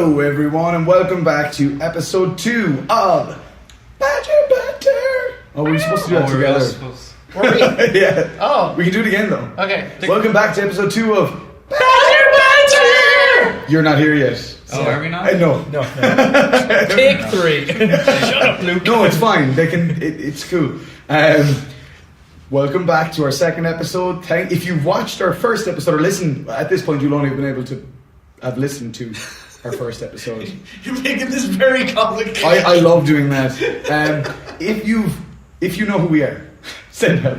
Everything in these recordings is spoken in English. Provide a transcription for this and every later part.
Hello everyone and welcome back to episode 2 of Banter. Oh, we were supposed to do that together. Were we? Yeah. Oh. We can do it again though. Okay. Welcome back to episode 2 of Banter! You're not here yet. Oh, are we not? No. Take 3. Shut up, Luke. No, it's fine. They can. It's cool. Welcome back to our second episode. If you've watched our first episode or listened, at this point you'll only have been able to have listened to our first episode. You're making this very complicated. I love doing that. If you know who we are, send help.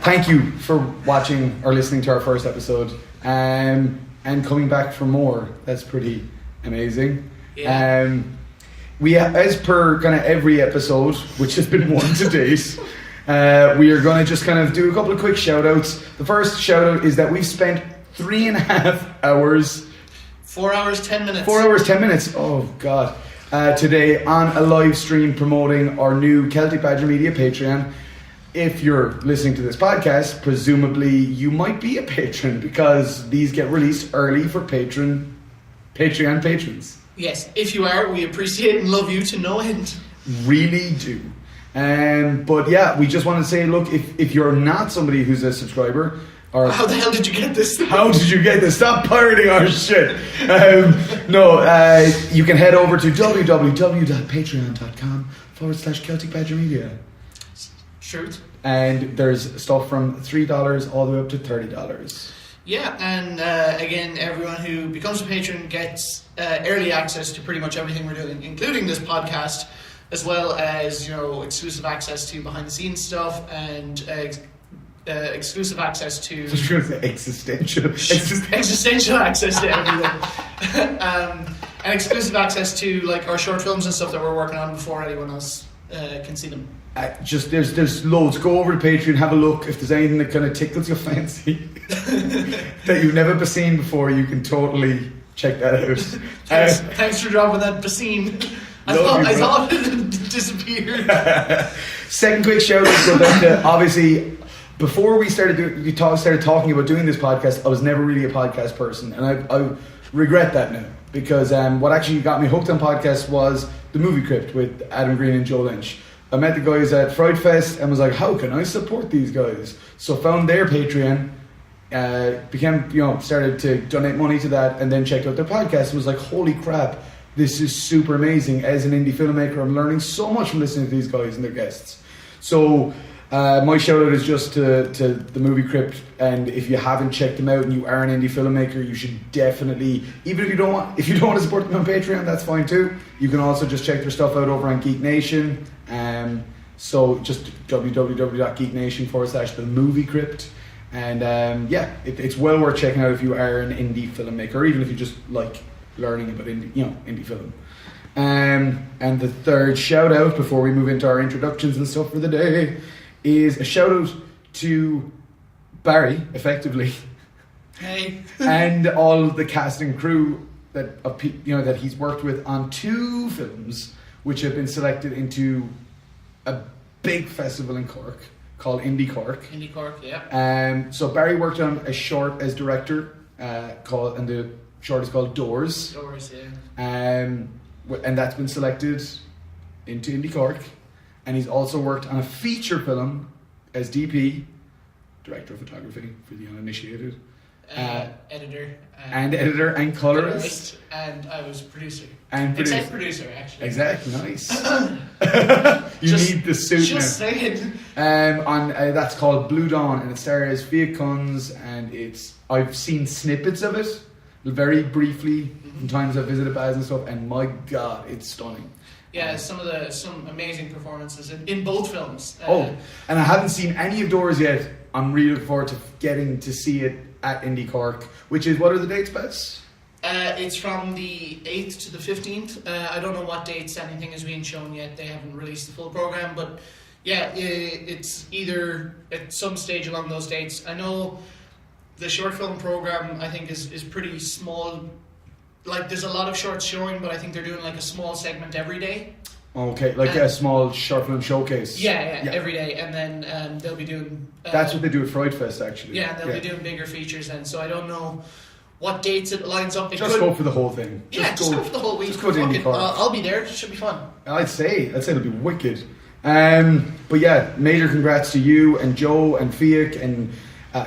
Thank you for watching or listening to our first episode and coming back for more. That's pretty amazing. Yeah. We, as per kind of every episode, which has been one to date, we are going to just kind of do a couple of quick shout outs. The first shout out is that we've spent 3.5 hours 4 hours 10 minutes. 4 hours 10 minutes, oh god, today on a live stream promoting our new Celtic Badger Media Patreon. If you're listening to this podcast, presumably you might be a patron because these get released early for Patreon patrons. Yes, if you are, we appreciate and love you to no end. Really do. But yeah, we just want to say, look, if you're not somebody who's a subscriber, or how the hell did you get this? How did you get this? Stop pirating our shit. You can head over to www.patreon.com/Celtic Badger Media. Truth. And there's stuff from $3 all the way up to $30. Yeah, and again, everyone who becomes a patron gets early access to pretty much everything we're doing, including this podcast, as well as, exclusive access to behind the scenes stuff and exclusive access to existential access to everything. And exclusive access to like our short films and stuff that we're working on before anyone else can see them. There's loads. Go over to Patreon, have a look. If there's anything that kind of tickles your fancy that you've never seen before, you can totally check that out. Thanks for dropping that basine. I thought it had disappeared. Second quick shout out to Rebecca. Obviously, before we started talking about doing this podcast, I was never really a podcast person, and I regret that now because what actually got me hooked on podcasts was the Movie Crypt with Adam Green and Joe Lynch. I met the guys at Fright Fest and was like, how can I support these guys? So found their Patreon, started to donate money to that, and then checked out their podcast and was like, holy crap, this is super amazing. As an indie filmmaker, I'm learning so much from listening to these guys and their guests. So my shout out is just to the Movie Crypt, and if you haven't checked them out and you are an indie filmmaker, you should definitely, even if you don't want to support them on Patreon, that's fine too. You can also just check their stuff out over on Geek Nation. So just www.geeknation/the Movie Crypt, and it's well worth checking out if you are an indie filmmaker, or even if you just like learning about indie film. And the third shout out before we move into our introductions and stuff for the day is a shout out to Barry, effectively, hey, and all the cast and crew that he's worked with on 2 films which have been selected into a big festival in Cork called Indie Cork. Indie Cork, yeah. So Barry worked on a short as director and the short is called Doors. Doors, yeah. And that's been selected into Indie Cork. And he's also worked on a feature film as DP, director of photography for the uninitiated. Editor and colorist, and I was producer. Except producer, actually. Exactly, nice. You need the suit just now. saying. That's called Blue Dawn, and it stars Fia Kunz, and I've seen snippets of it very briefly from times I've visited Baz and stuff, and my god, it's stunning. Yeah, some amazing performances in both films. And I haven't seen any of Doors yet. I'm really looking forward to getting to see it at Indie Cork, which is, what are the dates, Bess? It's from the 8th to the 15th. I don't know what dates anything is being shown yet. They haven't released the full program, but yeah, it's either at some stage along those dates. I know the short film program, I think, is pretty small. Like, there's a lot of shorts showing, but I think they're doing like a small segment every day. Okay, like a small short film showcase. Yeah, every day, and then they'll be doing. That's what they do at Fright Fest, actually. Yeah, they'll be doing bigger features then. So I don't know what dates it lines up. Just go for the whole thing. Just go for the whole week. Just go to IndyCar. I'll be there. It should be fun. I'd say it'll be wicked. But yeah, major congrats to you and Joe and Fiach and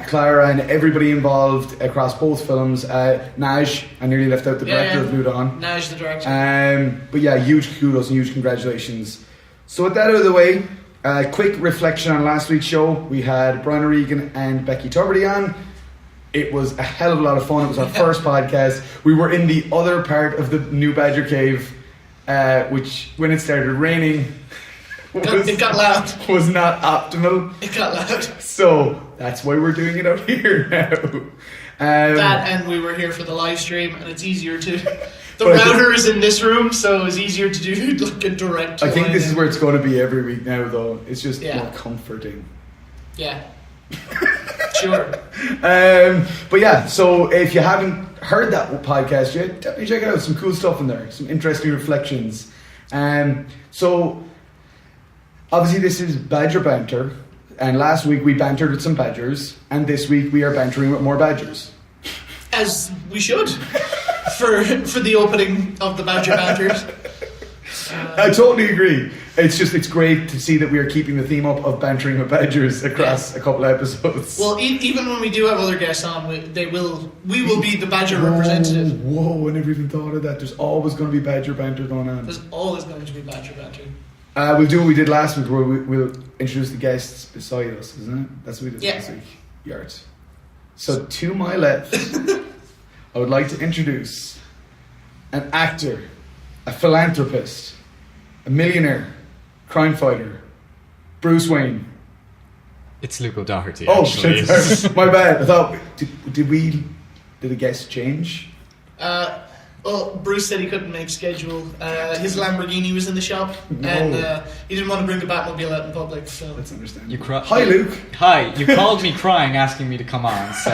Clara and everybody involved across both films. Naj, I nearly left out the director of Blue Dawn. Naj, the director. But yeah, huge kudos and huge congratulations. So with that out of the way, quick reflection on last week's show. We had Brian O'Regan and Becky Tubridy on. It was a hell of a lot of fun. It was our first podcast. We were in the other part of the New Badger Cave, which when it started raining, it got loud. Was not optimal. It got loud. So that's why we're doing it out here now. That and we were here for the live stream, and it's easier to. The router is in this room, so it's easier to do like a direct. I think this is where it's going to be every week now, though. It's just more comforting. Yeah. Sure. But yeah, so if you haven't heard that podcast yet, definitely check it out. Some cool stuff in there. Some interesting reflections. So obviously this is Badger Banter. And last week we bantered with some Badgers. And this week we are bantering with more Badgers. As we should. for the opening of the Badger Banters. I totally agree. It's great to see that we are keeping the theme up of bantering with Badgers across a couple of episodes. Well, even when we do have other guests on, we will be the Badger representative. Whoa, I never even thought of that. There's always going to be Badger banter going on. There's always going to be Badger banter. We'll do what we did last week, where we'll introduce the guests beside us, isn't it? That's what we did last week. Yart. So to my left, I would like to introduce an actor, a philanthropist, a millionaire, crime fighter, Bruce Wayne. It's Luke Doherty. Oh actually. shit! Sorry. My bad. I thought did the guest change? Well, Bruce said he couldn't make schedule. His Lamborghini was in the shop, and he didn't want to bring the Batmobile out in public. So that's understandable. Hi, Luke. Hi. You called me crying, asking me to come on. So.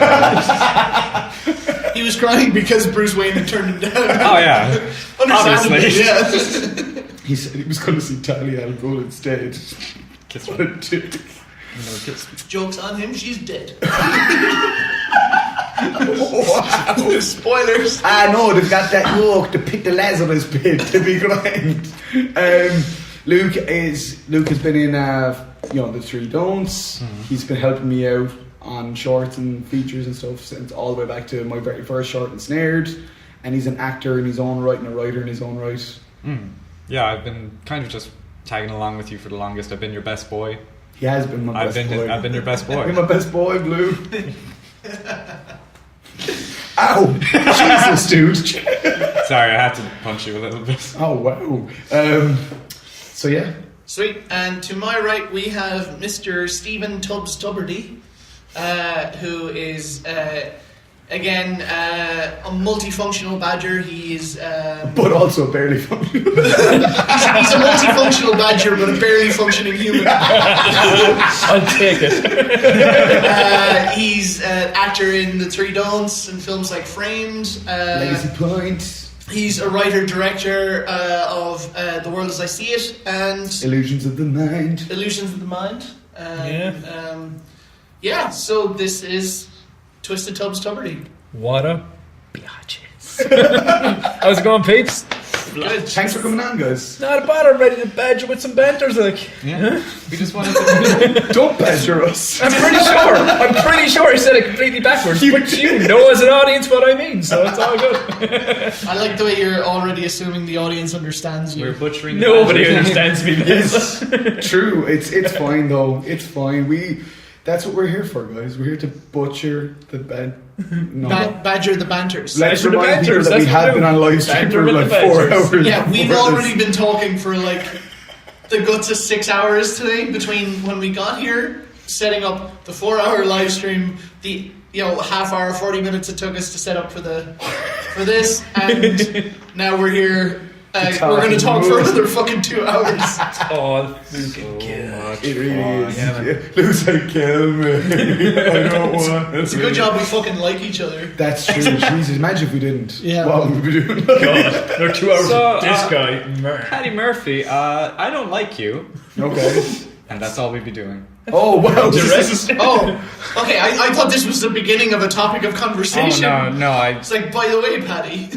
He was crying because Bruce Wayne had turned him down. Oh yeah, understandably. Obviously. Yeah. He said he was going to see Talia Al Ghul instead. Kiss what a dick. Joke's on him. She's dead. Wow. Spoilers. No, they've got that look to pick the lads on his bed to be grind. Luke has been in the Three Don'ts. He's been helping me out on shorts and features and stuff since all the way back to my very first Short and Snared, and he's an actor in his own right and a writer in his own right. Yeah, I've been kind of just tagging along with you for the longest. I've been your best boy. He has been my best boy. I've been your best boy. You're my best boy, Blue. Ow! Jesus, dude. Sorry, I had to punch you a little bit. Oh, wow. So, yeah. Sweet. And to my right, we have Mr. Stephen Tubridy, who is, again, a multifunctional badger. He's... but also barely functional. He's a multifunctional badger, but a barely functioning human. I'll take it. He's an actor in The Three Don'ts and films like Framed. Legacy Point. He's a writer-director of The World as I See It and... Illusions of the Mind. Illusions of the Mind. So this is Twisted Tubs Tubridy. What up, bitches? How's it going, peeps? Good. Thanks for coming on, guys. Not a bother, I'm ready to badger with some banters, like. Yeah. We just wanted to... Don't badger us. I'm pretty sure I said it completely backwards, but you know as an audience what I mean, so it's all good. I like the way you're already assuming the audience understands you. We're butchering the Nobody badger. understands me. It's true. It's fine, though. It's fine. That's what we're here for, guys. We're here to butcher the Badger the Banters. Let's Badger the remind people Banters, that we that's have what been on live stream Banter for with like the 4 Badgers. hours. Yeah, we've before already this. been talking for like the guts of 6 hours today between when we got here, setting up the 4-hour live stream, the half hour, 40 minutes it took us to set up for this, and now we're here. We're going to talk for another fucking 2 hours. Oh, fucking kill. It really is. Yeah, Looks like kill me. I don't want. It's a good job we fucking like each other. That's true. Jesus, imagine if we didn't. Yeah. What would we be doing? God, they're 2 hours So, with this guy. Paddy Murphy, I don't like you. Okay. And that's all we'd be doing. Oh wow! Oh, okay. I thought this was the beginning of a topic of conversation. Oh, no, It's like, by the way, Paddy,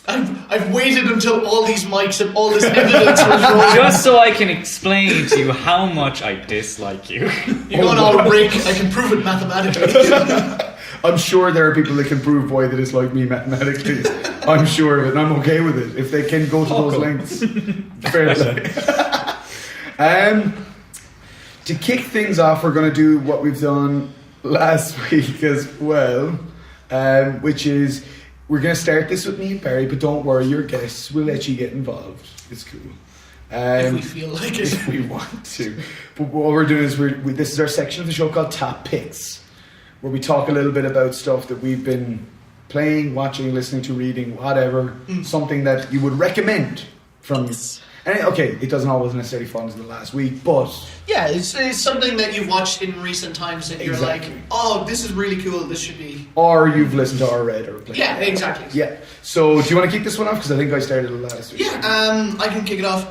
I've waited until all these mics and all this evidence was rolling. Just so I can explain to you how much I dislike you. You're going all Rick. I can prove it mathematically. I'm sure there are people that can prove why they dislike me mathematically. I'm sure of it, and I'm okay with it if they can go to those lengths. Fair play. To kick things off, we're going to do what we've done last week as well, which is we're going to start this with me and Barry, but don't worry, your guests will let you get involved. It's cool. If we feel like it. If we want to. But what we're doing is this is our section of the show called Top Picks, where we talk a little bit about stuff that we've been playing, watching, listening to, reading, whatever, something that you would recommend from... And okay, it doesn't always necessarily fall into the last week, but... Yeah, it's something that you've watched in recent times that you're like, oh, this is really cool, this should be... Or you've listened to or read or played. Yeah, exactly. Yeah. So, do you want to kick this one off? Because I think I started it last week. Yeah, I can kick it off.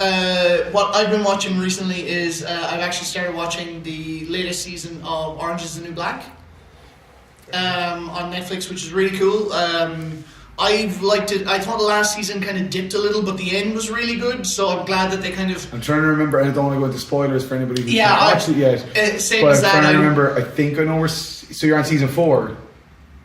What I've been watching recently is I've actually started watching the latest season of Orange is the New Black on Netflix, which is really cool. I've liked it. I thought the last season kind of dipped a little, but the end was really good, so I'm glad that they kind of... I'm trying to remember, and I don't want to go into spoilers for anybody who's not watched it yet. Same but as that. I'm trying to remember, I think I know where... So you're on season 4?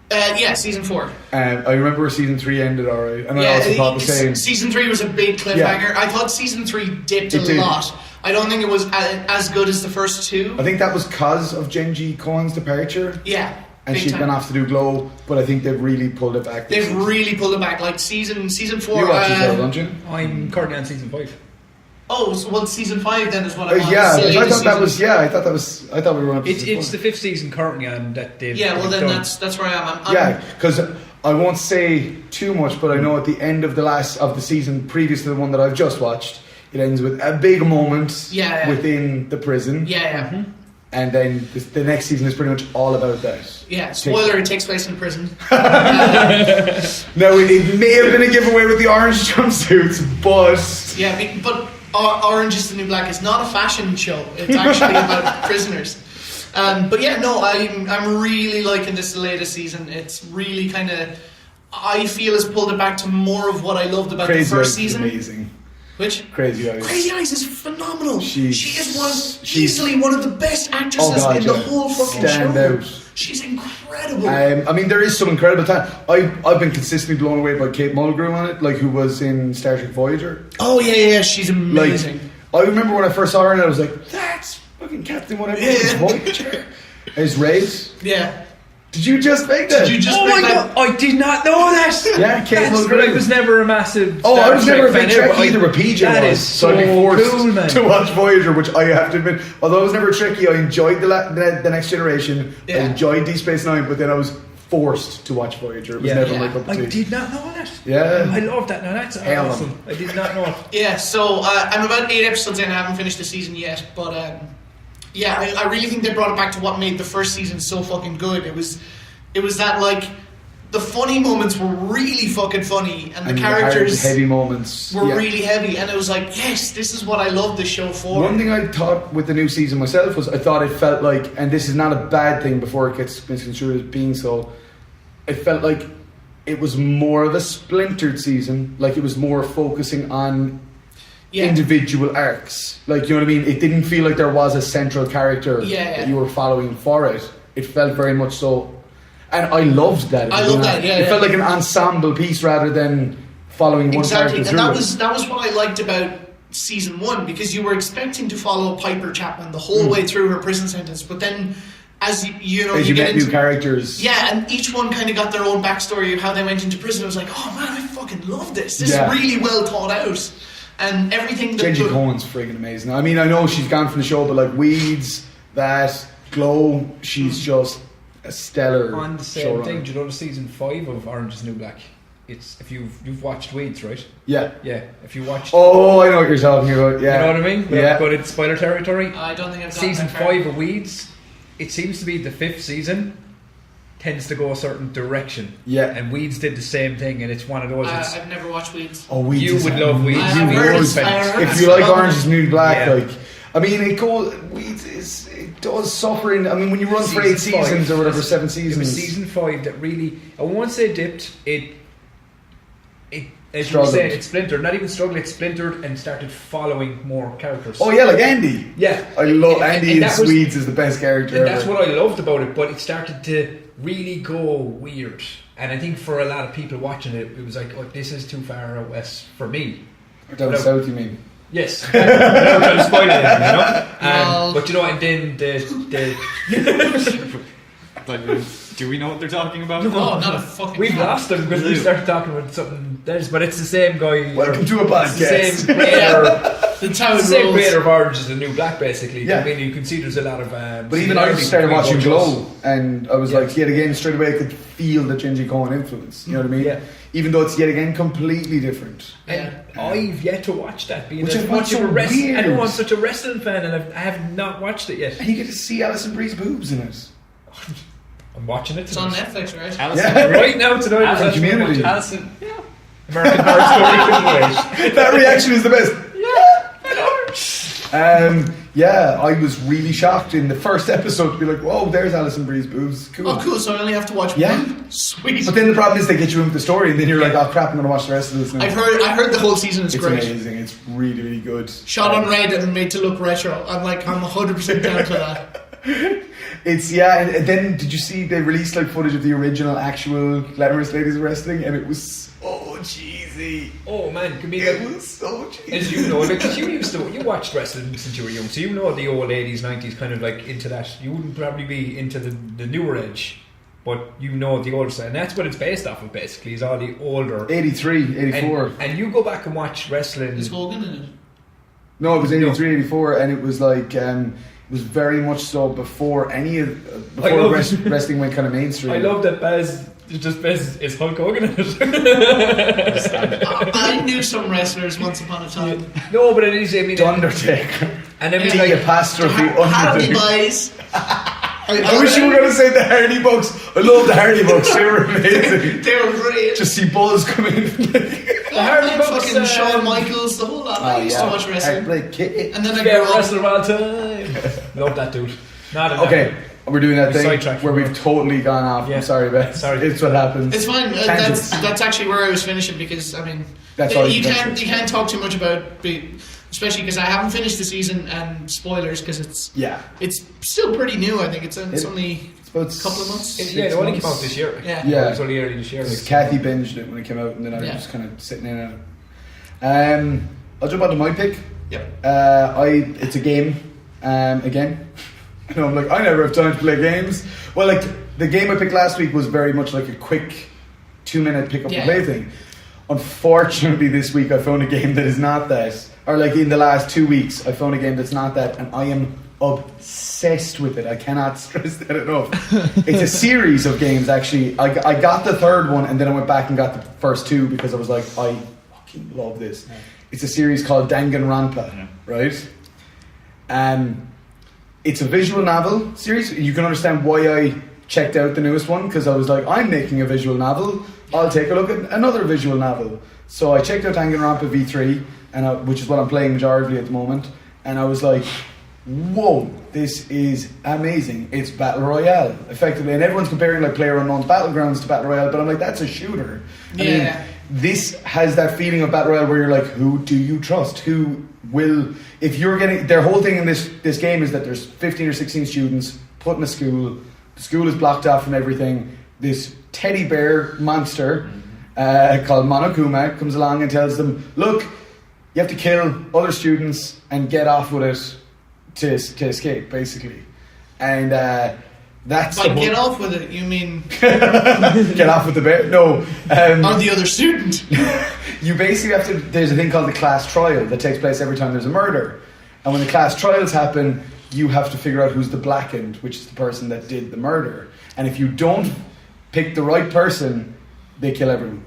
Yeah, season 4. I remember where season 3 ended alright, and I also thought the same. Season 3 was a big cliffhanger. Yeah. I thought season 3 dipped a lot. I don't think it was as good as the first 2. I think that was because of Genji Cohen's departure. Yeah. And she's gone off to do Glow, but I think they've really pulled it back. They've really pulled it back. Like season 4. You watched it, don't you? I'm currently on season 5. Oh, so well, season 5 then is what I'm on. Yeah, I thought that was. Yeah, I thought we were on. It's the 5th season currently on that they've. Yeah, well then done. that's where I am. Yeah, because I won't say too much, but I know at the end of the season previous to the one that I've just watched, it ends with a big moment. Within the prison. Yeah. Mm-hmm. And then the next season is pretty much all about that. Yeah, spoiler, it takes place in prison. No, it may have been a giveaway with the orange jumpsuits, but... Yeah, but Orange is the New Black is not a fashion show. It's actually about prisoners. But yeah, no, I'm really liking this latest season. It's really kind of... I feel has pulled it back to more of what I loved about the first season. Amazing. Which? Crazy Eyes. Crazy Eyes is phenomenal. She is easily one of the best actresses in the whole fucking show. Out. She's incredible. I mean, there is some incredible talent. I've been consistently blown away by Kate Mulgrew on it, like who was in Star Trek Voyager. Oh yeah, she's amazing. Like, I remember when I first saw her and I was like, that's fucking Captain whatever. Voyager. Is Reyes? Yeah. Did you just make that? Oh my god! I did not know that. Yeah, Kate Mulgrew. I was never a massive. I was never a big Trekkie either, but PJ that was. Is so I'd be forced cool, man. to watch Voyager, which I have to admit, although I was never a Trekkie, I enjoyed the Next Generation. Yeah. I enjoyed Deep Space Nine, but then I was forced to watch Voyager. It was never my cup of tea. I did not know that. Yeah, I love that. Now that's awesome. I did not know it. Yeah, so I'm about 8 episodes in. I haven't finished the season yet, but yeah, I really think they brought it back to what made the first season so fucking good. It was that, like, the funny moments were really fucking funny, and the characters heavy moments were really heavy, and it was like, yes, this is what I love this show for. One thing I thought with the new season myself was I thought it felt like, and this is not a bad thing before it gets misconstrued as being so, it felt like it was more of a splintered season, like it was more focusing on individual arcs, like, you know what I mean? It didn't feel like there was a central character that you were following for it. It felt very much so. And I loved that. It felt like an ensemble piece rather than following one character through. And that was what I liked about season 1, because you were expecting to follow Piper Chapman the whole way through her prison sentence, but then as you get new characters, and each one kind of got their own backstory of how they went into prison. I was like, oh man, I fucking love this. This is really well thought out, and everything. Genji Cohen's friggin' amazing. I mean, I know she's gone from the show, but like Weeds, that Glow, she's just a stellar on the same thing. Do you know the season 5 of Orange is the New Black? It's if you've watched Weeds, right? Yeah. If you watched. Oh, I know what you're talking about. Yeah. You know what I mean? But it's spoiler territory. I don't think I've got season 5 of Weeds. It seems to be the 5th season tends to go a certain direction. Yeah. And Weeds did the same thing, and it's one of those. I've never watched Weeds. Oh, Weeds! You would love Weeds. If you like Orange is the New Black, like. I mean, it does suffer in. I mean, when you run for 8 seasons or whatever, 7 seasons. It was season 5 that really. I won't say dipped. It as you were Struggled. saying, it splintered. Not even struggled. It splintered and started following more characters. Oh yeah, like Andy. Yeah, I love Andy in that was- Swedes is the best character And ever. that's what I loved about it, but it started to really go weird. And I think for a lot of people watching it, it was like, oh, this is too far west for me. Or down No. south, you mean? Yes. I'm trying to spoil it, Well- but and then the Do we know what they're talking about? No, not a fucking. we've clue. lost them because we started talking about something else, but it's the same guy. Welcome to a It's the podcast. same creator. That's how It's it the same rolls. creator of Orange is the New Black, basically. Yeah. I mean, you can see there's a lot of. But even I similarities started between watching both of us. Glow, and I was Yeah. like, yet again, straight away, I could feel the Gingy Cohen influence. You know what I mean? Yeah. Even though it's yet again completely different. Yeah. I've yet to watch that. Being Which as I find much of so a wrestling, I know weird. I'm such a wrestling fan, and I have not watched it yet. And you get to see Alison Brie's boobs in it. I'm watching it It's on tonight. Netflix, right? Alison, Yeah. Right now tonight. Alison, that's what I'm Community. watching. Alison, yeah. American Horror Story couldn't wait. That reaction is the best. Yeah, I was really shocked in the first episode to be like, whoa, there's Alison Brie's boobs. Cool. Oh, cool. So I only have to watch Yeah. one. Sweet. But then the problem is they get you into the story, and then you're like, oh crap, I'm going to watch the rest of this now. I heard the whole season is It's great. amazing. It's really, really good. Shot on red and made to look retro. I'm 100% down to that. It's and then did you see they released like footage of the original actual Glamorous Ladies of Wrestling, and it was so cheesy. Oh man, could be It like. was so cheesy. As you know, because you watched wrestling since you were young, so you know the old 80s, 90s kind of like into that. You wouldn't probably be into the newer edge, but you know the old side, and that's what it's based off of basically, is all the older 83, 84. And you go back and watch wrestling. Is Hogan in it? No, it was 83, 84, and it was like it was very much so before any of I before love- wrestling went kind of mainstream. I love that Baz is Hulk Hogan in it. I knew some wrestlers once upon a time. No, but it is. I mean, The Undertaker. and I mean, The like, apostrophe Hardy Undertaker. Boys. I wish you were going to say the Hardy Bucks. I love the Hardy Bucks. They were amazing. They were great. Just see Buzz come in. the Hardy And Bucks, fucking Shawn Michaels, the whole lot. I used to watch wrestling. Heartbreak Kid. And then I favorite grew up. wrestler of all time. Love that dude. Not enough. Okay, we're doing that We thing sidetracked where from we've that. totally gone off. Yeah. I'm sorry, Beth. Sorry. It's what happens. It's fine. Tangents. That's actually where I was finishing because I mean, That's all you you can't talk too much about, especially because I haven't finished the season and spoilers because it's still pretty new. I think it's only It's about a couple of months. It only came out this year. Yeah. Yeah. It was only early this year. Because Kathy binged it when it came out, and then I was Yeah. just kind of sitting in it. I'll jump onto my pick. Yep. It's a game. Again, and I'm like, I never have time to play games. Well, like the game I picked last week was very much like a quick 2-minute pick up and play thing. Unfortunately, this week I found a game that is not that. Or like in the last 2 weeks, I found a game that's not that, and I am obsessed with it. I cannot stress that enough. It's a series of games, actually. I got the third one, and then I went back and got the first two because I was like, I fucking love this. Yeah. It's a series called Danganronpa, right? It's a visual novel series. You can understand why I checked out the newest one, because I was like, I'm making a visual novel. I'll take a look at another visual novel. So I checked out Danganronpa V3, which is what I'm playing majority at the moment, and I was like, whoa, this is amazing. It's Battle Royale, effectively. And everyone's comparing like PlayerUnknown's Battlegrounds to Battle Royale, but I'm like, that's a shooter. I mean, this has that feeling of Battle Royale where you're like, who do you trust? Who will... If you're getting... Their whole thing in this game is that there's 15 or 16 students put in a school. The school is blocked off from everything. This teddy bear monster called Monokuma comes along and tells them, look, you have to kill other students and get off with it to escape, basically. And that's By get off with it, you mean get off with the bear? No. or the other student? You basically have to... There's a thing called the class trial that takes place every time there's a murder. And when the class trials happen, you have to figure out who's the blackened, which is the person that did the murder. And if you don't pick the right person, they kill everyone.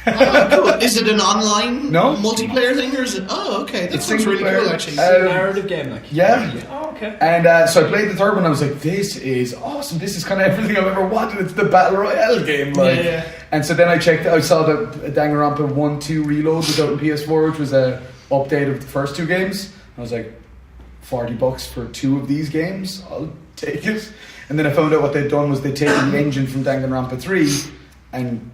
Oh, cool. Is it an online No. multiplayer thing, or is it? Oh, okay. That It's sounds really single cool, player. actually. It's a narrative game, like. Yeah. Oh, okay. And so I played the third one. I was like, "This is awesome! This is kind of everything I've ever wanted. It's the battle royale game." Like, Yeah. And so then I checked. I saw the Danganronpa 1-2 Reload was out on PS4, which was a update of the first two games. I was like, $40 for 2 of these games. I'll take it. And then I found out what they'd done was they'd taken the engine from Danganronpa 3 and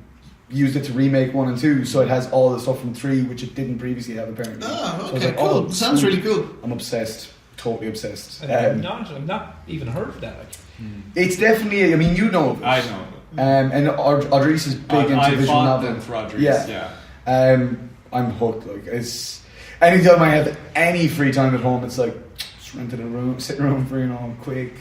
used it to remake 1 and 2, so it has all the stuff from 3 which it didn't previously have apparently. Oh, So I was okay, like, cool. Sounds really cool. I'm obsessed. Totally obsessed. I've not even heard of that. Like. It's definitely, I mean, you know of it. I know. And Audrey's is big into I visual fought novel. with Rodriguez. Yeah. Yeah. I'm hooked. Like, it's anytime I have any free time at home, it's like just rented a room, sit in a room for quick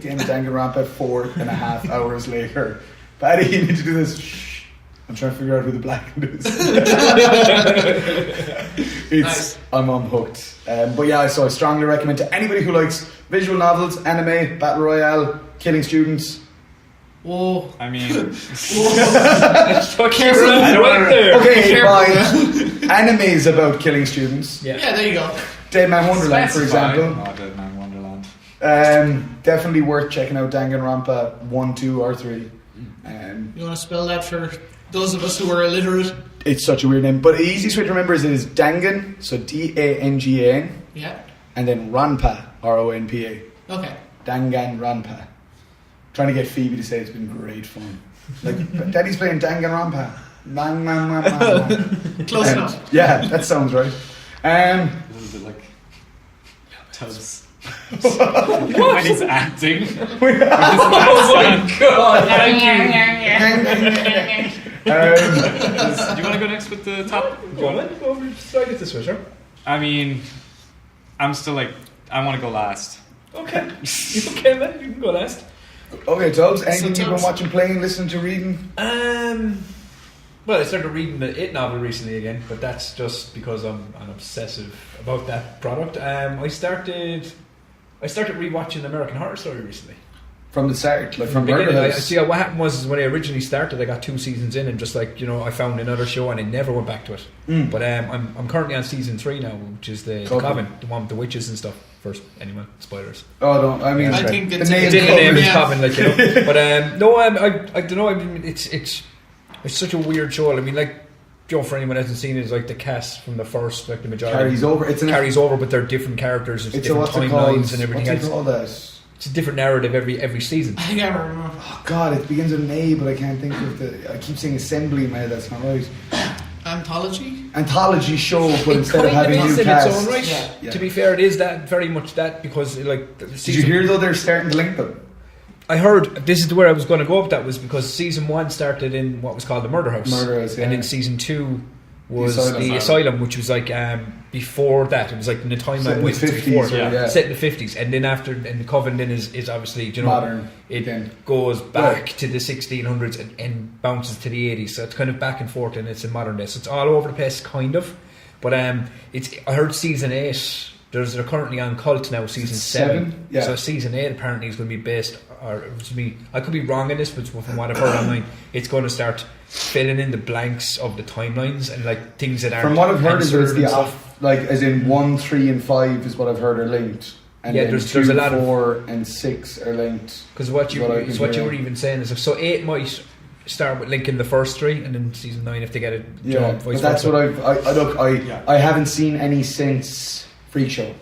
game of Danganronpa. 4.5 hours later, Paddy, you need to do this. Shh. I'm trying to figure out who the black is. Nice. I'm hooked. But yeah, so I strongly recommend to anybody who likes visual novels, anime, battle royale, killing students. Whoa. I mean, Careful. I don't Right wanna- there. Okay, Careful. fine. Anime is about killing students. Yeah. Yeah, there you go. Dead Man Wonderland, for Specify. example. Oh, Dead Man Wonderland. Definitely worth checking out Danganronpa 1, 2, or 3. You want to spell that for those of us who are illiterate? It's such a weird name, but the easiest way to remember is it is Dangan, so Dangan, Yeah. and then Ranpa, Ronpa. Okay. Dangan Ranpa. Trying to get Phoebe to say it's been great fun. Like, Daddy's playing Danganronpa. Man, man, man, man, man. Close enough. Yeah, that sounds right. A little bit like Tubbs. When he's acting. Oh my god! Thank you. Do you want to go next with the top? Go on, go over. Slide it this way, sure. I mean, I'm still like, I want to go last. Okay. You okay, man? You can go last. Okay, Tubbs, anything So, you've been Tubbs. watching, playing, listening to, reading? Well, I started reading the It novel recently again, but that's just because I'm an obsessive about that product. I started rewatching American Horror Story recently. From the start, like from Beginning, Murder I House. see what happened was when I originally started, I got 2 seasons in, and just like I found another show and I never went back to it. Mm. But I'm currently on season 3 now, which is the Coven. Coven, the one with the witches and stuff. First, anyway, spoilers. Oh, don't. I mean, I think the it's name a It's in the Coven, name is yeah. Coven, like But no, I don't know. I mean, it's such a weird show. I mean, like for anyone who hasn't seen it, it's like the cast from the first, like the majority carries over. It's carries over, but they're different characters, it's It's a, different what's it called? timelines and everything What's it else. called that? It's a different narrative every season. I think I remember. Oh God, it begins with an A, but I can't think of the. I keep saying assembly in my head. That's not right. Anthology? Anthology show, but It instead of kind having is new in cast. its own right. Yeah. Yeah. To be fair, it is that very much that because like the Did you season, hear though they're starting to link them? I heard this is where I was going to go with that was because season 1 started in what was called the Murder House, Murder House, yeah. and then season 2 was The the Asylum, which was like before that. It was like in the Set in timeline the was 50s, before, yeah. set in the 50s, and then after and the Coven then is obviously Modern it again. goes back to the 1600s and bounces to the 80s. So it's kind of back and forth, and it's in modern day. So it's all over the place, kind of. But it's I heard season 8. They're currently on Cult now, season 7. Yeah. So season 8 apparently is going to be based, or to me, I could be wrong in this, but from what I've heard online, it's going to start filling in the blanks of the timelines and like things that aren't. From what I've heard, is answered the and stuff. off, like as in 1, 3, and 5 is what I've heard are linked, and Yeah, then there's 2, a lot of- 4, and 6 are linked. Because what you What I can what you hear. were even saying is so 8 might start with linking the first 3, and then season 9 if they get it. Yeah, but that's what I haven't seen any since Freak Show.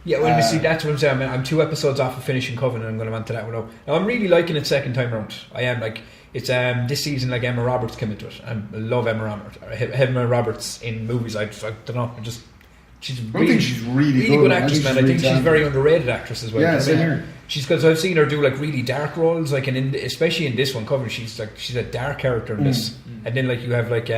Yeah, well, you see, that's what I'm saying. I'm 2 episodes off of finishing Coven, and I'm going to on to that one now. Now, I'm really liking it second time round. I am like it's this season. Like Emma Roberts came into it. I love Emma Roberts. Emma Roberts in movies. I don't know. She's I don't really, think she's really good man. actress, man. I think she's a very underrated actress as well. Yeah, You know same what I mean? here. She's because I've seen her do like really dark roles, like and especially in this one Coven, she's a dark character in this. And then like you have like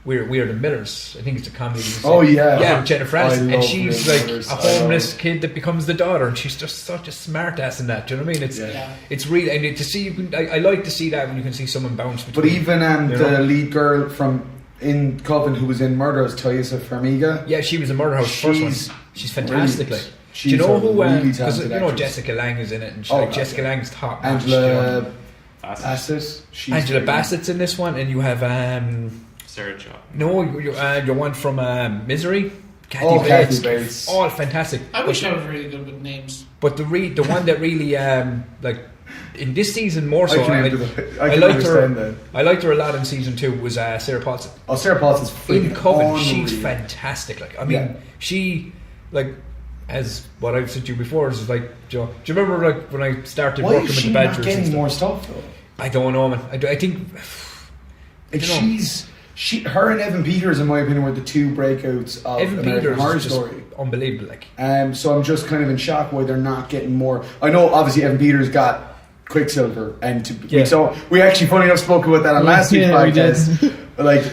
We're the Millers. I think it's a comedy. Oh yeah, Yeah, Jennifer I Aniston, and love she's Weird like Millers. a I love homeless it. kid that becomes the daughter, and she's just such a smart ass in that. Do you know what I mean? It's Yeah. it's really and to see. I like to see that when you can see someone bounce between. But even you the know? lead girl from in Coven who was in Murder House, Toyasa Farmiga. Yeah, she was a Murder House first one. She's She's fantastic. brilliant. Like, She's do you know a who? really Because talented you know actress. Jessica Lange is in it, and she, Oh, like God, Jessica yeah. Lange's top notch. you know. Angela Bassett. Bassett. She's Angela brilliant. Bassett's in this one, and you have Sarah Shaw. no, your one from Misery. Kathy Oh, Bates. Kathy Bates. All fantastic. I wish I was really good with names. But the one that really like in this season more so, I can I liked understand her. that. I liked her a lot in season 2. Was Sarah Paulson Oh, Sarah Paulson's freaking in Coven? unreal. She's fantastic. Like I mean, Yeah. she like as what I've said to you before, is like, do you remember like when I started Why working is with she the Badgers? not and getting stuff? more stuff though? I don't know, man. I think. Like don't know. her and Evan Peters, in my opinion, were the two breakouts of Evan American Peters Horror is just Story. unbelievable. Like, So I'm just kind of in shock why they're not getting more. I know obviously Evan Peters got Quicksilver, and we actually, funny enough, spoke about that on last week's podcast. Like,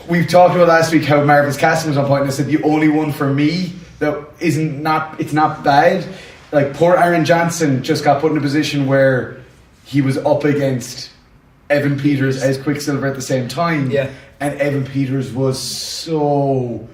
we've talked about last week how Marvel's casting was on point, and I said the only one for me that it's not bad. Like, poor Aaron Johnson just got put in a position where he was up against Evan Peters as Quicksilver at the same time. Yeah. And Evan Peters was so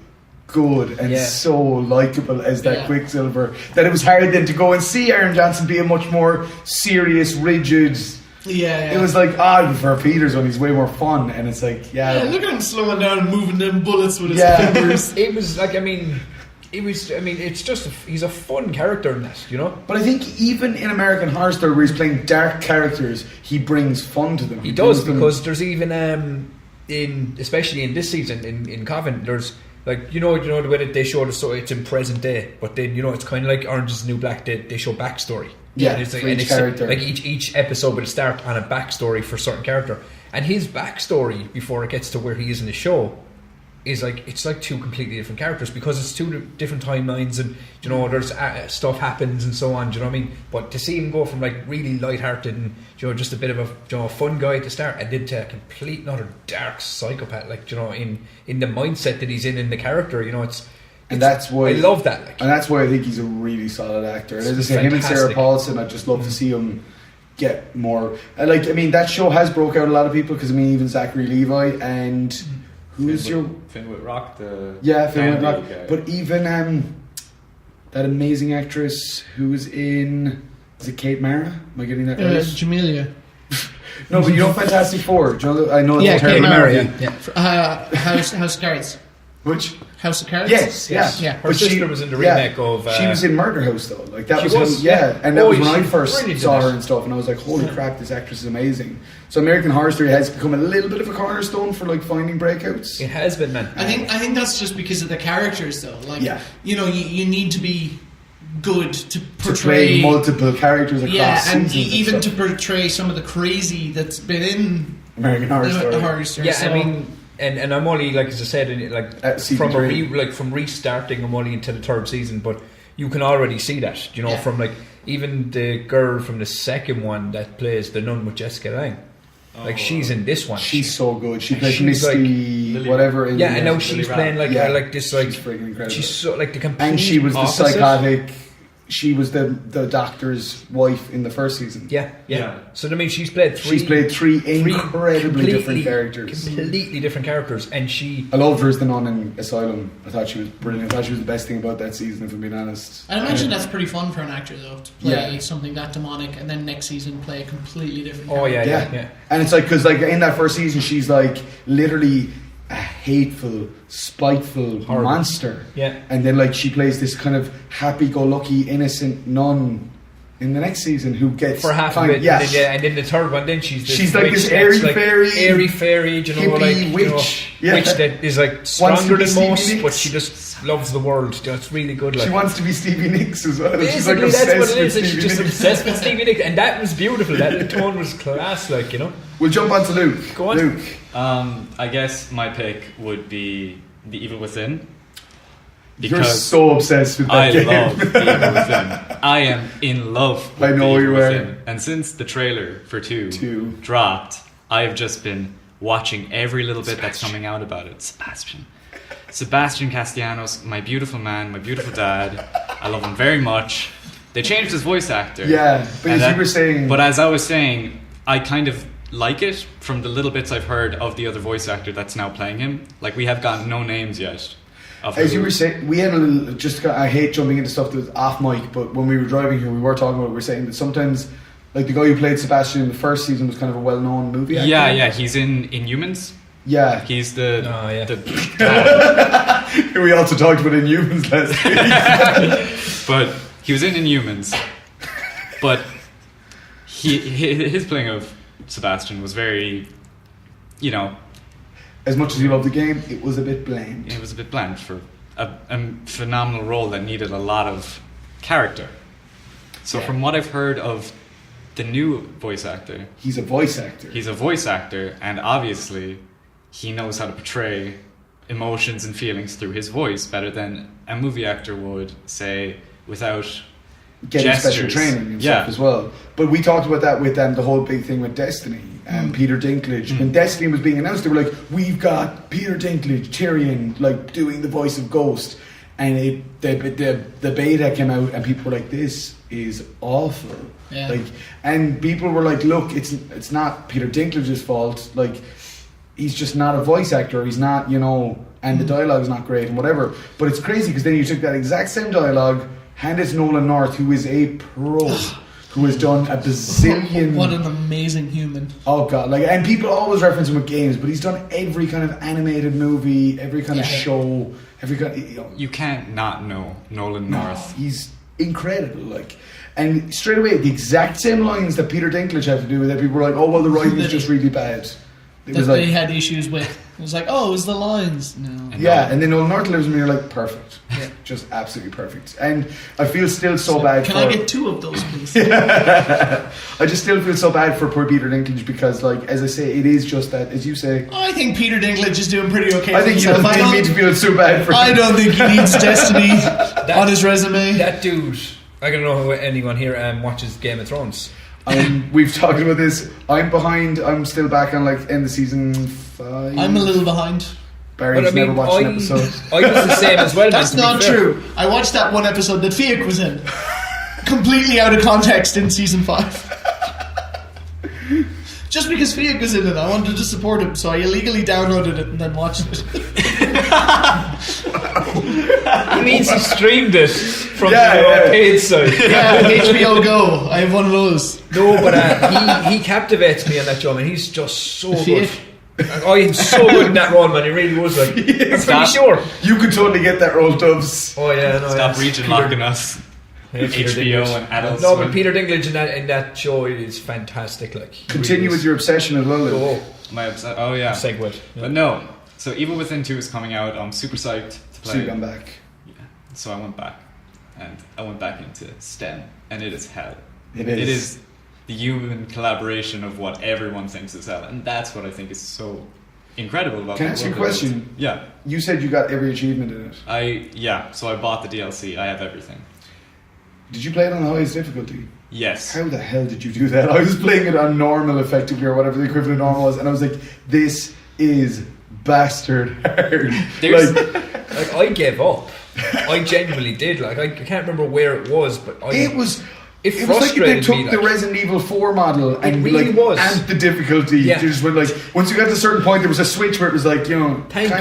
good and so likeable as that Quicksilver that it was hard then to go and see Aaron Johnson be a much more serious, rigid. Yeah. It was like, for Peters when he's way more fun, and it's like, look at him slowing down and moving them bullets with his fingers. it was like, it's just he's a fun character in that, you know. But I think even in American Horror Story, where he's playing dark characters, he brings fun to them. He does, because there's even especially in this season in Coven, there's like you know the way that they showed us, so it's in present day, but then it's kind of like Orange Is the New Black. They show backstory. Yeah, and it's like, for each character. Like each episode will start on a backstory for a certain character, and his backstory before it gets to where he is in the show is like, it's like two completely different characters, because it's two different timelines, and there's stuff happens and so on. Do you know what I mean? But to see him go from like really lighthearted and just a bit of a fun guy to start, and then to a complete another dark psychopath, like in the mindset that he's in the character, and that's why I love that. Like, and that's why I think he's a really solid actor. And as I say, him and Sarah Paulson, I'd just love to see him get more. That show has broke out a lot of people, because even Zachary Levi and Finn Whitrock, Finn Whitrock, guy. But even that amazing actress who's in, is it Kate Mara? Am I getting that right? Jamelia. No, but Fantastic Four. I know it's Kate Mara. House of Cards. Which? House of Cards? Yes. Her sister was in the remake of... she was in Murder House, though. Like, that was and that was when I first saw her and stuff, and I was like, holy crap, this actress is amazing. So American Horror Story has become a little bit of a cornerstone for, like, finding breakouts. It has been, man. I think that's just because of the characters, though. Like, you need to be good to portray... multiple characters across seasons. And even to portray some of the crazy that's been in American Horror Story. Yeah, so, And I'm only, like, as I said, from restarting, I'm only into the third season, but you can already see that, from like even the girl from the second one that plays the nun with Jessica Lange. Like, she's in this one. She's so good. She plays Misty, like, whatever. And now she's playing like this. Like, she's freaking incredible. She's so like the complete. And she was the opposite. psychotic. She was the doctor's wife in the first season. Yeah. So she's played three. She's played three incredibly different characters. Completely different characters, and she. I loved her as the nun in Asylum. I thought she was brilliant. I thought she was the best thing about that season, if I'm being honest. I imagine that's pretty fun for an actor, though, to play something that demonic, and then next season play a completely different character. Oh yeah. And it's like, because like in that first season, she's like literally a hateful, spiteful monster. Yeah. And then like she plays this kind of happy-go-lucky, innocent nun in the next season who gets for half of it. And then the third one, then she's like this airy fairy, hippie witch, witch that is like stronger than most, but she just loves the world. That's really good. Like, she wants to be Stevie Nicks as well. Basically, she's like that's what it is. She's just obsessed with Stevie Nicks, and that was beautiful. That tone was class. Like, We'll jump on to Luke. Go on. Luke. I guess my pick would be The Evil Within. You're so obsessed with that game. I love The Evil Within. I am in love with I know The Evil you Within. are. And since the trailer for 2 dropped, I've just been watching every little bit that's coming out about it. Sebastian Castellanos, my beautiful man, my beautiful dad. I love him very much. They changed his voice actor. Yeah, but as you were saying... But as I was saying, I kind of like it from the little bits I've heard of the other voice actor that's now playing him. Like, we have gotten no names yet. As you were saying, we had a little... I hate jumping into stuff that was off mic, but when we were driving here, we were talking about it. We were saying that sometimes, like, the guy who played Sebastian in the first season was kind of a well-known movie actor. Yeah, he's in Inhumans. Yeah. He's the we also talked about Inhumans last week. But he was in Inhumans. But his playing of Sebastian was very, as much as you love the game, it was a bit bland. It was a bit bland for a phenomenal role that needed a lot of character. So from what I've heard of the new voice actor, He's a voice actor. he's a voice actor, and obviously he knows how to portray emotions and feelings through his voice better than a movie actor would, say, without Getting gestures. special training and stuff as well. But we talked about that with the whole big thing with Destiny and Peter Dinklage. When Destiny was being announced, they were like, we've got Peter Dinklage, Tyrion, like doing the voice of Ghost. And the beta came out and people were like, this is awful. Yeah. Like, and people were like, look, it's not Peter Dinklage's fault. Like, he's just not a voice actor. He's not, and the dialogue's not great and whatever. But it's crazy because then you took that exact same dialogue, handed it to Nolan North, who is a pro, who has done a bazillion. What an amazing human! Oh god! And people always reference him with games, but he's done every kind of animated movie, every kind of show, every kind. You can't not know Nolan North. He's incredible. And straight away, the exact same lines that Peter Dinklage had to do with it. People were like, "Oh well, the writing is just really bad." They had issues with. It was like, oh, it was the lines. No. And then Nolan North delivers and you're like, perfect. Yeah. Just absolutely perfect. And I feel still so bad Can I get 2 of those, please? I just still feel so bad for poor Peter Dinklage because, as I say, it is just that, as you say... I think Peter Dinklage is doing pretty okay. I think you didn't mean to feel so bad for him. I don't think he needs Destiny on his resume. That dude, I don't know if anyone here watches Game of Thrones. We've talked about this. I'm behind. I'm still back on end of season 5. I'm a little behind. Barry's never watched an episode. I was the same as well. That's not true. I watched that one episode that Fiach was in. Completely out of context in season 5. Just because Fiach was in it, I wanted to support him, so I illegally downloaded it and then watched it. He means he streamed it from the paid site. Yeah, HBO Go. I have one of those. No, but he captivates me on that job, and he's just so good. Fiach. He's so good in that role, man. He really was I'm pretty sure. You could totally get that role, Dubs. Oh yeah, no. Stop region locking us. HBO and Adult No, Swim. but Peter Dinklage in that show is fantastic. Continue really with your obsession as well. Oh yeah. Segue. Yeah. But no. So Evil Within 2 is coming out. I'm super psyched to play. So you gone back. Yeah. So I went back. And I went back into STEM. And it is hell. It is. It is the human collaboration of what everyone thinks is hell. And that's what I think is so incredible about it. Can I ask you a question? Yeah. You said you got every achievement in it. So I bought the DLC. I have everything. Did you play it on the highest difficulty? Yes. How the hell did you do that? I was playing it on normal, effectively, or whatever the equivalent of normal was, and I was like, this is bastard hard. I gave up. I genuinely did. I can't remember where it was, but it was frustrated like they took me, the Resident Evil 4 model and really was. and the difficulty. Yeah. Just went once you got to a certain point, there was a switch where it was kind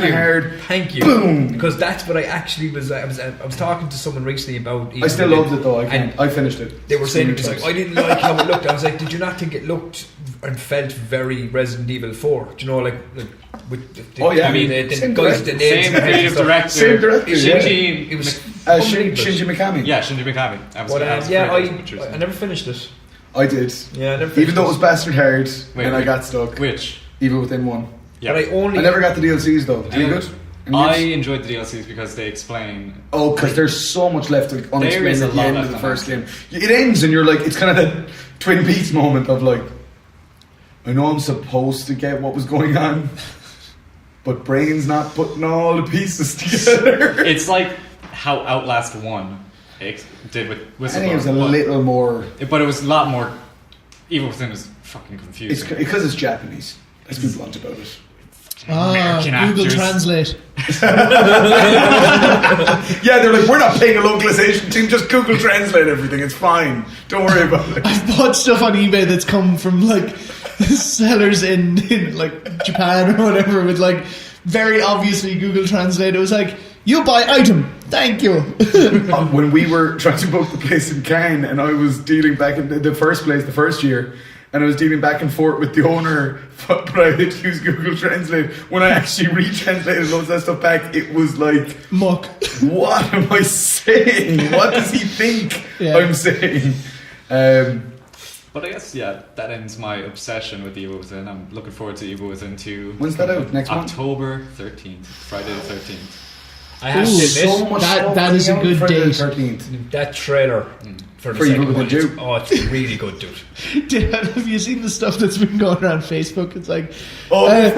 of hard. Thank you. Boom. Because that's what I actually was. I was talking to someone recently about. I still loved it though. I finished it. They were saying it was I didn't like how it looked. I was like, did you not think it looked and felt very Resident Evil 4? Do you know, with the I mean, the guys, the names, same creative director. Same director. Shinji. It was Shinji Mikami. Yeah, Shinji Mikami. I never finished it. I did. Yeah, I never finished even though it was bastard hard, and I got stuck. Which? Evil Within 1. Yeah. But I never got the DLCs though. Did you good? I enjoyed the DLCs because they explain. Oh, because there's so much left unexplained There is at a the lot end of left the on first that. game. It ends and you're like, it's kind of that Twin Peaks moment of I know I'm supposed to get what was going on, but brain's not putting all the pieces together. It's like how Outlast 1 did with Whistleblower. I think it was a little more... But it was a lot more... Evil Within was fucking confusing. It's because it's Japanese. Let's be blunt about it. American Google actors. Translate. Yeah, they're like, we're not paying a localization team, just Google Translate everything, it's fine. Don't worry about it. I've bought stuff on eBay that's come from sellers in Japan or whatever with very obviously Google Translate. It was you buy item, thank you. When we were trying to book the place in Cannes and I was dealing back in the first place the first year, and I was dealing back and forth with the owner, but I had used Google Translate. When I actually retranslated loads of that stuff back, it was muck. What am I saying? What does he think I'm saying? But I guess, that ends my obsession with Evil Within. I'm looking forward to Evil Within 2. When's that out? Next month? October 13th. Friday the 13th. I have to admit, so much stuff that is a coming out good Friday the date. 13th. that trailer for the For second Evil one, Within it's, oh, it's really good, dude. Have you seen the stuff that's been going around Facebook? It's like, Friday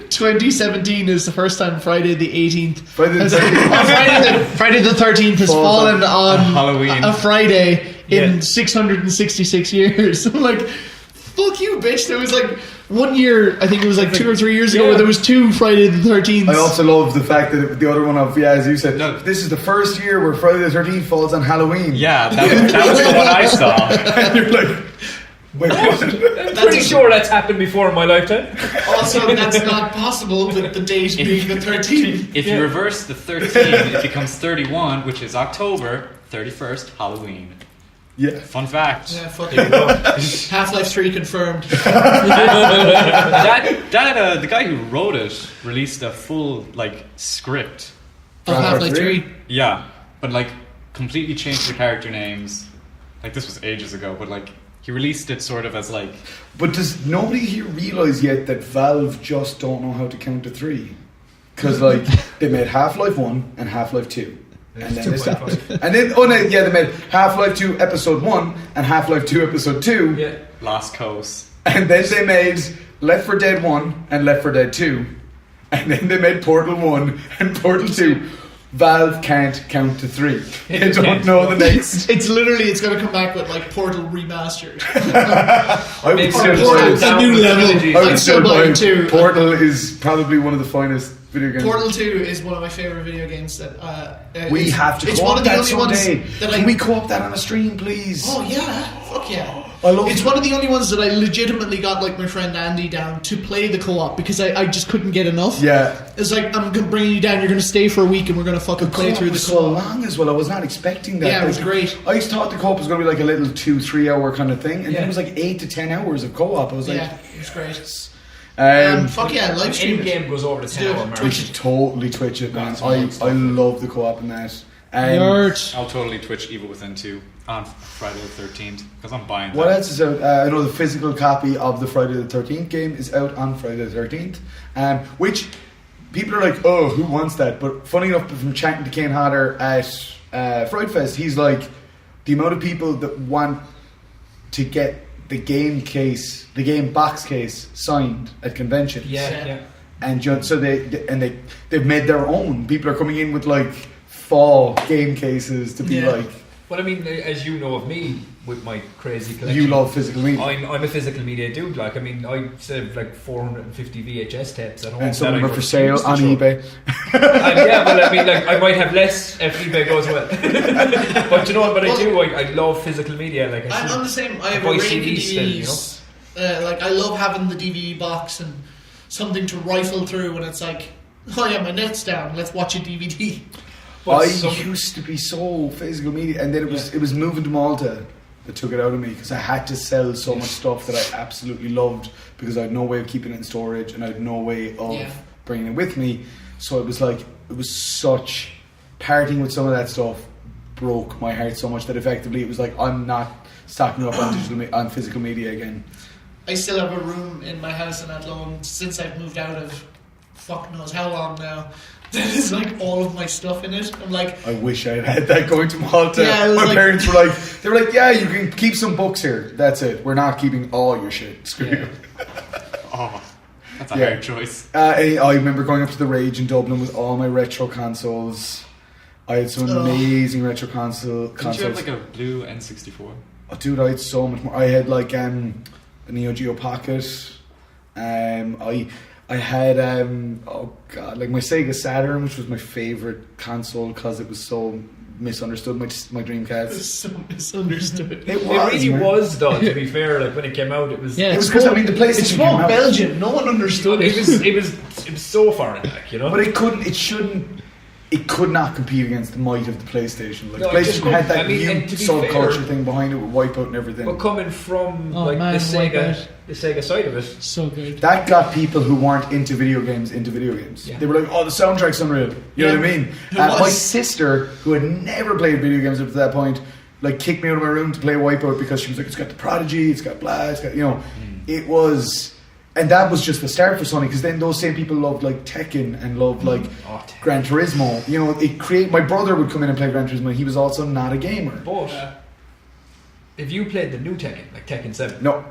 2017 is the first time Friday the 18th. Friday the 13th. Friday the 13th has fallen on Halloween. a Friday in Yeah. 666 years. I'm like, fuck you, bitch. There was like 1 year, I think it was like 2 or 3 years ago, where there was 2 Friday the 13th. I also love the fact that the other one of, as you said, No. this is the first year where Friday the 13th falls on Halloween. Yeah, that was the one I saw. And you're like, wait, what? I'm pretty sure that's happened before in my lifetime. Also, that's not possible with the date being the 13th. If you reverse the 13, it becomes 31, which is October 31st, Halloween. Yeah. Fun fact. Yeah, fuck it. Half-Life 3 confirmed. The guy who wrote it released a full script. Of Half-Life 3. Yeah, but completely changed the character names. This was ages ago, but he released it sort of as But does nobody here realise yet that Valve just don't know how to count to 3? Because they made Half-Life 1 and Half-Life 2. And then they stopped. And then they made Half-Life 2 Episode 1 and Half-Life 2 Episode 2. Yeah. Lost Coast. And then they made Left 4 Dead 1 and Left 4 Dead 2. And then they made Portal 1 and Portal 2. Valve can't count to 3. They don't know the next. It's going to come back with Portal remastered. I would still Portal, buy a new level. I would still buy it too. Portal is probably one of the finest video games. Portal 2 is one of my favourite video games that We have to it's co-op one of the that only ones someday. that Can we co-op that on a stream, please? Oh yeah, fuck yeah. I love It's it. one of the only ones that I legitimately got my friend Andy down to play the co-op because I just couldn't get enough. Yeah. It's I'm bringing you down, you're going to stay for a week and we're going to fucking play Co-op through the was so co-op. long as well. I was not expecting that. Yeah, it was great. I thought the co-op was going to be a little 2-3 hour kind of thing, and Yeah. it was 8 to 10 hours of co-op. I was Yeah, it was great. Fuck yeah, live Any stream it. game goes over the 10 hour mark. we should totally Twitch it, man. I love the co-op in that. Nerd. I'll totally Twitch Evil Within 2 on Friday the 13th because I'm buying that. What else is out? I know the physical copy of the Friday the 13th game is out on Friday the 13th, which people are like, oh, who wants that? But funny enough, from chatting to Kane Hodder at Fright Fest, he's like, the amount of people that want to get the game box case signed at conventions. Yeah. And so they've made their own. People are coming in with fall game cases to be Yeah. Well, I mean, as you know of me, with my crazy collection. You love physical media. I'm a physical media dude. I have 450 VHS tapes at home. And some of that them I are for sale refuse to on throw. eBay. Yeah, well, I might have less if eBay goes well. But you know what? But I do. I love physical media. I'm the same. I have buy a range of CDs still, DVDs. I love having the DVD box and something to rifle through when it's oh yeah, my net's down. Let's watch a DVD. But I used to be so physical media, and then it was moving to Malta that took it out of me because I had to sell so much stuff that I absolutely loved because I had no way of keeping it in storage and I had no way of bringing it with me. So it was such parting with some of that stuff broke my heart so much that effectively it was I'm not stocking up on physical media again. I still have a room in my house in Athlone since I've moved out of fuck knows how long now. There's all of my stuff in it. I'm I wish I had that going to Malta. Yeah, it was my parents were yeah, you can keep some books here. That's it. We're not keeping all your shit. Screw you. Oh, that's a hard choice. I remember going up to the Rage in Dublin with all my retro consoles. I had some amazing retro consoles. Didn't you have a blue N64? Oh, dude, I had so much more. I had a Neo Geo Pocket. I had my Sega Saturn, which was my favorite console because it was so misunderstood. My Dreamcast. It's so misunderstood. It really was though. To be fair, when it came out, it was. Yeah, It was because the PlayStation It came spoke out. Belgian. No one understood it. It was so foreign back, you know. But it could not compete against the might of the PlayStation. No, it just PlayStation had that couldn't. huge And to be subculture fair- thing behind it with Wipeout and everything. But coming from Oh, man, the Sega, Wipeout. the Sega side of it, So good. That got people who weren't into video games into video games. Yeah. They were like, oh, the soundtrack's unreal. You know what I mean? It My was. sister, who had never played video games up to that point, kicked me out of my room to play Wipeout because she was like, it's got the Prodigy, it's got blah, it's got, it was And that was just the start for Sony, because then those same people loved like Tekken and loved like Gran Turismo. You know, my brother would come in and play Gran Turismo, and he was also not a gamer. But if you played the new Tekken, like Tekken 7, No.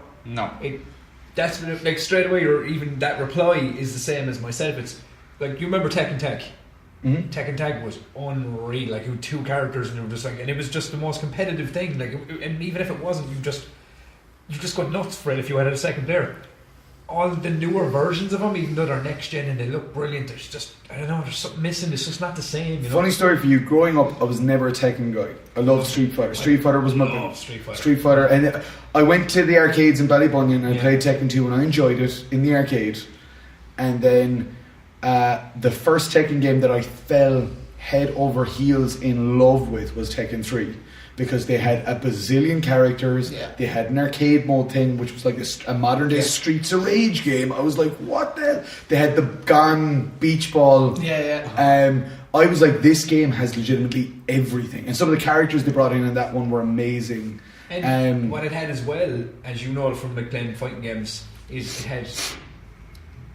that's like straight away, or even that reply is the same as myself. It's like, you remember Tekken Tag? Mm-hmm. Tekken Tag was unreal. Like, you had 2 characters, and it was just like, and it was just the most competitive thing. Like, and even if it wasn't, you just got nuts for it if you had a second player. All the newer versions of them, even though they're next gen and they look brilliant, there's just, I don't know, there's something missing. It's just not the same. You know? Funny story for you. Growing up, I was never a Tekken guy. I loved Street Fighter. Street Fighter was my Street Fighter, and I went to the arcades in Ballybunion and I played Tekken 2, and I enjoyed it in the arcade. And then the first Tekken game that I fell head over heels in love with was Tekken 3. Because they had a bazillion characters, they had an arcade mode thing, which was like a modern day Streets of Rage game. I was like, what the hell? They had the Gone Beach Ball. I was like, this game has legitimately everything. And some of the characters they brought in that one were amazing. And what it had as well, as you know from like playing fighting games, is it had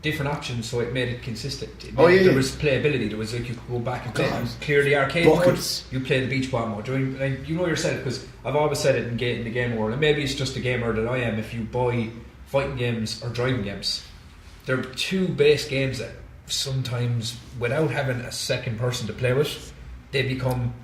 different options, so it made it consistent. There was playability. There was like, you could go back and clear the arcade mode. You play the beach ball mode. You know yourself, because I've always said it in the game world, and maybe it's just a gamer that I am. If you buy fighting games or driving games, they're 2 base games that sometimes, without having a second person to play with, they become.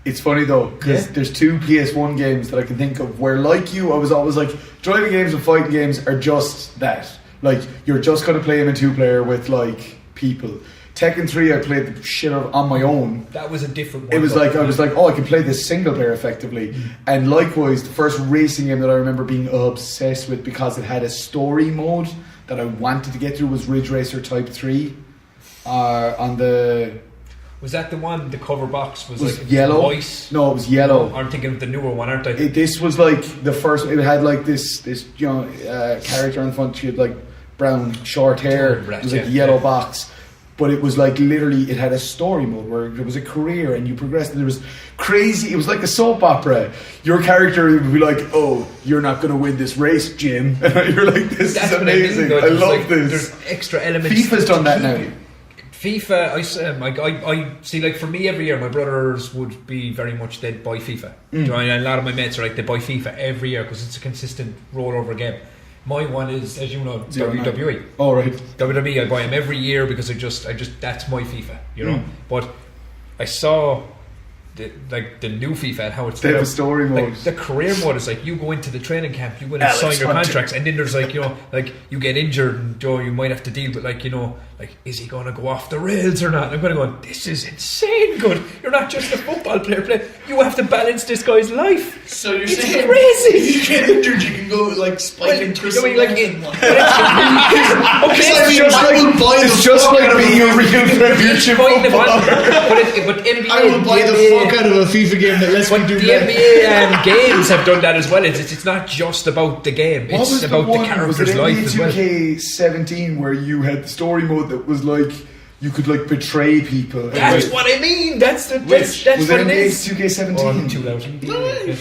It's funny though, because there's 2 PS1 games that I can think of where, like you, I was always like, driving games and fighting games are just that. Like, you're just going to play them in 2-player with, like, people. Tekken 3, I played the shit out on my own. That was a different one. It was like, I was like, oh, I can play this single player effectively. And likewise, the first racing game that I remember being obsessed with because it had a story mode that I wanted to get through was Ridge Racer Type 3. On the... Was that the one, the cover box was like yellow? White? No, it was yellow. I'm thinking of the newer one, aren't I? This was like the first. It had like this character on the front. She had like brown short hair. It was like a yellow box, but it was like literally it had a story mode where there was a career and you progressed. And there was crazy. It was like a soap opera. Your character would be like, "Oh, you're not going to win this race, Jim." And you're like, "This is amazing. I love this." There's extra elements. FIFA's done that now. FIFA, I see, like, for me every year, my brothers would be very much, they'd buy FIFA. You know, and a lot of my mates are like, they buy FIFA every year because it's a consistent rollover game. My one is, as you know, WWE. Oh, right. WWE, I buy them every year because I just that's my FIFA, you know. But I saw the new FIFA and how it's they have a story mode. Like, the career mode is like, you go into the training camp, you go in and sign your contracts, and then there's like, you know, like, you get injured and you might have to deal with, like, you know, like, is he going to go off the rails or not? And I'm going to go, this is insane good. You're not just a football player. You have to balance this guy's life. So you're it's saying crazy. If you get injured, you can go like spiking Chris. I It's just like being a real championship footballer. But NBA, I will buy the fuck out of a FIFA game that lets me do the that. NBA games have done that as well. It's not just about the game. It's about the character's life as well. Was it NBA 2K17 where you had the story mode that was like you could like betray people? That's what I mean. That's what was it NBA is. 2K17? Oh, I'm too loud. NBA.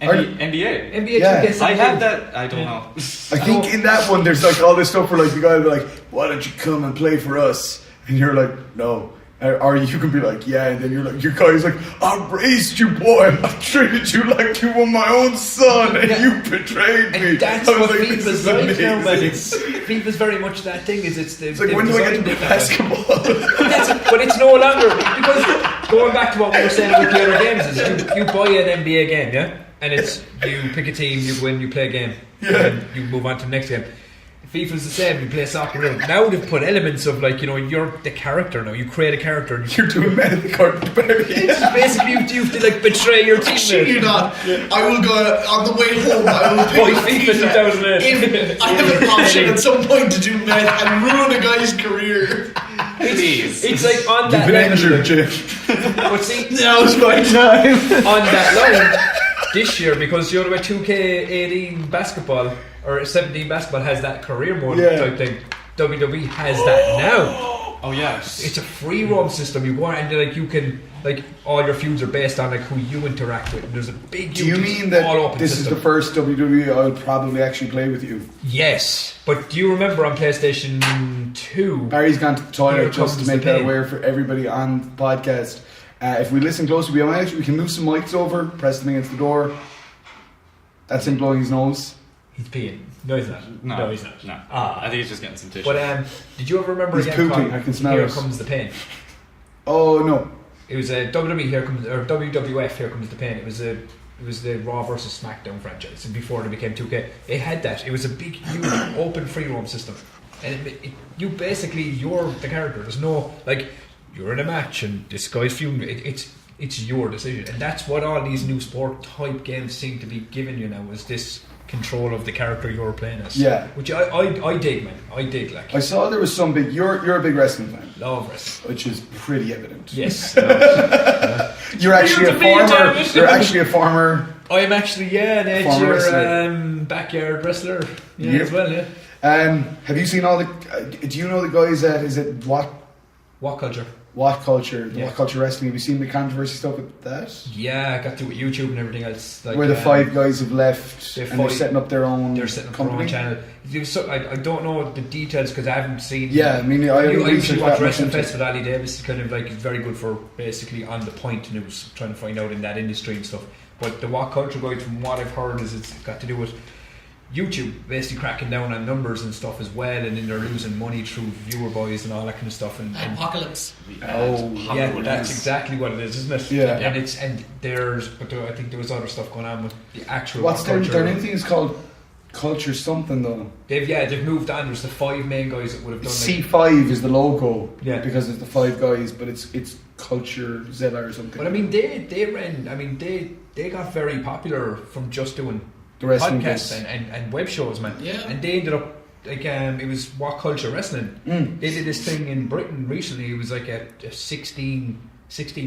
NBA Yeah. 2K17. I have that. I don't know. I think in that one there's like all this stuff where like the guy will be like, why don't you come and play for us? And you're like, no. Or you can be like, yeah, and then you're like, your guy's like, I raised you, boy. I treated you like you were my own son, and you betrayed me. And that's I was what like, this FIFA's is like amazing. now, man. FIFA's very much that thing. It's like, when do I get to play basketball? But it's no longer, because going back to what we were saying with the other games is you buy an NBA game, yeah, and it's you pick a team, you win, you play a game, and you move on to the next game. FIFA's the same, you play soccer. Now they've put elements of, like, you know, you're the character now. You create a character. And You're doing men in the court to bury. It's basically you have to like betray your team. Shit, you're not. I will go on the way home. I will pick Buy up FIFA 2008. If I have an option at some point to do meth and ruin a guy's career. It's like on that You've been level. injured, Jim. But see, Now's my time. on that line this year, because you know the way 2K18 basketball or 17 basketball has that career mode type thing. WWE has that now. Oh yes. It's a free roam system. You go on and like you can like all your feuds are based on like who you interact with. And there's a big. Do you mean that this system. is the first WWE I'll probably actually play with you? Yes, but do you remember on PlayStation 2? Barry's gone to the Here toilet just to comes make the that pain. aware for everybody on the podcast. If we listen closely, we can move some mics over, press them against the door. That's him blowing his nose. He's peeing. No, he's not. No, he's not. No. Ah. I think he's just getting some tissue. But did you ever remember He's a game pooping, called I can smell Here it. Comes the Pain? Oh no. It was a WWE Here Comes or WWF Here Comes the Pain. It was the Raw versus SmackDown franchise, and before they became 2K, it had that. It was a big, huge, open free roam system, and you basically you're the character. There's no like you're in a match and this guy's feuding. It's your decision, and that's what all these new sport type games seem to be giving you now. Is this control of the character you're playing as? Yeah. Which I dig, man. I dig like. I saw there was some big. You're a big wrestling fan, Love wrestling. which is pretty evident. Yes. You're actually a former. You're actually a former. I am actually, an Former edgier wrestler. backyard wrestler. Yeah, Yep. as well, yeah. Have you seen all the? Do you know the guys at? Is it What culture? What Culture? Yeah. What Culture Wrestling? Have you seen the controversy stuff with that? Yeah, I got to with YouTube and everything else. Like, Where the 5 guys have left they're and they're five- setting up their own. They're setting up company. their own channel. I don't know the details because I haven't seen. Yeah, I mean, I usually researched watch that much Wrestling into it. Fest with Ali Davis. It's kind of like very good for basically on the point news, trying to find out in that industry and stuff. But the What Culture guide, from what I've heard, is it's got to do with YouTube basically cracking down on numbers and stuff as well, and then they're losing money through viewer buys and all that kind of stuff. And Apocalypse. Oh, yeah, that's exactly what it is, isn't it? Yeah. And I think there was other stuff going on with the actual. What's What their Culture. new thing is called Culture something though. They've moved on. There's the 5 main guys that would have done. C5 is the logo. Yeah. Because it's the 5 guys, but it's Culture Zilla or something. But I mean, they got very popular from just doing The wrestling podcasts bits. and web shows, man. Yeah. And they ended up like it was What Culture Wrestling. Mm. They did this thing in Britain recently. It was like a 16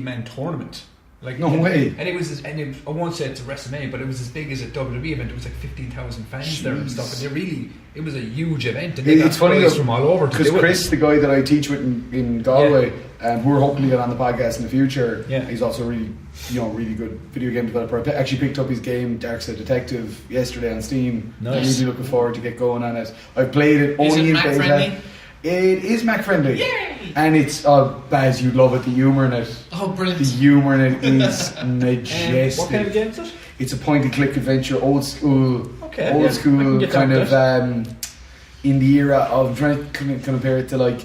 man tournament. Like No way. And I won't say it's a WrestleMania, but it was as big as a WWE event. It was like 15,000 fans there and stuff. And it was a huge event. And they got It's funny guys though, from all over to because do Chris, it. the guy that I teach with in Galway, who we're hoping to get on the podcast in the future, Yeah. he's also really good video game developer. I actually picked up his game Darkside Detective yesterday on Steam. Nice. I'm really looking forward to get going on it. I've played it Is only it in Mac beta. friendly? It is Mac friendly. Yay! And it's Baz, you'd love it. The humour in it. Oh, The brilliant. humour in it is majestic. What kind of game is it? It's a point and click adventure, old school, Okay, yeah, I old can school get kind down of with in the era of I'm trying to compare it to like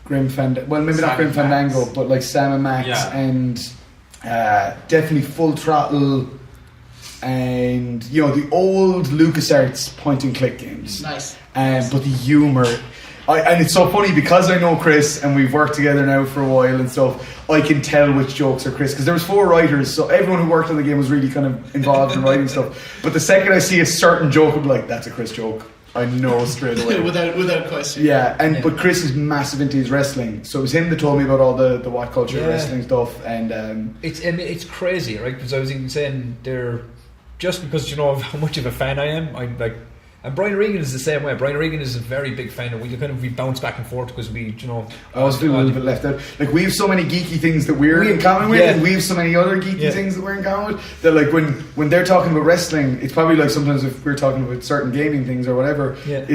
Grim Fandango. Well, maybe not Sam Grim and Max. Fandango, but like Sam and Max, Yeah. and definitely Full Throttle, and the old LucasArts point and click games. Nice. But the humour. And it's so funny because I know Chris and we've worked together now for a while and stuff. I can tell which jokes are Chris because there was 4 writers, so everyone who worked on the game was really kind of involved in writing stuff. But the second I see a certain joke, I'm like, "That's a Chris joke." I know straight away. without question. Yeah, but Chris is massive into his wrestling, so it was him that told me about all the What Culture wrestling stuff. And It's crazy, right? Because I was even saying they're just because of how much of a fan I am. I'm like, and Brian Regan is the same way. Brian Regan is a very big fan of. We bounce back and forth because we. I always feel a little bit left out. Like we have so many geeky things that we're in common with, yeah. and we have so many other geeky things that we're in common with. That like when they're talking about wrestling, it's probably like sometimes if we're talking about certain gaming things or whatever. Yeah.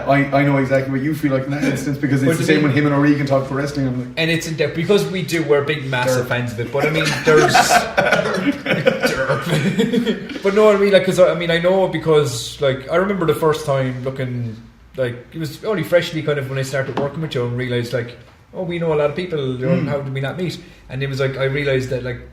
I know exactly what you feel like in that instance because it's the same when him and O'Regan talk about wrestling. I'm like, And it's in depth because we're big, massive fans of it. But I mean, there's. But no, I mean, like, because I know because like I remember the first time looking like it was only freshly kind of when I started working with you and realised like, oh, we know a lot of people. How did we not meet? And it was like I realised that like it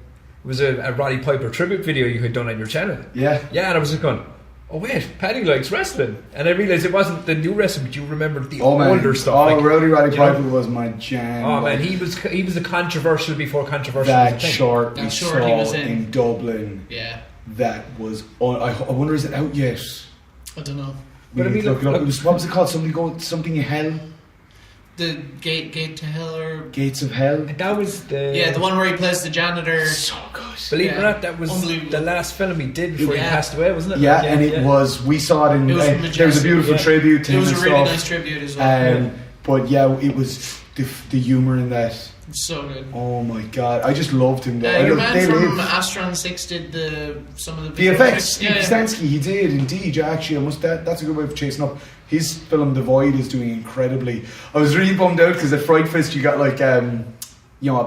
was a Roddy Piper tribute video you had done on your channel. yeah. Yeah, and I was like going, oh wait, Paddy likes wrestling, and I realised it wasn't the new wrestling, but you remembered the older stuff. Oh, like, Roddy you know? Piper was my jam. Oh man, he was a controversial before controversial. that was a thing. short That we short saw he was in. Dublin. Yeah. That was. I wonder is it out yet? I don't know. We But I need mean, to look it up. look- It was, what was it called? Something in hell. The gate to hell, or Gates of Hell. And that was the one where he plays the janitor. So good. Believe it or Yeah. not, that was Unbelievable. the last film he did before he Yeah. passed away, wasn't it? Yeah, and it was. We saw it in. It was there was a majestic, beautiful yeah. tribute to It him was and a really stuff. nice tribute as well. But yeah, it was the humour in that. It's so good. Oh my god, I just loved him though. Your man from Astron 6 did some of the VFX. Steve Stansky, he did indeed. Yeah, actually, that's a good way of chasing up. His film The Void is doing incredibly. I was really bummed out because at Fright Fest you got like a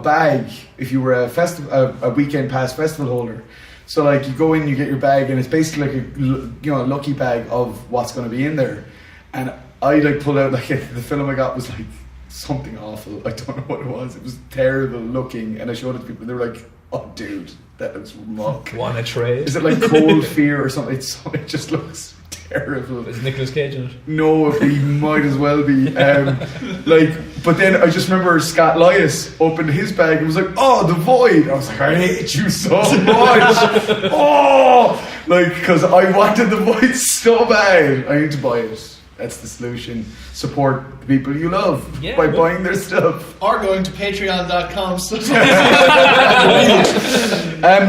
bag if you were a weekend pass festival holder. So like you go in, you get your bag, and it's basically like a lucky bag of what's going to be in there. And I like pulled out like the film I got was like something awful. I don't know what it was. It was terrible looking, and I showed it to people, and they were like, "Oh, dude, that looks muck." Wanna trade? Is it like Cold Fear or something? It just looks terrible. Is Nicolas Cage in it? No, he might as well be. But then I just remember Scott Lyas opened his bag and was like, "Oh, The Void." I was like, "I hate you so much." Because I wanted The Void so bad. I need to buy it. That's the solution. Support the people you love by buying their stuff. Or going to patreon.com.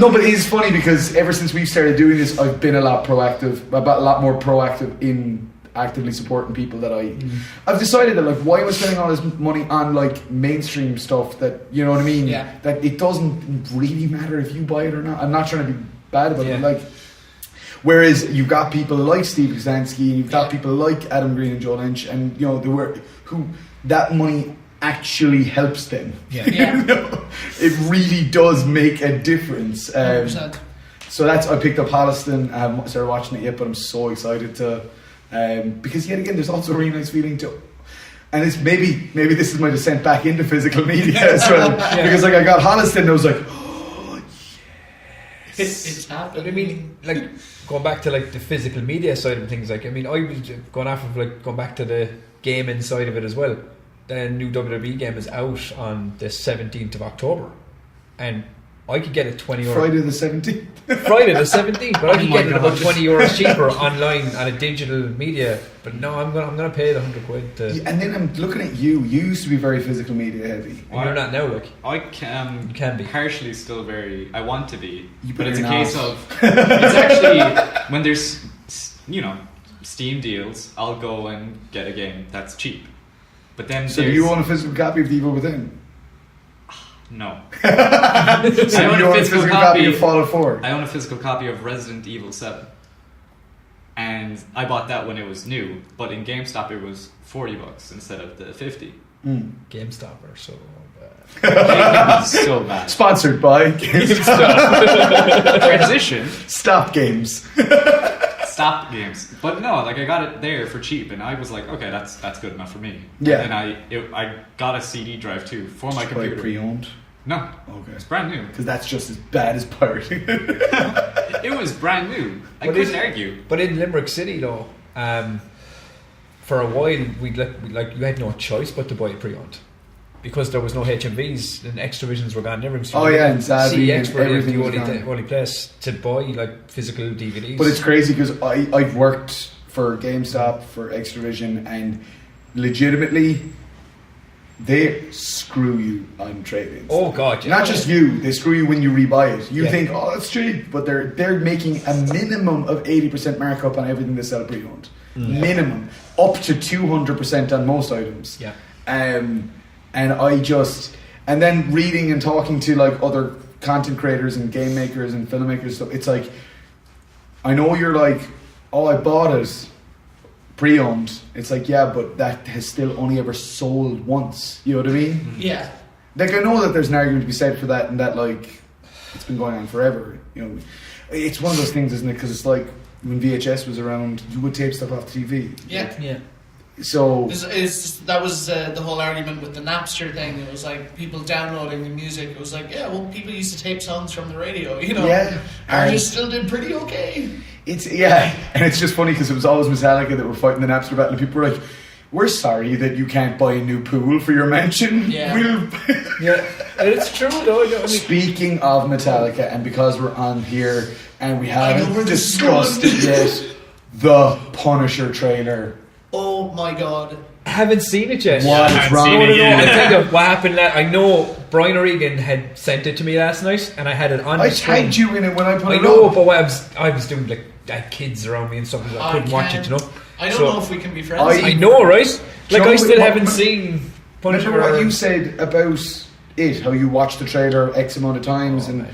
No, but it is funny because ever since we've started doing this, I've been a lot more proactive in actively supporting people that I've decided that, like, why am I spending all this money on like mainstream stuff that, you know what I mean? Yeah. That it doesn't really matter if you buy it or not. I'm not trying to be bad about it, but like, whereas you've got people like Steve Kazansky and you've got people like Adam Green and Joe Lynch, and who that money actually helps them. Yeah. It really does make a difference. 100%. So I picked up Holliston. I haven't started watching it yet, but I'm so excited to because yet again there's also a really nice feeling to. And it's maybe this is my descent back into physical media as well. Because like I got Holliston and I was like, oh yes. It's happening. But I mean, like, going back to like the physical media side of things, like, I mean, I was going back to the gaming side of it as well. The new WWE game is out on the 17th of October, and I could get it €20. Friday the 17th. Friday the 17th, but I could get it about €20 cheaper online on a digital media. But no, I'm gonna pay the £100 to. Yeah, and then I'm looking at you. You used to be very physical media heavy. And you're not now, like. I can be partially still very. I want to be, but it's a case of. It's actually when there's Steam deals, I'll go and get a game that's cheap. But then so do you own a physical copy of The Evil Within? No. So I own a physical copy of Fallout 4. I own a physical copy of Resident Evil 7. And I bought that when it was new, but in GameStop it was $40 instead of the $50. GameStop are so bad. So bad. Sponsored by GameStop. Transition. Stop games. Stop games. But no, like I got it there for cheap, and I was like, okay, that's good enough for me. Yeah. And then I got a CD drive too for my computer. Pre-owned? No. Okay. It's brand new. Because that's just as bad as pirating. It was brand new. I couldn't argue. But in Limerick City though, for a while you had no choice but to buy it pre-owned. Because there was no HMVs and Extravisions were gone. Everything. Oh yeah, and Savvy and everything the was only place to buy like physical DVDs. But it's crazy because I've worked for GameStop, for Extravision, and legitimately they screw you on trade-ins. Oh god, yeah. Not just you, they screw you when you rebuy it. You think, oh, that's cheap, but they're making a minimum of 80% markup on everything they sell pre-owned. Minimum, up to 200% on most items. Yeah. And then reading and talking to like other content creators and game makers and filmmakers stuff, it's like, I know you're like, oh, I bought it pre-owned. It's like, yeah, but that has still only ever sold once. You know what I mean? Yeah. Like, I know that there's an argument to be said for that, and that like it's been going on forever. You know, it's one of those things, isn't it? Because it's like when VHS was around, you would tape stuff off the TV. Yeah. Yeah. So that was the whole argument with the Napster thing. It was like people downloading the music. It was like, yeah, well, people used to tape songs from the radio, you know. Yeah, artists still did pretty okay. And it's just funny because it was always Metallica that were fighting the Napster battle, and people were like, "We're sorry that you can't buy a new pool for your mansion." Yeah, yeah, and it's true though. I mean, speaking of Metallica, and because we're on here and we haven't discussed it yet, the Punisher trailer. Oh my god. I haven't seen it yet. What is wrong? No. I tell you what happened. I know Brian O'Regan had sent it to me last night, and I had it on. I tagged you in it when I put it on. I know, but I was doing like I had kids around me and stuff. I couldn't watch it, you know. I don't know if we can be friends. I know, right? Like I still haven't seen Remember what you said about it, how you watched the trailer X amount of times, and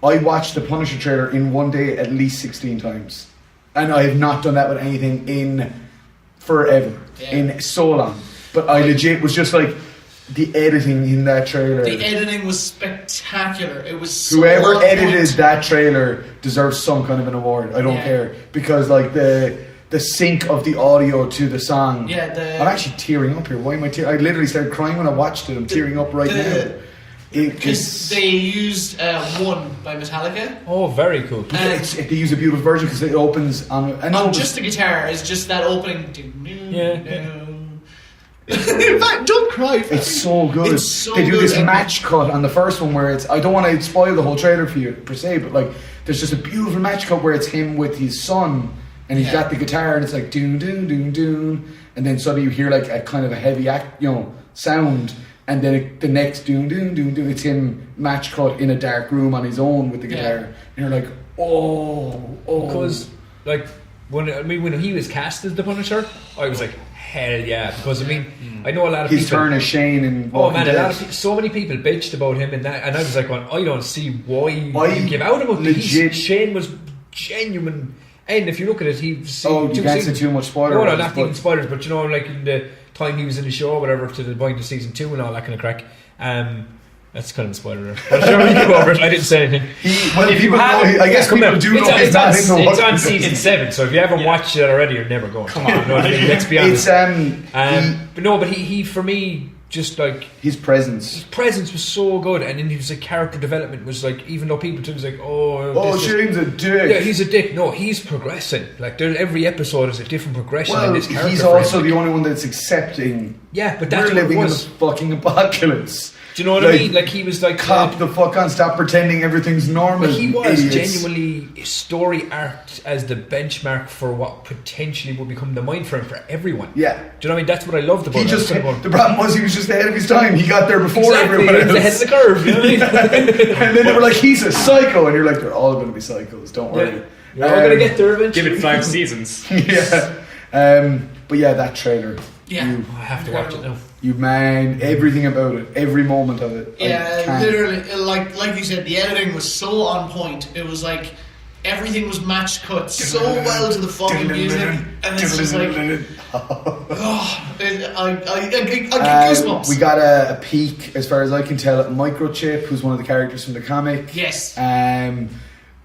I watched the Punisher trailer in one day at least 16 times. And I have not done that with anything in forever, in so long. But I legit was just like, the editing in that trailer. The editing was spectacular. It was so whoever edited that trailer deserves some kind of an award. I don't care, because like the sync of the audio to the song. Yeah, I'm actually tearing up here. Why am I tearing? I literally started crying when I watched it. I'm tearing up right now. Because they used One by Metallica. Oh, very cool. They use a beautiful version because it opens on just the guitar. It's just that opening. In fact, don't cry. It's so good. It's so they do good. this match cut on the first one where it's. I don't want to spoil the whole trailer for you per se, but like there's just a beautiful match cut where it's him with his son, and he's got the guitar, and it's like doon doon doon doon, and then suddenly you hear like a kind of a heavy sound, and then the next doon doon doon doon, it's him match cut in a dark room on his own with the guitar, and you're like, oh, because like when he was cast as the Punisher, I was like, hell yeah, because I know a lot of his people. turn as Shane and a lot of people, so many people bitched about him and that, and I was like, I don't see why you give out about this. Shane was genuine, and if you look at it, he's you can't say too much spoilers. No, not even spoilers, but like in the time he was in the show, or whatever, to the point of season 2 and all that kind of crack. That's kind of a spoiler. But sure, we can go over it. I didn't say anything. I guess people do know he's not in the It's on season 7, so if you haven't watched it already, you're never going. Come on, you know what I mean? Let's be honest. But he for me, just like his presence was so good, and then his character development was like, even though people was like, Shane's a dick. Yeah, he's a dick. No, he's progressing. Like every episode is a different progression in this character. He's also the only one that's accepting. Yeah, but that's we're living in the fucking apocalypse. Do you know what I mean? Like he was like, cop the fuck on, stop pretending everything's normal. But he was idiots. Genuinely story arced as the benchmark for what potentially will become the mind frame for everyone. Yeah. Do you know what I mean? That's what I loved about it. The problem was he was just ahead of his time. He got there before everyone else. He was ahead of the curve. You know what I mean? And then they were like, he's a psycho, and you're like, they're all going to be psychos. Don't worry. You're all going to get there eventually. Give it 5 seasons. Yeah. But yeah, that trailer. Yeah. I have to watch it now. Everything about it, every moment of it. Yeah, literally, like you said, the editing was so on point. It was like everything was match cut so well to the fucking music, and it's just like, I get goosebumps. We got a peek, as far as I can tell, at Microchip, who's one of the characters from the comic. Yes.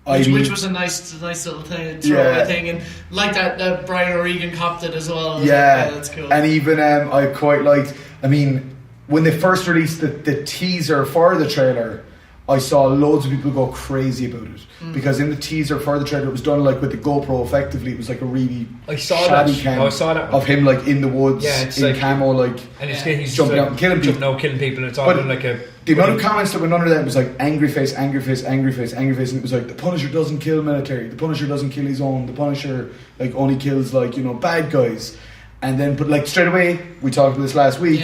Which was a nice little thing, throwaway thing, and like that Brian O'Regan copped it as well. Yeah, that's cool. And even I quite liked. I mean, when they first released the teaser for the trailer, I saw loads of people go crazy about it because in the teaser for the trailer, it was done like with the GoPro. Effectively, it was like a really shoddy cam of him like in the woods, in like, camo, like, and he's jumping out and killing people. Killing people. And it's all like a. The amount of comments that went under that was like angry face, angry face, angry face, angry face, and it was like the Punisher doesn't kill military, the Punisher doesn't kill his own, the Punisher like only kills like bad guys, and then but like straight away we talked about this last week,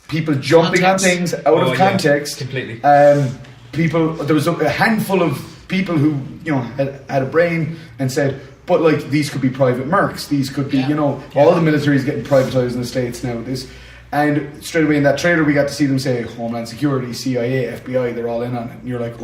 people jumping on things out of context, completely. People, there was a handful of people who had a brain and said, but like these could be private mercs, these could be all the military is getting privatized in the States now. And straight away in that trailer, we got to see them say Homeland Security, CIA, FBI, they're all in on it. And you're like,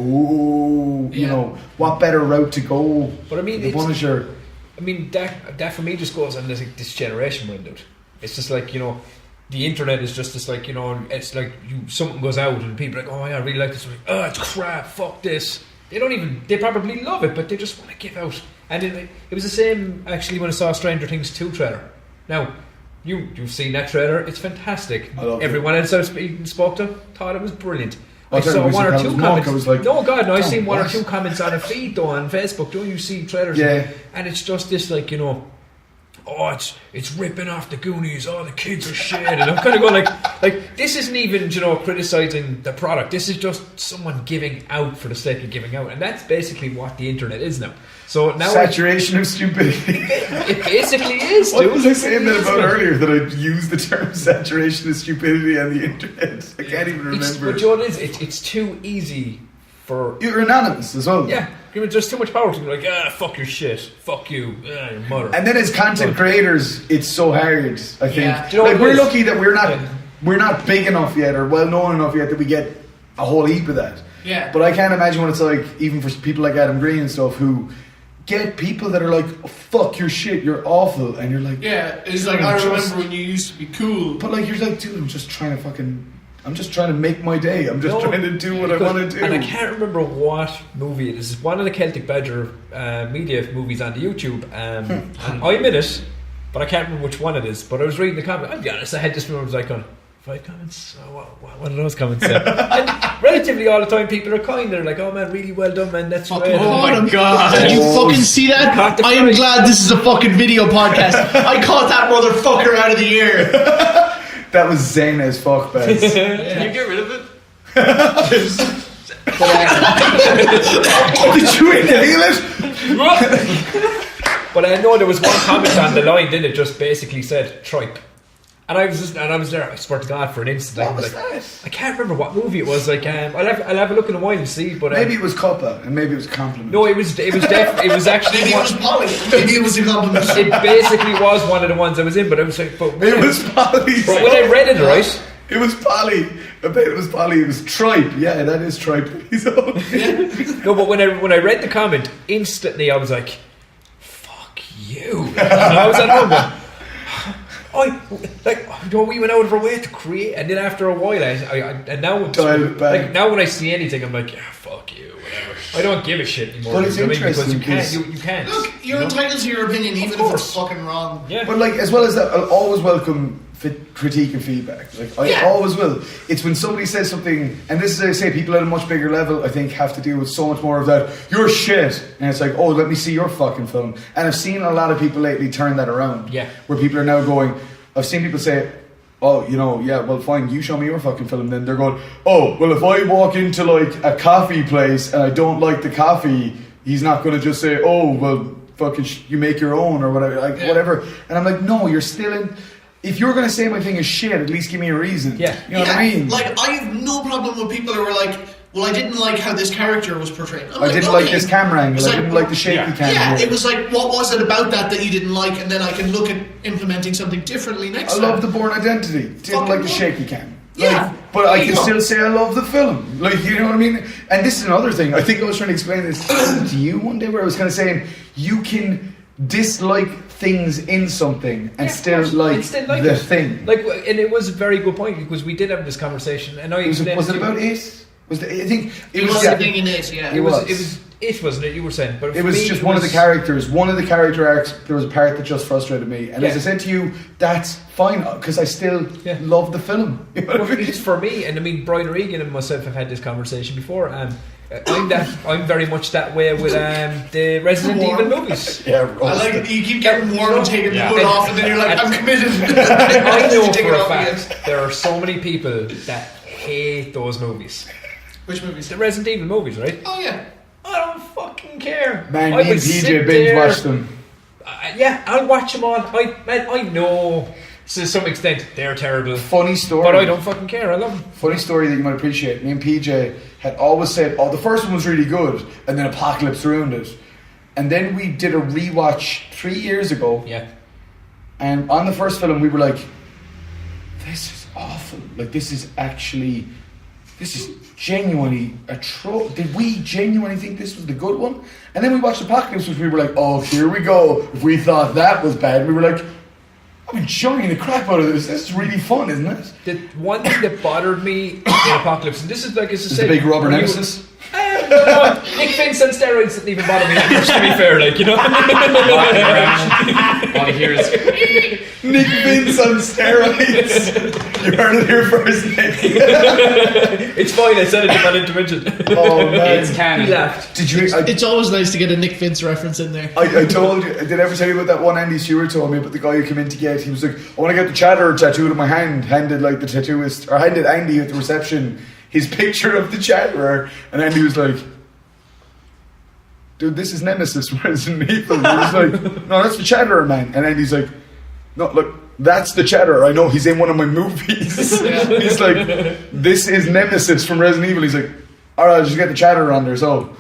what better route to go? But I mean, the Punisher. I mean, that for me just goes on this generation window. It's just like, the internet is just like, it's like something goes out and people are like, oh yeah, I really like this. Like, oh, it's crap, fuck this. They probably love it, but they just want to give out. And it was the same actually when I saw Stranger Things 2 trailer. Now, You've seen that trailer. It's fantastic. Everyone else I spoke to thought it was brilliant. I saw one or two comments. Like, no, God, no. I've seen one or two comments on a feed though on Facebook. Don't you see trailers? Yeah. And it's just this like it's ripping off the Goonies. Oh, the kids are shit. And I'm kind of going like this isn't even criticizing the product. This is just someone giving out for the sake of giving out, and that's basically what the internet is now. So now saturation of stupidity. It basically is. What was I saying that about earlier? That I used the term saturation of stupidity on the internet. I can't even remember. But John, it's too easy for. You're anonymous as well. Yeah, there's too much power to be like, fuck your shit, fuck you, your mother. And then as content creators, it's so hard. I think. Yeah. We're lucky that we're not. we're not big enough yet or well known enough yet that we get a whole heap of that. Yeah. But I can't imagine what it's like, even for people like Adam Green and stuff, who get people that are like, oh, fuck your shit, you're awful, and you're like, yeah, it's like, I remember when you used to be cool. But like, you're like, dude, I'm just trying to make my day. I'm just trying to do what I want to do. And I can't remember what movie it is. It's one of the Celtic Badger media movies on the YouTube. And I'm in it, but I can't remember which one it is. But I was reading the comment. I'll be honest, I had this moment, I was like, going, 5 comments? Oh, what are those comments say? And relatively all the time people are kind. They're like, oh man, really well done, man, that's great. Oh my god. Did you fucking see that? I am glad this is a fucking video podcast. I caught that motherfucker out of the air. That was zen as fuck, Bez. Can you get rid of it? Did you inhale it? But I know there was one comment on the line, didn't it? Just basically said tripe. And I was there. I swear to God, for an instant, What was like, that? I can't remember what movie it was. Like, I'll have a look in a while and see. But Maybe it was coppa, and maybe it was a compliment. no, it was actually. Maybe it was Polly. Maybe it was a compliment. It basically was one of the ones I was in, but I was like, but It was Polly. But when I read it, right? It was Polly. I bet it was Polly. It was tripe. Yeah, that is tripe. He's No, but when I read the comment, instantly I was like, "Fuck you!" And I was at home going, we went out of our way to create, and then after a while, and now Dial it back. like now when I see anything, I'm like, yeah, fuck you, whatever. I don't give a shit anymore. But it's you know what I mean? interesting because you can't. Look, you're entitled to your opinion, even if it's fucking wrong. Yeah. But like, as well as that, I'll always welcome critique and feedback. Like, I always will. It's when somebody says something, and this is, I say, people at a much bigger level, I think, have to deal with so much more of that. You're shit, and it's like, oh, let me see your fucking film. And I've seen a lot of people lately turn that around. Yeah. Where people are now going. I've seen people say, oh, you know, yeah, well, fine, you show me your fucking film. Then they're going, oh, well, if I walk into like a coffee place and I don't like the coffee, he's not going to just say, oh, well, fucking, you make your own or whatever, like whatever. And I'm like, no, you're still in. If you're going to say my thing is shit, at least give me a reason. Yeah. You know what I mean? Like, I have no problem with people who are like, well, I didn't like how this character was portrayed. I didn't like this camera angle. I didn't like the shaky camera. Yeah, it was like, what was it about that you didn't like? And then I can look at implementing something differently next time. I love the Bourne Identity. Didn't like the shaky cam. Yeah. But I can still say I love the film. Like, you know what I mean? And this is another thing. I think I was trying to explain this to you one day where I was kind of saying, you can dislike things in something and still like the thing. Like, and it was a very good point because we did have this conversation. And I was it about it? I think it was the thing in it, yeah. It was, wasn't it? You were saying, but it was just one of the characters. One of the character arcs. There was a part that just frustrated me, and as I said to you, that's fine because I still love the film. You know what I mean? It's for me, and I mean, Brian Regan and myself have had this conversation before. I'm very much that way with the Resident Evil movies. Yeah, I like it. You keep getting warm and taking the hood off, and then you're like, I'm committed. I know Take for it a off fact again. there are so many people that hate those movies. Which movies? The Resident Evil movies, right? Oh yeah. I don't fucking care. Man, I me would and PJ sit binge there- watched them. Yeah, I'll watch them all. I know to some extent they're terrible, Funny story. but I don't fucking care. I love them. Funny story that you might appreciate. Me and PJ had always said, oh, the first one was really good, and then Apocalypse ruined it. And then we did a rewatch 3 years ago, Yeah. and on the first film we were like, this is awful. Like, this is genuinely did we genuinely think this was the good one? And then we watched Apocalypse, which we were like, oh, here we go. If we thought that was bad, we were like, I'm enjoying the crap out of this. This is really fun, isn't it? The one thing that bothered me in Apocalypse, and this is like, Is the big rubber nemesis? No, Nick Vince on steroids didn't even bother me that much, to be fair, like, you know. Walking around, all you hear is Nick Vince on steroids. You heard it here first, Nick. It's fine, I said it if I didn't mention. Oh man, it's canon. He laughed. did you? It's always nice to get a Nick Vince reference in there. I told you. Did I ever tell you about that one Andy Stewart told me about the guy who came in to get? He was like, I want to get the Chatterer tattooed on my hand. Handed like the tattooist, or handed Andy at the reception his picture of the Chatterer, and Andy was like, dude, this is Nemesis from Resident Evil. He was like, no, that's the Chatterer, man. And Andy's like, no, look, that's the Chatterer. I know, he's in one of my movies. He's like, this is Nemesis from Resident Evil. He's like, alright, I'll just get the Chatterer on there. So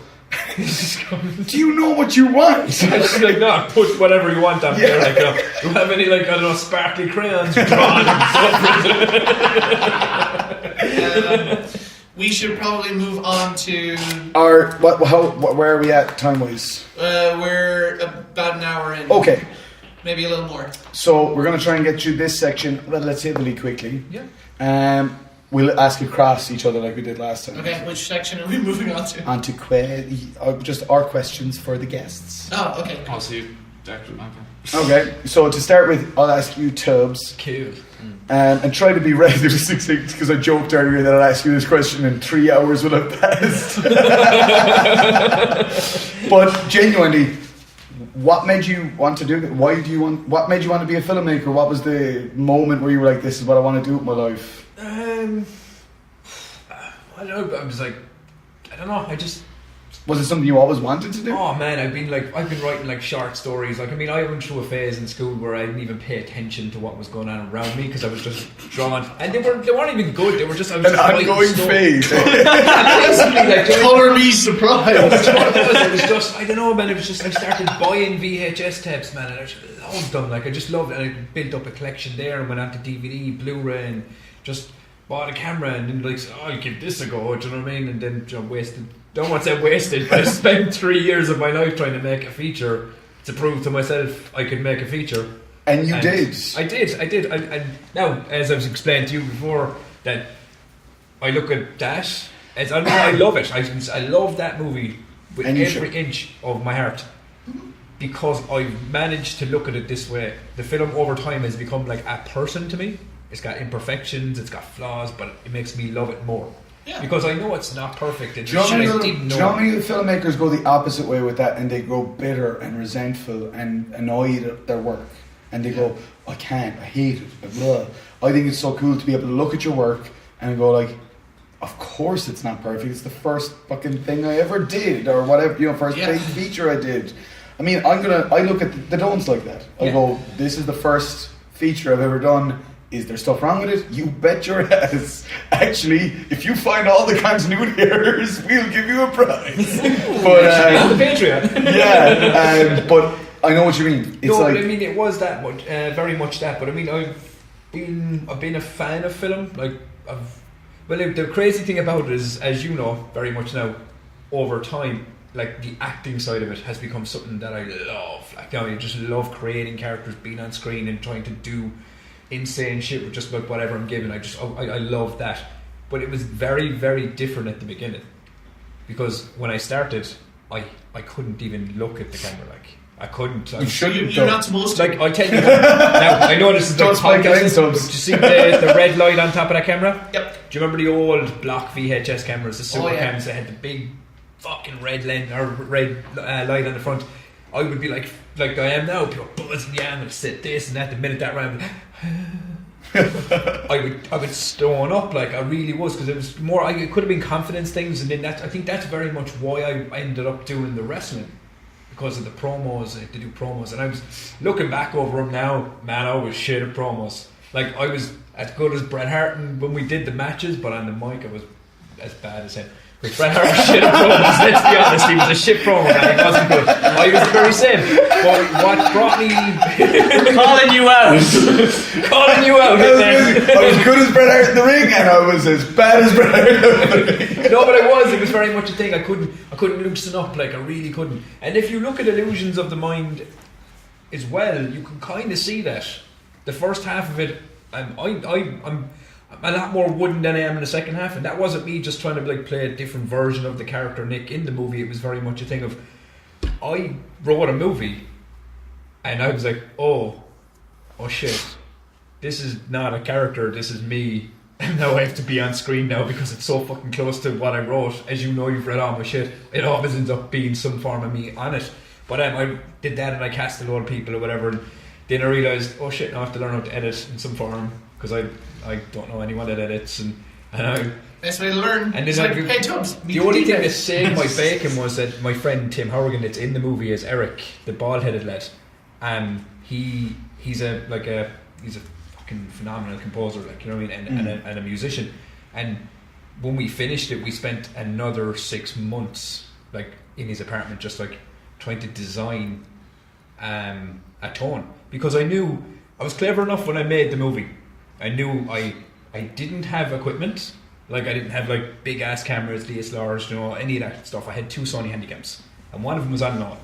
Do you know what you want? It's just like, no, put whatever you want up there. Like, do you have any, like, I don't know, sparkly crayons drawn and stuff? We should probably move on to. Where are we at time wise? We're about an hour in. Okay. Maybe a little more. So we're going to try and get through this section relatively quickly. Yeah. We'll ask across each other like we did last time. Okay, which section are we moving on to? On to just our questions for the guests. Oh, okay. Oh, so you actually, Okay, so to start with, I'll ask you, Tubbs. Cool. And try to be relatively succinct because I joked earlier that I'll ask you this question in 3 hours will have passed. But genuinely, what made you want to do it? What made you want to be a filmmaker? What was the moment where you were like, this is what I want to do with my life? I don't know. I was like, I don't know. Was it something you always wanted to do? Oh man, I've been writing like short stories. Like, I mean, I went through a phase in school where I didn't even pay attention to what was going on around me because I was just drawing, and they weren't even good. They were just An ongoing phase. Basically, like, Color me surprised. It was just, I don't know, man. It was just, I started buying VHS tapes, man, and I just loved them. Like, I just loved it. And I built up a collection there and went on to DVD, Blu-ray, and just bought a camera and then like, I'll give this a go. Do you know what I mean? And then don't want to say wasted, but I spent 3 years of my life trying to make a feature to prove to myself I could make a feature. And you did. I did. And now, as I've explained to you before, that I look at that as I love it. I love that movie with every inch of my heart because I've managed to look at it this way. The film over time has become like a person to me. It's got imperfections, it's got flaws, but it makes me love it more. Yeah. Because I know it's not perfect. Do you know how many filmmakers go the opposite way with that and they grow bitter and resentful and annoyed at their work? And they go, I can't, I hate it, blah. I think it's so cool to be able to look at your work and go like, of course it's not perfect. It's the first fucking thing I ever did or whatever, first big feature I did. I mean, I look at the don'ts like that. I go, this is the first feature I've ever done. Is there stuff wrong with it? You bet your ass. Actually, if you find all the continuity errors, we'll give you a prize. But on the Patreon. Yeah, but I know what you mean. It's but I mean, it was that much, very much that. But I mean, I've been a fan of film. Like, the crazy thing about it is, as you know, very much now, over time, like the acting side of it has become something that I love. Like, I just love creating characters, being on screen, and trying to do insane shit with just about whatever I'm given. I love that. But it was very, very different at the beginning because when I started, I couldn't even look at the camera. Like, I couldn't. You're not supposed to. Like, I tell you now, I know this is like podcast. Did you see the red light on top of that camera? Yep. Do you remember the old block VHS cameras, the super cams that had the big fucking red lens or red light on the front? I would be like I am now, people buzzing, I'm going to sit this and that. The minute that ran, I would stone up, like I really was, because it was more. It could have been confidence things, and then I think that's very much why I ended up doing the wrestling, because of the promos. I had to do promos, and I was looking back over them now. Man, I was shit at promos. Like, I was as good as Bret Hart when we did the matches, but on the mic I was as bad as him. But Bret Hart was shit at promos, let's be honest, he was a shit promo man, he wasn't good. I was the very same. But what brought me... Calling you out. I was good as Bret Hart in the ring, and I was as bad as Bret Hart in the ring. No, but it was very much a thing. I couldn't loosen up, like I really couldn't. And if you look at Illusions of the Mind as well, you can kind of see that. The first half of it, I'm a lot more wooden than I am in the second half, and that wasn't me just trying to like play a different version of the character Nick in the movie. It was very much a thing of, I wrote a movie and I was like, oh shit, this is not a character, this is me, and now I have to be on screen now because it's so fucking close to what I wrote. As you know, you've read all my shit, it always ends up being some form of me on it. But I did that and I cast a lot of people or whatever, and then I realised, oh shit, now I have to learn how to edit in some form, because I don't know anyone that edits, and best way to learn. And it's like, hey Tubbs, the only thing that saved my bacon was that my friend Tim Horrigan, that's in the movie as Eric, the bald-headed lad, he's a fucking phenomenal composer, like, you know what I mean, and a musician. And when we finished it, we spent another 6 months like in his apartment, just like trying to design a tone, because I knew I was clever enough when I made the movie. I knew I didn't have equipment, like I didn't have like big ass cameras, DSLRs, any of that stuff. I had 2 Sony Handycams, and one of them was on loan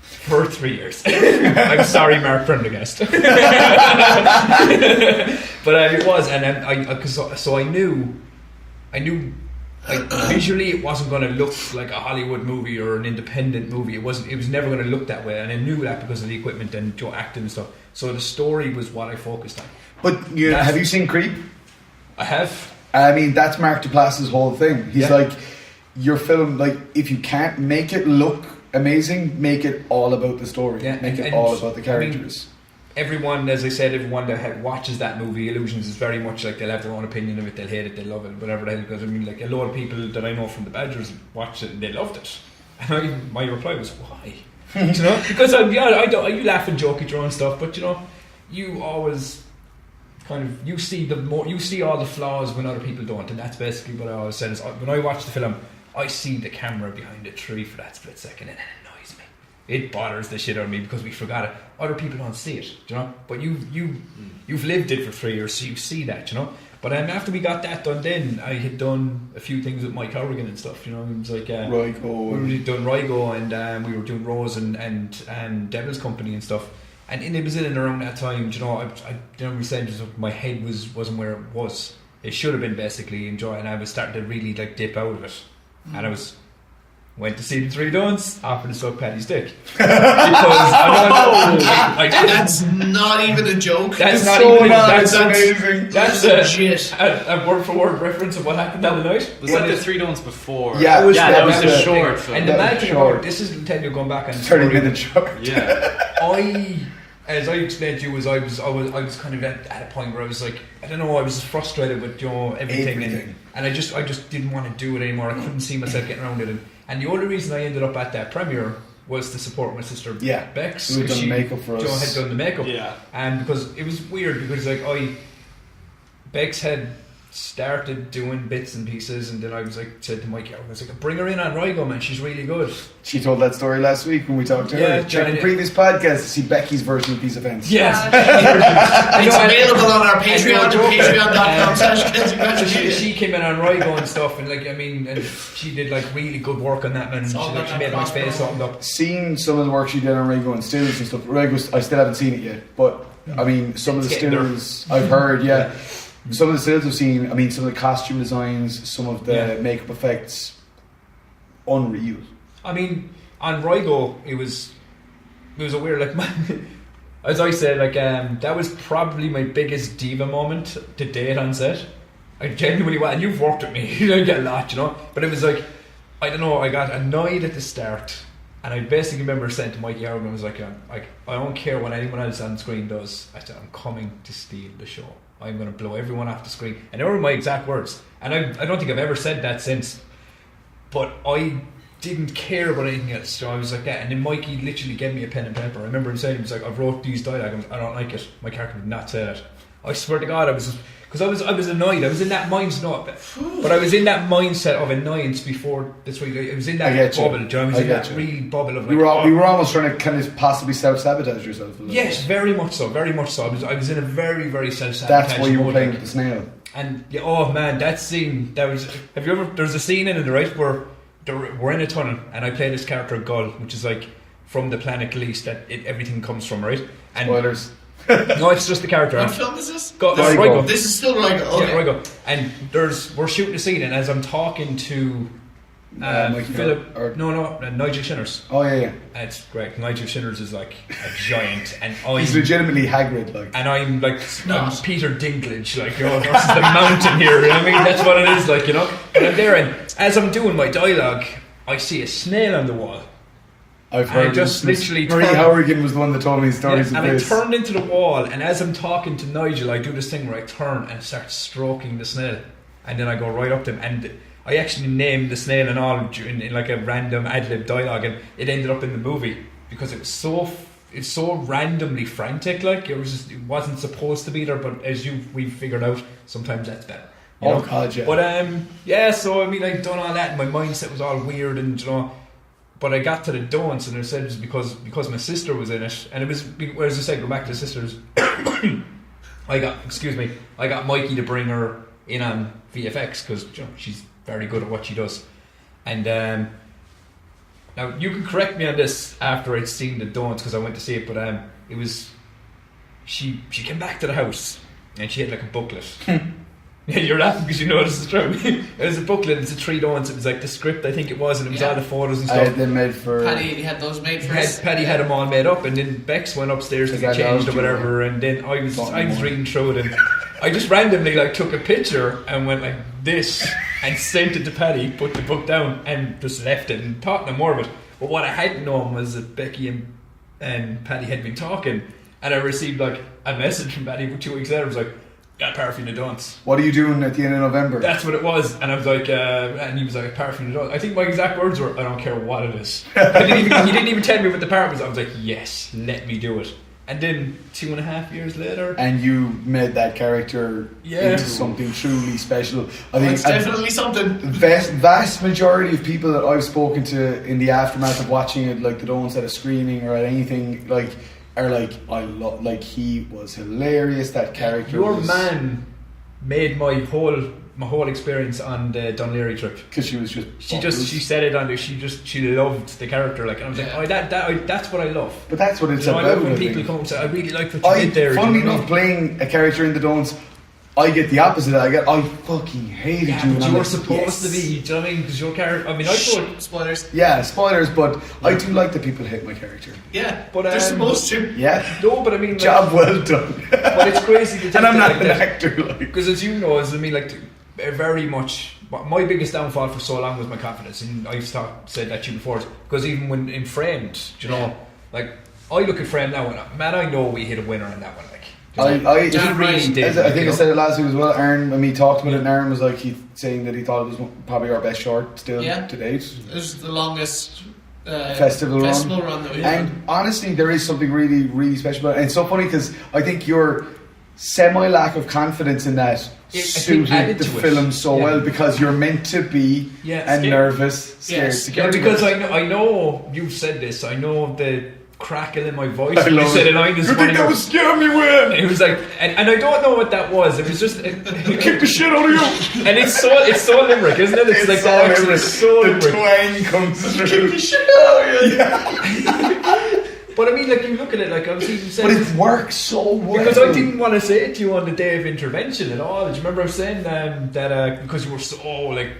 for 3 years. I'm sorry, Mark Prendergast. But it was, and I knew like visually it wasn't going to look like a Hollywood movie or an independent movie. It was never going to look that way, and I knew that because of the equipment and acting and stuff. So the story was what I focused on. But have you seen Creep? I have. I mean, that's Mark Duplass's whole thing. He's like, your film, like, if you can't make it look amazing, make it all about the story. Yeah, make it all about the characters. Everyone, as I said, everyone that watches that movie, Illusions, is very much like they'll have their own opinion of it. They'll hate it, they'll love it, whatever the hell. Because I mean, like a lot of people that I know from the Badgers watched it and they loved it. And my reply was, why? Because you laugh and joke at your own stuff, but you always kind of you see all the flaws when other people don't, and that's basically what I always said. Is when I watch the film, I see the camera behind a tree for that split second, and it annoys me. It bothers the shit out of me because we forgot it. Other people don't see it, But you've lived it for 3 years, so you see that, But after we got that done, then I had done a few things with Mike Horrigan and stuff. It was like Rygo. We had done Rygo, and we were doing Rose and Devil's Company and stuff. And it was in and around that time, I remember saying my head wasn't where it was. It should have been basically and I was starting to really like dip out of it, and I went to see the Three Dons, offered to suck Paddy's dick. Because I did. That's not even a joke. That's not even that's amazing. That's a word for word reference of what happened that night. Was that the Three Dons before? Yeah, that was a short film. And imagine about this is tell you going back on 30-minute short. Yeah. As I explained to you, I was kind of at a point where I was like, I don't know, I was frustrated with everything. And I just didn't want to do it anymore. I couldn't see myself getting around it. And the only reason I ended up at that premiere was to support my sister Bex. Who had done the makeup for us. Had done the makeup. Yeah. And because it was weird, because Bex had started doing bits and pieces, and then I was like, said to Mike, I was like, bring her in on Rygo, man, she's really good. She told that story last week when we talked to her. Check the previous podcast to see Becky's version of Peace Offence. Yes. It's available on our Patreon, patreon.com/. She came in on Rygo and stuff, and and she did like really good work on that, man. She made my face opened up. Seeing some of the work she did on Rygo and stills and stuff, Rygo, I still haven't seen it yet, but I mean, some of the stills I've heard, some of the stills I've seen, I mean, some of the costume designs, some of the makeup effects, unreal. I mean, on Rygo, it was a weird, as I said, that was probably my biggest diva moment to date on set. I genuinely was, and you've worked with me, you get a lot, but it was like, I don't know, I got annoyed at the start, and I basically remember saying to Mikey Harrigan, I was like, I don't care what anyone else on screen does, I said, I'm coming to steal the show. I'm going to blow everyone off the screen. And they were my exact words. And I don't think I've ever said that since. But I didn't care about anything else. So I was like that. And then Mikey literally gave me a pen and paper. I remember him saying, he was like, I've wrote these dialogues. I don't like it. My character did not say that. I swear to God, I was annoyed. I was in that mindset. But I was in that mindset of annoyance before this week. I was in that bubble. I was in that real bubble of we were almost trying to kind of possibly self-sabotage yourself. Yes, very much so. Very much so. I was in a very, very self-sabotage. That's why you were playing with the snail. And oh man, that scene. There's a scene in it, right, where we're in a tunnel, and I play this character Gull, which is like from the planet Calise that everything comes from, right? And spoilers. No, it's just the character. What film is this? Rygo. This is still Rygo. Okay. Yeah, Rygo. And we're shooting a scene, and as I'm talking to Philip, Nigel Shinners. Oh yeah. It's great. Nigel Shinners is like a giant, and he's legitimately Hagrid, and I'm like I'm Peter Dinklage, versus the mountain here. You know what I mean? That's what it is, And I'm there, and as I'm doing my dialogue, I see a snail on the wall. I've heard just literally Marie Horrigan was the one that told me stories of this. And I turned into the wall, and as I'm talking to Nigel, I do this thing where I turn and start stroking the snail, and then I go right up to him, and I actually named the snail and all in like a random ad-lib dialogue, and it ended up in the movie because it was so randomly frantic. It wasn't supposed to be there, but as we've figured out, sometimes that's better. God, yeah. But so I mean, I'd done all that, and my mindset was all weird, and But I got to the don'ts, and I said it was because my sister was in it, and it was, as I said, go back to the sisters. I got Mikey to bring her in on VFX because she's very good at what she does. And now you can correct me on this after I'd seen the don'ts because I went to see it, but it was she came back to the house and she had like a booklet. Yeah, you're laughing because you know this is true. It was a booklet. It's a 3 don'ts. It was like the script, I think it was, and it was all the photos and stuff. I had them made for Paddy had those made for us. Paddy had them all made up, and then Bex went upstairs to get changed or whatever, and then I was reading through it, and I just randomly like took a picture and went like this and sent it to Paddy, put the book down, and just left it and thought no more of it. But what I hadn't known was that Becky and Paddy had been talking, and I received like a message from Paddy 2 weeks later. I was like, got paraffin and don'ts. What are you doing at the end of November? That's what it was. And I was like, and he was like, paraffin and don'ts. I think my exact words were, I don't care what it is. He didn't even tell me what the part was. I was like, yes, let me do it. And then 2.5 years later, and you made that character into something truly special. I think it's definitely something. Vast majority of people that I've spoken to in the aftermath of watching it, like the don'ts at a screening or at anything, like, are like, I love, like, he was hilarious. That character. Your man made my whole experience on the Dunleary trip because she was just she said it on there. She loved the character, like, and I was like, that's what I love. But that's what it's about. I love when people come and say, I really like what you did there. Funnily enough, playing a character in the don'ts, I get the opposite. I fucking hated you. But you were supposed to be. Do you know what I mean? Because your character. I mean, I thought spoilers. Yeah, spoilers. But I do like that people hate my character. Yeah, but they're supposed to. Yeah. No, but I mean, like, job well done. But it's crazy to think and I'm not like an that, actor, like, because as you know, I mean, like, very much. My biggest downfall for so long was my confidence, and I've said that to you before. Because even when in Framed, you know, like, I look at Framed now, and man, I know we hit a winner on that one. Like, I really did. I think I said it last week as well. Aaron, when we talked about it, and Aaron was like, saying that he thought it was probably our best short still to date. It was the longest festival run that we had. And honestly, there is something really, really special about it. And it's so funny because I think your semi lack of confidence in that suited the film so well, because you're meant to be nervous, scared. Yeah, because I know you've said this. I know the crackle in my voice when you said a line this morning. You think that would scare me when? It was like, and I don't know what that was. It was just he kicked the shit out of you. And it's so Limerick, isn't it? It's like so that. Limerick. So the Limerick. twang comes through. Kick the shit out of you. Yeah. But I mean, like, you look at it, like, I was even saying, but it works so well. Because I didn't want to say it to you on the day of intervention at all. Do you remember I was saying that because you were so, like,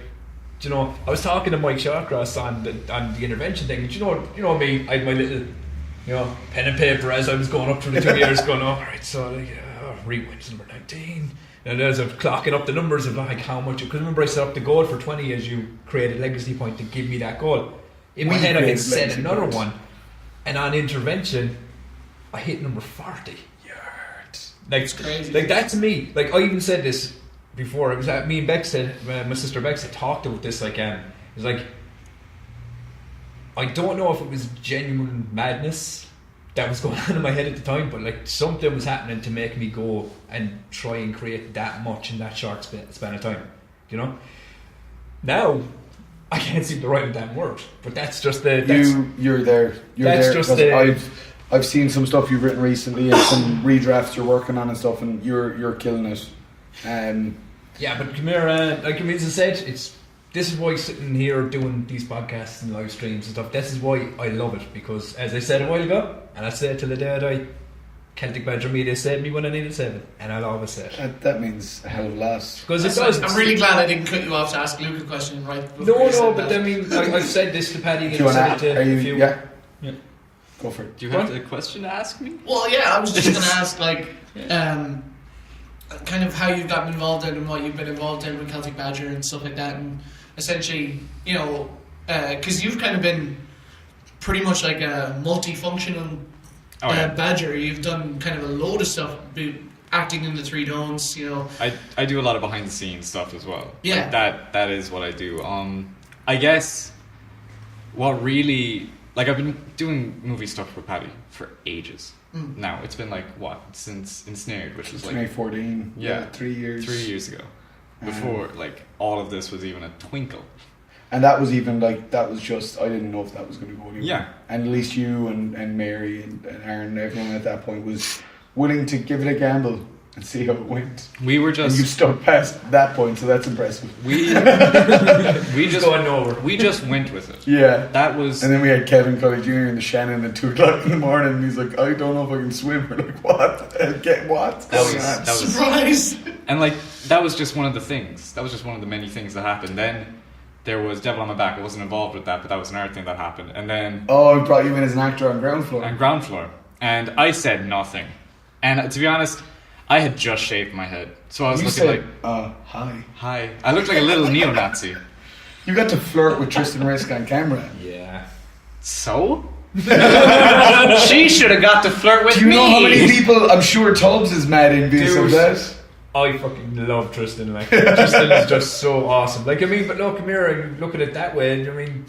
you know, I was talking to Mike Shawcross on the intervention thing, and you know me, I had my little, you know, pen and paper as I was going up through the 2 years, going, all right, so like, rewind number 19. And as I'm clocking up the numbers of like how much, because remember I set up the goal for 20 as you created legacy point to give me that goal. In my head, I had set another one. And on intervention, I hit number 40. Like, it's crazy. Like, that's me. Like, I even said this before. It was me and Bex said, my sister Bex had talked about this. Like, it was like, I don't know if it was genuine madness that was going on in my head at the time, but like something was happening to make me go and try and create that much in that short span of time. You know? Now, I can't seem to write a damn word, but that's just the... You're there. That's just the... I've seen some stuff you've written recently and some redrafts you're working on and stuff, and you're killing it. Yeah, but come here, like as I said, this is why sitting here doing these podcasts and live streams and stuff, this is why I love it, because as I said a while ago, and I say it till the day I die, Celtic Badger Media saved me when I needed saving, and I'll always say it. That means a hell of a lot. Because it does. I'm really glad I didn't cut you off to ask Luke a question right before No, but I mean, I've said this to Paddy and said it to a few. Yeah. Go for it. Do you have a question to ask me? Well, yeah, I was just going to ask, like, kind of how you've gotten involved in and what you've been involved in with Celtic Badger and stuff like that, and essentially, you know, because you've kind of been pretty much like a multifunctional Badger. You've done kind of a load of stuff, acting in the Three Don'ts, you know. I do a lot of behind the scenes stuff as well. Yeah. Like that is what I do. I guess what really, like, I've been doing movie stuff with Paddy for ages. Now it's been like since Ensnared, which was like 2014. Yeah, 3 years. 3 years ago. Before like all of this was even a twinkle. And that was even like, that was just, I didn't know if that was going to go anywhere. Yeah. And at least you and Mary and Aaron and everyone at that point was willing to give it a gamble and see how it went. We were And you just stuck past that point, so that's impressive. we just going over. we just went with it. Yeah. That was And then we had Kevin Cully Jr. in the Shannon at 2 o'clock in the morning, and he's like, I don't know if I can swim. We're like, what? Get what? that was Surprise! and like that was just one of the things. That was just one of the many things that happened. Then there was Devil on My Back. I wasn't involved with that, but that was another thing that happened. And then Oh, he brought you in as an actor on Ground Floor. on Ground Floor, and I said nothing. And to be honest, I had just shaved my head, so I was You looking said, like, hi. "Hi." I looked like a little neo-Nazi. You got to flirt with Tristan Risk on camera. Yeah. So she should have got to flirt with Do you me. know how many people I'm sure Tubbs is mad envious of Dude. that? I fucking love Tristan. Like Tristan is just so awesome. Like I mean, but look, come here. You look at it that way. I mean,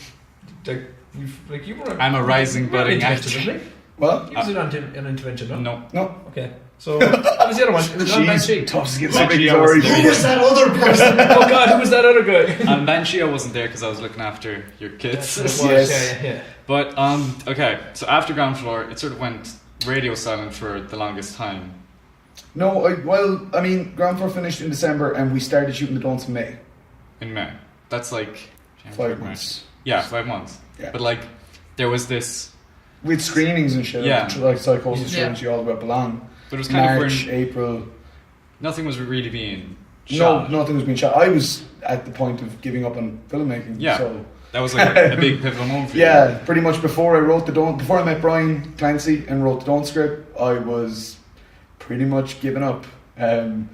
like you were. I'm a rising, you were budding intervention, actor. wasn't he? What? He was an intervention, no? No. No. Okay. So what was the other one? It was on Banshee. Tubbs gets Banshee, something he's I was already there. Who was that other person? Oh God, who was that other guy? On Banshee, I wasn't there because I was looking after your kids. That's what it was, Yes. Yeah. But okay. So after Ground Floor, it sort of went radio silent for the longest time. No, I mean, Ground Floor finished in December and we started shooting the Don'ts in May. In May. That's like 5 February. months. Yeah, 5 months. Yeah. But like, there was this. With screenings and shit. Yeah. Like Psychosis Yeah. Trilogy, all the way up along. But it was kind of March, when April. nothing was really being No, shot. nothing was being shot. I was at the point of giving up on filmmaking. Yeah. So. That was like a big pivotal moment for you. Yeah, pretty much before I met Brian Clancy and wrote the Don't script, I was pretty much giving up. And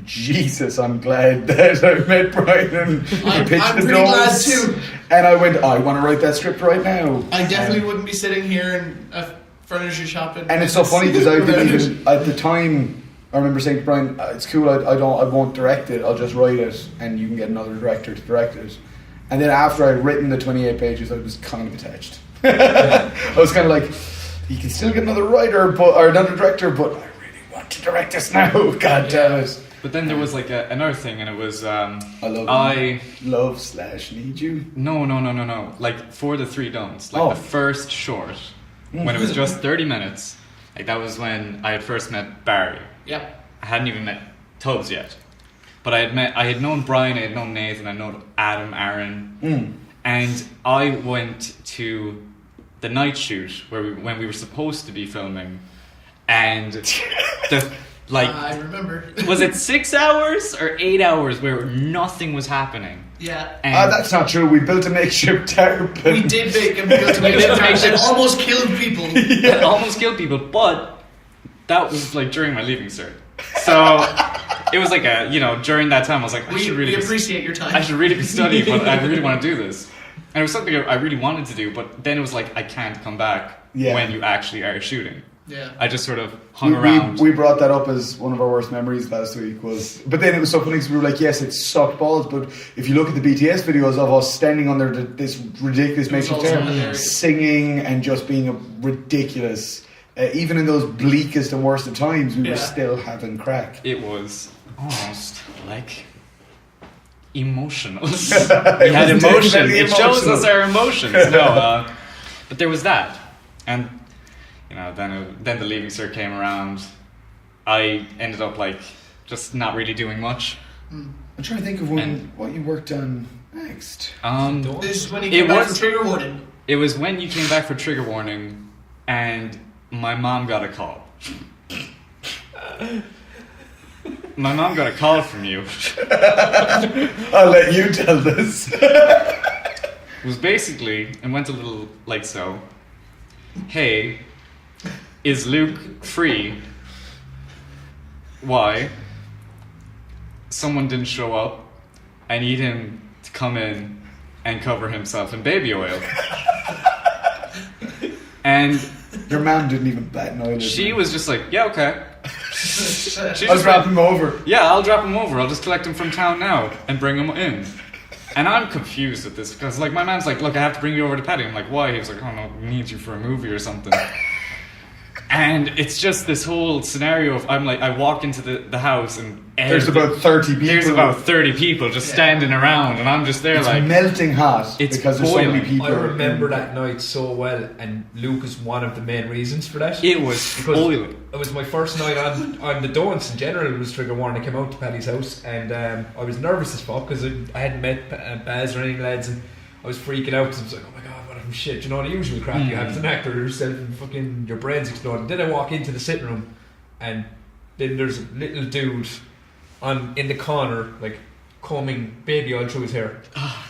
Jesus, I'm glad that I met Brian and I'm pitched the pretty glad Don'ts. too. And I went, I want to write that script right now. I definitely wouldn't be sitting here in a furniture shop. And it's so funny because I didn't even at the time. I remember saying to Brian, "It's cool. I won't direct it. I'll just write it, and you can get another director to direct it." And then after I'd written the 28 pages, I was kind of attached. I was kind of like, "You can still get another writer, or another director, but I really want to direct this now." God damn it! But then there was like another thing, and it was I love/need you. No. Like for the 3 Don'ts, like Oh. the first short, when it was just 30 minutes. Like that was when I had first met Barry. Yeah. I hadn't even met Tubbs yet, but I had known Brian, I had known Nathan, I had known Adam, Aaron, and I went to the night shoot when we were supposed to be filming, and I remember. was it 6 hours or 8 hours where nothing was happening? Yeah. And That's not true. We built a makeshift tarp. We did make a built a makeshift and almost killed people. it almost killed people, but that was like during my leaving cert. So it was like during that time I was like, We appreciate your time. I should really be studying, but I really want to do this. And it was something I really wanted to do, but then it was like, I can't come back when you actually are shooting. Yeah. I just sort of hung around. We brought that up as one of our worst memories last week but then it was so funny because we were like, yes, it sucked balls, but if you look at the BTS videos of us standing under this ridiculous makeshift also chair, hilarious. singing and just being ridiculous, even in those bleakest and worst of times, we were still having crack. It was almost like emotional. We had emotion. It shows us our emotions. No, but there was that, and then the leaving cert came around. I ended up like just not really doing much. I'm trying to think of what you worked on next. This is when he came back from Trigger Warning. It was when you came back for Trigger Warning, and my mom got a call. My mom got a call from you. I'll let you tell this. It was basically, and went a little like so. Hey, is Luke free? Why? Someone didn't show up. I need him to come in and cover himself in baby oil. And Your mom didn't even bat an eyelid. she was just like, yeah, okay. I'll drop him over. Yeah, I'll drop him over. I'll just collect him from town now and bring him in. And I'm confused at this because, like, my man's like, look, I have to bring you over to Paddy. I'm like, why? He was like, oh no, we need you for a movie or something. And it's just this whole scenario of I walk into the house and There's about 30 people. There's about 30 people just standing around, and I'm just there it's melting hot it's because there's so many people. I remember that night so well, and Luke is one of the main reasons for that. It was boiling. It was my first night on the Don'ts in general. It was trigger warning. I came out to Paddy's house, and I was nervous as fuck because I hadn't met Baz or any lads, and I was freaking out because I was like, oh my god, what if shit, you know, the usual crap you have as an actor, yourself and fucking your brains exploding. Then I walk into the sitting room, and then there's a little dude in the corner, like combing baby oil through his hair,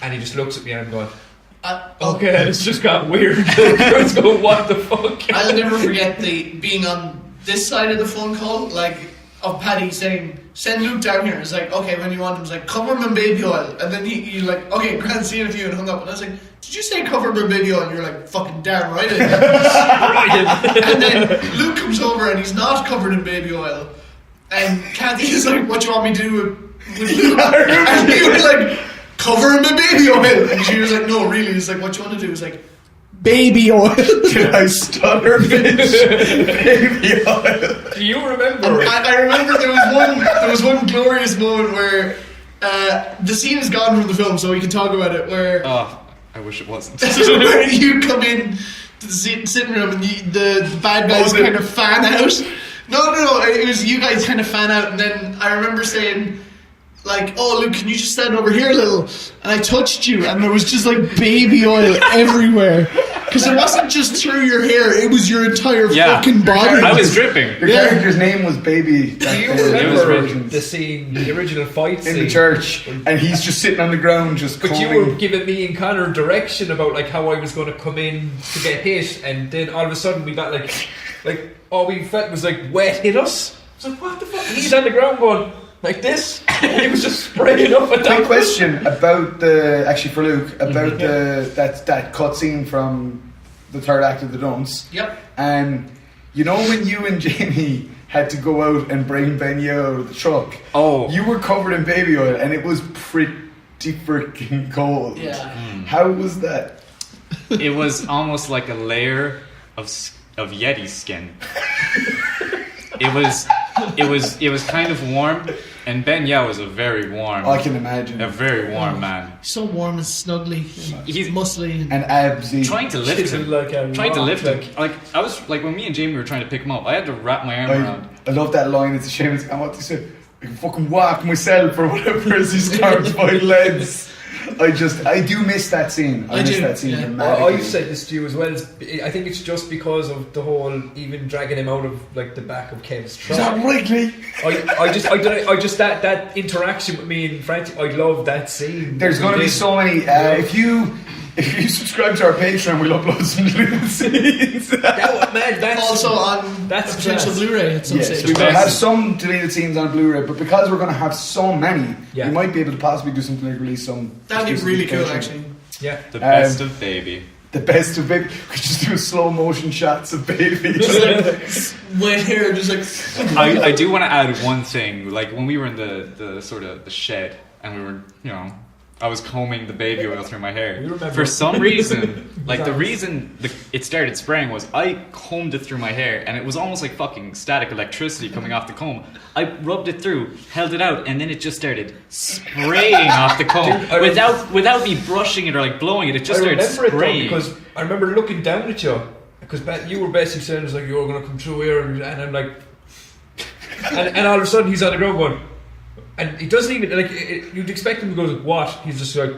and he just looks at me and I'm going, okay, it's just got weird. I was going, what the fuck? I'll never forget being on this side of the phone call, like of Paddy saying, send Luke down here. It's like, okay, when you want him, it's like, cover him in baby oil. And then you're like, okay, grand, see you in a few, and hung up. And I was like, did you say cover him in baby oil? And you're like, fucking damn right I did. And then Luke comes over and he's not covered in baby oil. And Kathy is like, what do you want me to do with Luke? And he was like, cover him in baby oil. And she was like, no, really. He's like, what do you want to do? He's like, baby oil. Did I stutter, bitch? Baby oil. Do you remember? I remember there was one glorious moment where the scene is gone from the film, so we can talk about it. Where I wish it wasn't. where you come in to the sitting room and the bad guys kind of fan out. No, it was you guys kind of fan out, and then I remember saying, like, oh Luke, can you just stand over here a little? And I touched you, and there was just like baby oil everywhere. Because it wasn't just through your hair, it was your entire fucking body. I was dripping. Your character's name was Baby. Do you remember the scene, the original fight scene? In the church, and he's just sitting on the ground just But you were giving me and Connor direction about like how I was going to come in to get hit, and then all of a sudden we got like all we felt was like wet hit us. I was like, what the fuck? And he's on the ground going like this, and he was just spraying up and down. Quick question about for Luke, about that cut scene from the third act of the Don'ts. Yep. And you know when you and Jamie had to go out and bring Ben Yeo out of the truck? Oh. You were covered in baby oil and it was pretty freaking cold. Yeah. How was that? It was almost like a layer of Yeti skin. It was kind of warm, and Ben Yao is a very warm. I can imagine. A very warm man. So warm and snuggly. He's muscly and absy. Trying to lift him. Like I was like when me and Jamie were trying to pick him up, I had to wrap my arm around. I love that line. It's a shame. It's what they say. I can fucking whack myself or whatever as he starts by legs. I do miss that scene. I miss that scene dramatically. I've said this to you as well. I think it's just because of the whole even dragging him out of like the back of Kev's truck. Is that right, Lee? I just that interaction with me and Francie. I love that scene. There's going to be so many. If you subscribe to our Patreon, we'll upload some deleted scenes. That's also on potential Blu-ray at some stage. We will have some deleted scenes on Blu-ray, but because we're going to have so many, we might be able to possibly do something like release some. That'd be really cool, actually. Yeah, the best of Baby. The best of Baby. We just do slow motion shots of Baby. Just like wet hair, just like. I do want to add one thing. Like when we were in the sort of the shed, and we were, I was combing the baby oil through my hair. For some reason, like the reason it started spraying was I combed it through my hair, and it was almost like fucking static electricity coming off the comb. I rubbed it through, held it out, and then it just started spraying off the comb without me brushing it or like blowing it. It just started spraying. Because I remember looking down at you because you were basically saying it's like you're going to come through here, and I'm like, and all of a sudden he's on the ground going. And he doesn't even, like, you'd expect him to go, what? He's just like,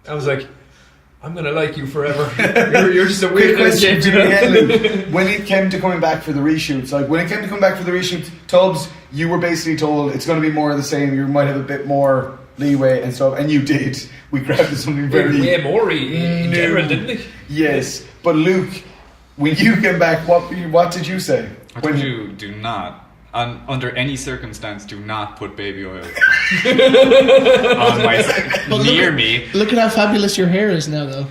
I was like, I'm going to like you forever. You're just a weird question. When it came to coming back for the reshoots, Tubbs, you were basically told it's going to be more of the same. You might have a bit more leeway and stuff, and you did. We grabbed something very... Way more in general, didn't we? Yes. But Luke, when you came back, what did you say? I told you, do not. Under any circumstance, do not put baby oil on near me. Look at how fabulous your hair is now, though.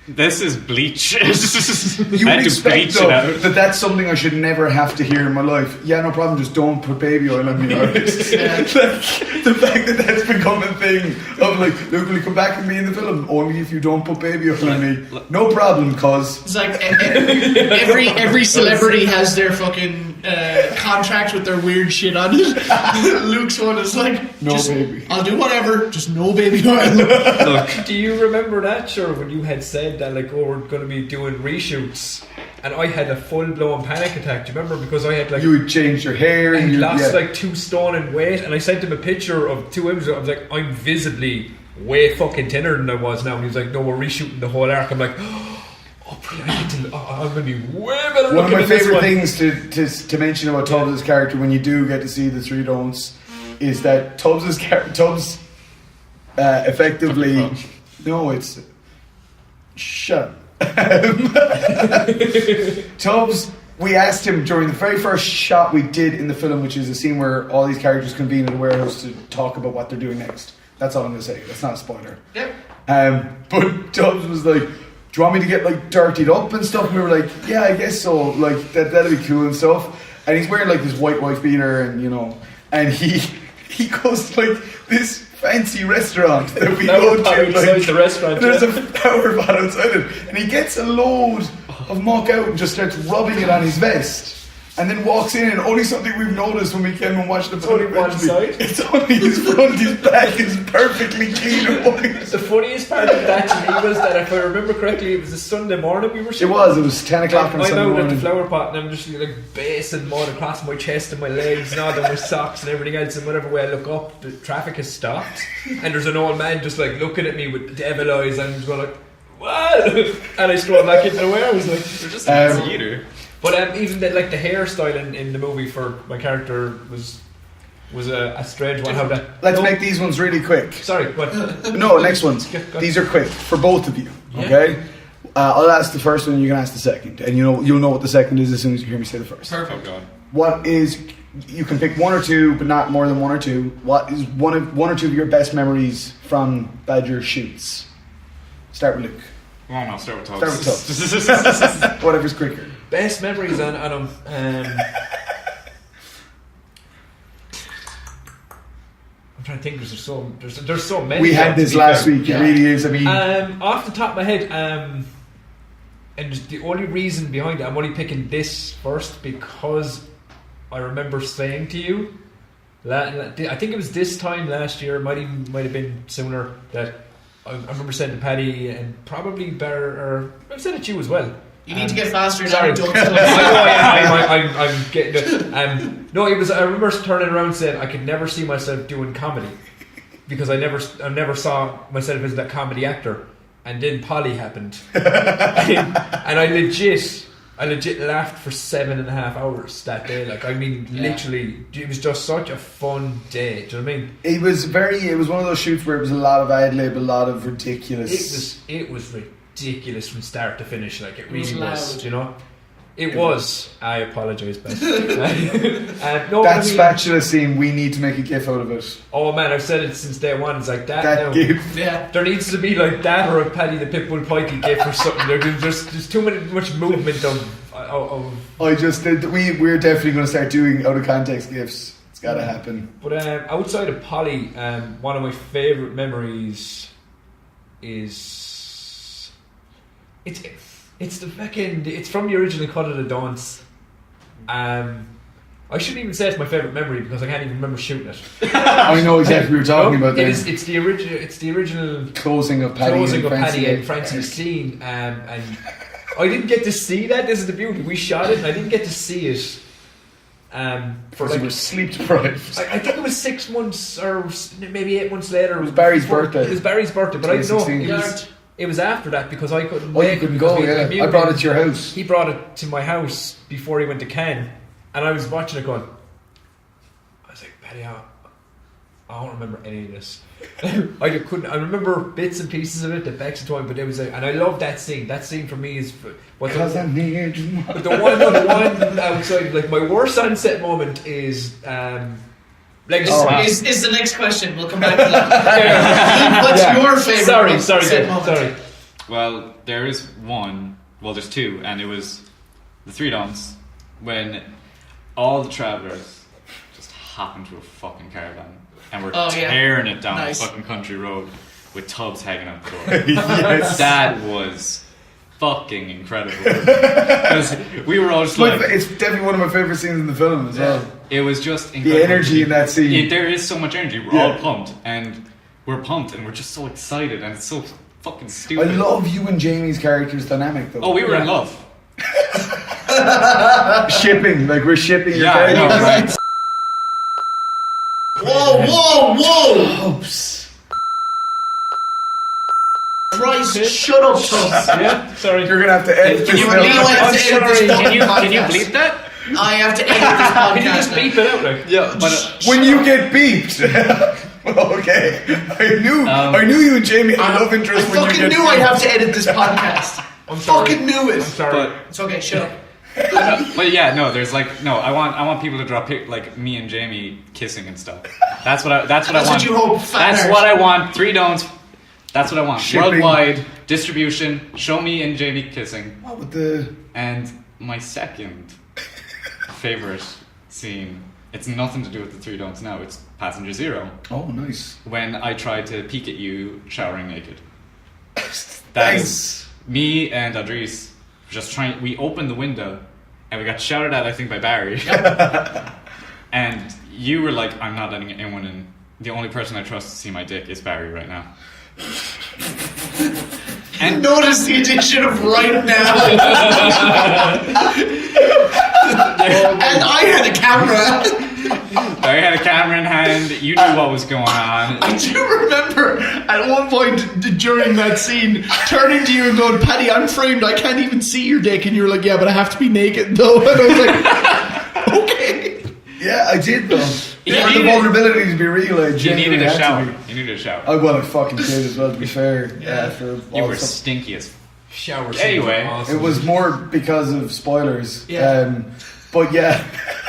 This is bleach. You I would had to expect bleach though, it out. that that's something I should never have to hear in my life. Yeah, no problem, just don't put baby oil on me. Alright? Like, the fact that that's become a thing of like, look, will you come back and be in the film? Only if you don't put baby oil on me. No problem, cause It's like every celebrity has their fucking contract with their weird shit on it. Luke's one is like, no baby. I'll do whatever, just no baby oil. Look, Do you remember that, sure, when you had said that, like, oh, we're going to be doing reshoots, and I had a full-blown panic attack, do you remember? Because I had, like... You would change your hair and I you lost, like, 2 stone in weight, and I sent him a picture of 2 images. I was like, I'm visibly way fucking thinner than I was now. And he was like, no, we're reshooting the whole arc. I'm like, oh, brilliant. I'm going to be way better One of looking my in this favourite one. things to mention about Tubbs' character when you do get to see the 3 don'ts is that Tubbs effectively... No, it's... Shut up. Tubbs, we asked him during the very first shot we did in the film, which is a scene where all these characters convene in a warehouse to talk about what they're doing next. That's all I'm going to say. That's not a spoiler. Yep. But Tubbs was like, do you want me to get like dirtied up and stuff? And we were like, yeah, I guess so. Like that'd be cool and stuff. And he's wearing like this white wife beater and and he goes to like this fancy restaurant that we go to. Outside the restaurant, there's a flower pot outside it, and he gets a load of muck out and just starts rubbing it on his vest. And then walks in, and only something we've noticed when we came and watched the film. only one side? It's only his front, his back is perfectly clean and white. The funniest part of that to me was that, if I remember correctly, it was a Sunday morning we were shooting. It was 10 o'clock on I'm Sunday out at morning. the flower pot and I'm just like basing mud across my chest and my legs and all that, my socks and everything else, and whenever way I look up, the traffic has stopped and there's an old man just like looking at me with devil eyes, and I'm just going like, what? And I strolled back into the warehouse like, you're just a theater. but even the hairstyle in the movie for my character was a strange one. How that? Let's make these ones really quick. Sorry, what? No, next ones. Go. These are quick for both of you. Okay. I'll ask the first one. You can ask the second, and you'll know what the second is as soon as you hear me say the first. Perfect. Oh God. What is? You can pick 1 or 2, but not more than 1 or 2. What is one or two of your best memories from Badger shoots? Start with Luke. Well, no, start with Tubbs. Start with Tubbs. Whatever's quicker. Best memories on them. I'm trying to think. There's so many. We had this last week. It really is. I mean, off the top of my head, and the only reason behind it, I'm only picking this first because I remember saying to you, I think it was this time last year, might have been sooner, that I remember saying to Paddy and probably or I've said it to you as well. You need to get faster. Sorry. Don't I'm getting it. No, it was. I remember turning around and saying I could never see myself doing comedy because I never saw myself as that comedy actor. And then Polly happened, and I legit laughed for 7.5 hours that day. Like, I mean, literally, it was just such a fun day. Do you know what I mean? It was one of those shoots where it was a lot of ad-lib, a lot of ridiculous. It was ridiculous from start to finish. Like, it really was. You know, it was. I apologise, Ben. That spatula scene, we need to make a gif out of it. Oh man, I've said it since day one. It's like that. That gif. Yeah. There needs to be like that or a Paddy the Pitbull Pikey gif or something. There's too much movement of. We're definitely going to start doing out of context gifs. It's got to happen. But outside of Polly, one of my favourite memories is it's from the original Cut of the Dance. I shouldn't even say it's my favourite memory because I can't even remember shooting it. I know exactly what you're talking about. Then. It's the original closing of Paddy and Francie's scene, and I didn't get to see that. This is the beauty. We shot it, and I didn't get to see it. For like, you were sleep deprived. I think it was 6 months or maybe 8 months later. It was Barry's birthday. It was Barry's birthday, but I know it was after that because I couldn't. Oh, you couldn't go. Yeah, I brought it to your house. He brought it to my house before he went to Cannes, and I was watching it going. I was like, Paddy, I don't remember any of this. I remember bits and pieces of it, the Bex and Twine, but it was and I love that scene. That scene for me is because I'm here. But the one outside, like my worst sunset moment is is the next question. We'll come back to that. What's your favourite? Sorry. Well, there is one. Well, there's two, and it was the three don'ts when all the travellers just hop into a fucking caravan and we're tearing it down the fucking country road with tubs hanging out the door. Yes. That was fucking incredible. Because we were all just like... It's definitely one of my favourite scenes in the film as well. It was just incredible. The energy in that scene. There is so much energy. We're all pumped, and we're just so excited, and it's so fucking stupid. I love you and Jamie's character's dynamic though. Oh, we were in love. Shipping, like we're shipping your Yeah, I know, characters. right? Whoa! Christ, shut up, Tubbs. Yeah, sorry. You're gonna have to edit this. You film. know I have to edit this Can you podcast. bleep that? I have to edit this podcast. Can you just now. beep it out? Like? Yeah, but When you get beeped. Okay. I knew you and Jamie had a love interest I when you fucking get knew I'd have to edit this podcast. I'm sorry. Fucking knew it. I'm sorry. It's okay, shut up. but yeah, no. There's like no. I want people to draw like me and Jamie kissing and stuff. That's what I want. That's what you hope, fat That's nerd. what I want. Three don'ts. That's what I want. Shipping. Worldwide distribution. Show me and Jamie kissing. What with the... And my second favorite scene. It's nothing to do with the three don'ts now. It's Passenger Zero. Oh, nice. When I tried to peek at you showering naked. That is me and Andres just trying. We opened the window and we got shouted at, I think, by Barry. And you were like, I'm not letting anyone in. The only person I trust to see my dick is Barry right now. And notice the addition of right now. And I had a camera. Barry had a camera in hand. You knew what was going on. I do remember at one point during that scene turning to you and going, Paddy, I'm framed, I can't even see your dick. And you were like, yeah, but I have to be naked though. And I was like, okay. Yeah, I did though. You For the needed- vulnerability to be real, I You genuinely needed a had shower. to be. You needed a shower. Well, I fucking did as well, to be fair. After You all were the stuff. stinky as Shower scene. Anyway. Awesome. It was more because of spoilers. Yeah. But yeah.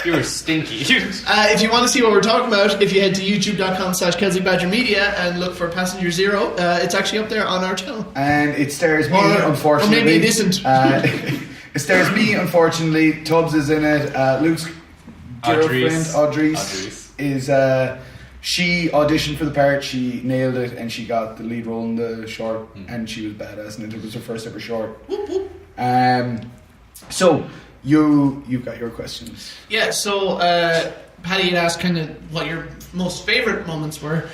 You were stinky. If you want to see what we're talking about, if you head to youtube.com/KelzieBadgerMedia and look for Passenger Zero, it's actually up there on our channel. And it stars me, Or unfortunately. maybe it isn't. It stars me, unfortunately. Tubbs is in it. Luke's girlfriend, Audrey's, is... she auditioned for the part, she nailed it, and she got the lead role in the short, and she was badass, and it was her first ever short. So, you've got your questions. Yeah, so Paddy had asked kind of what your most favourite moments were.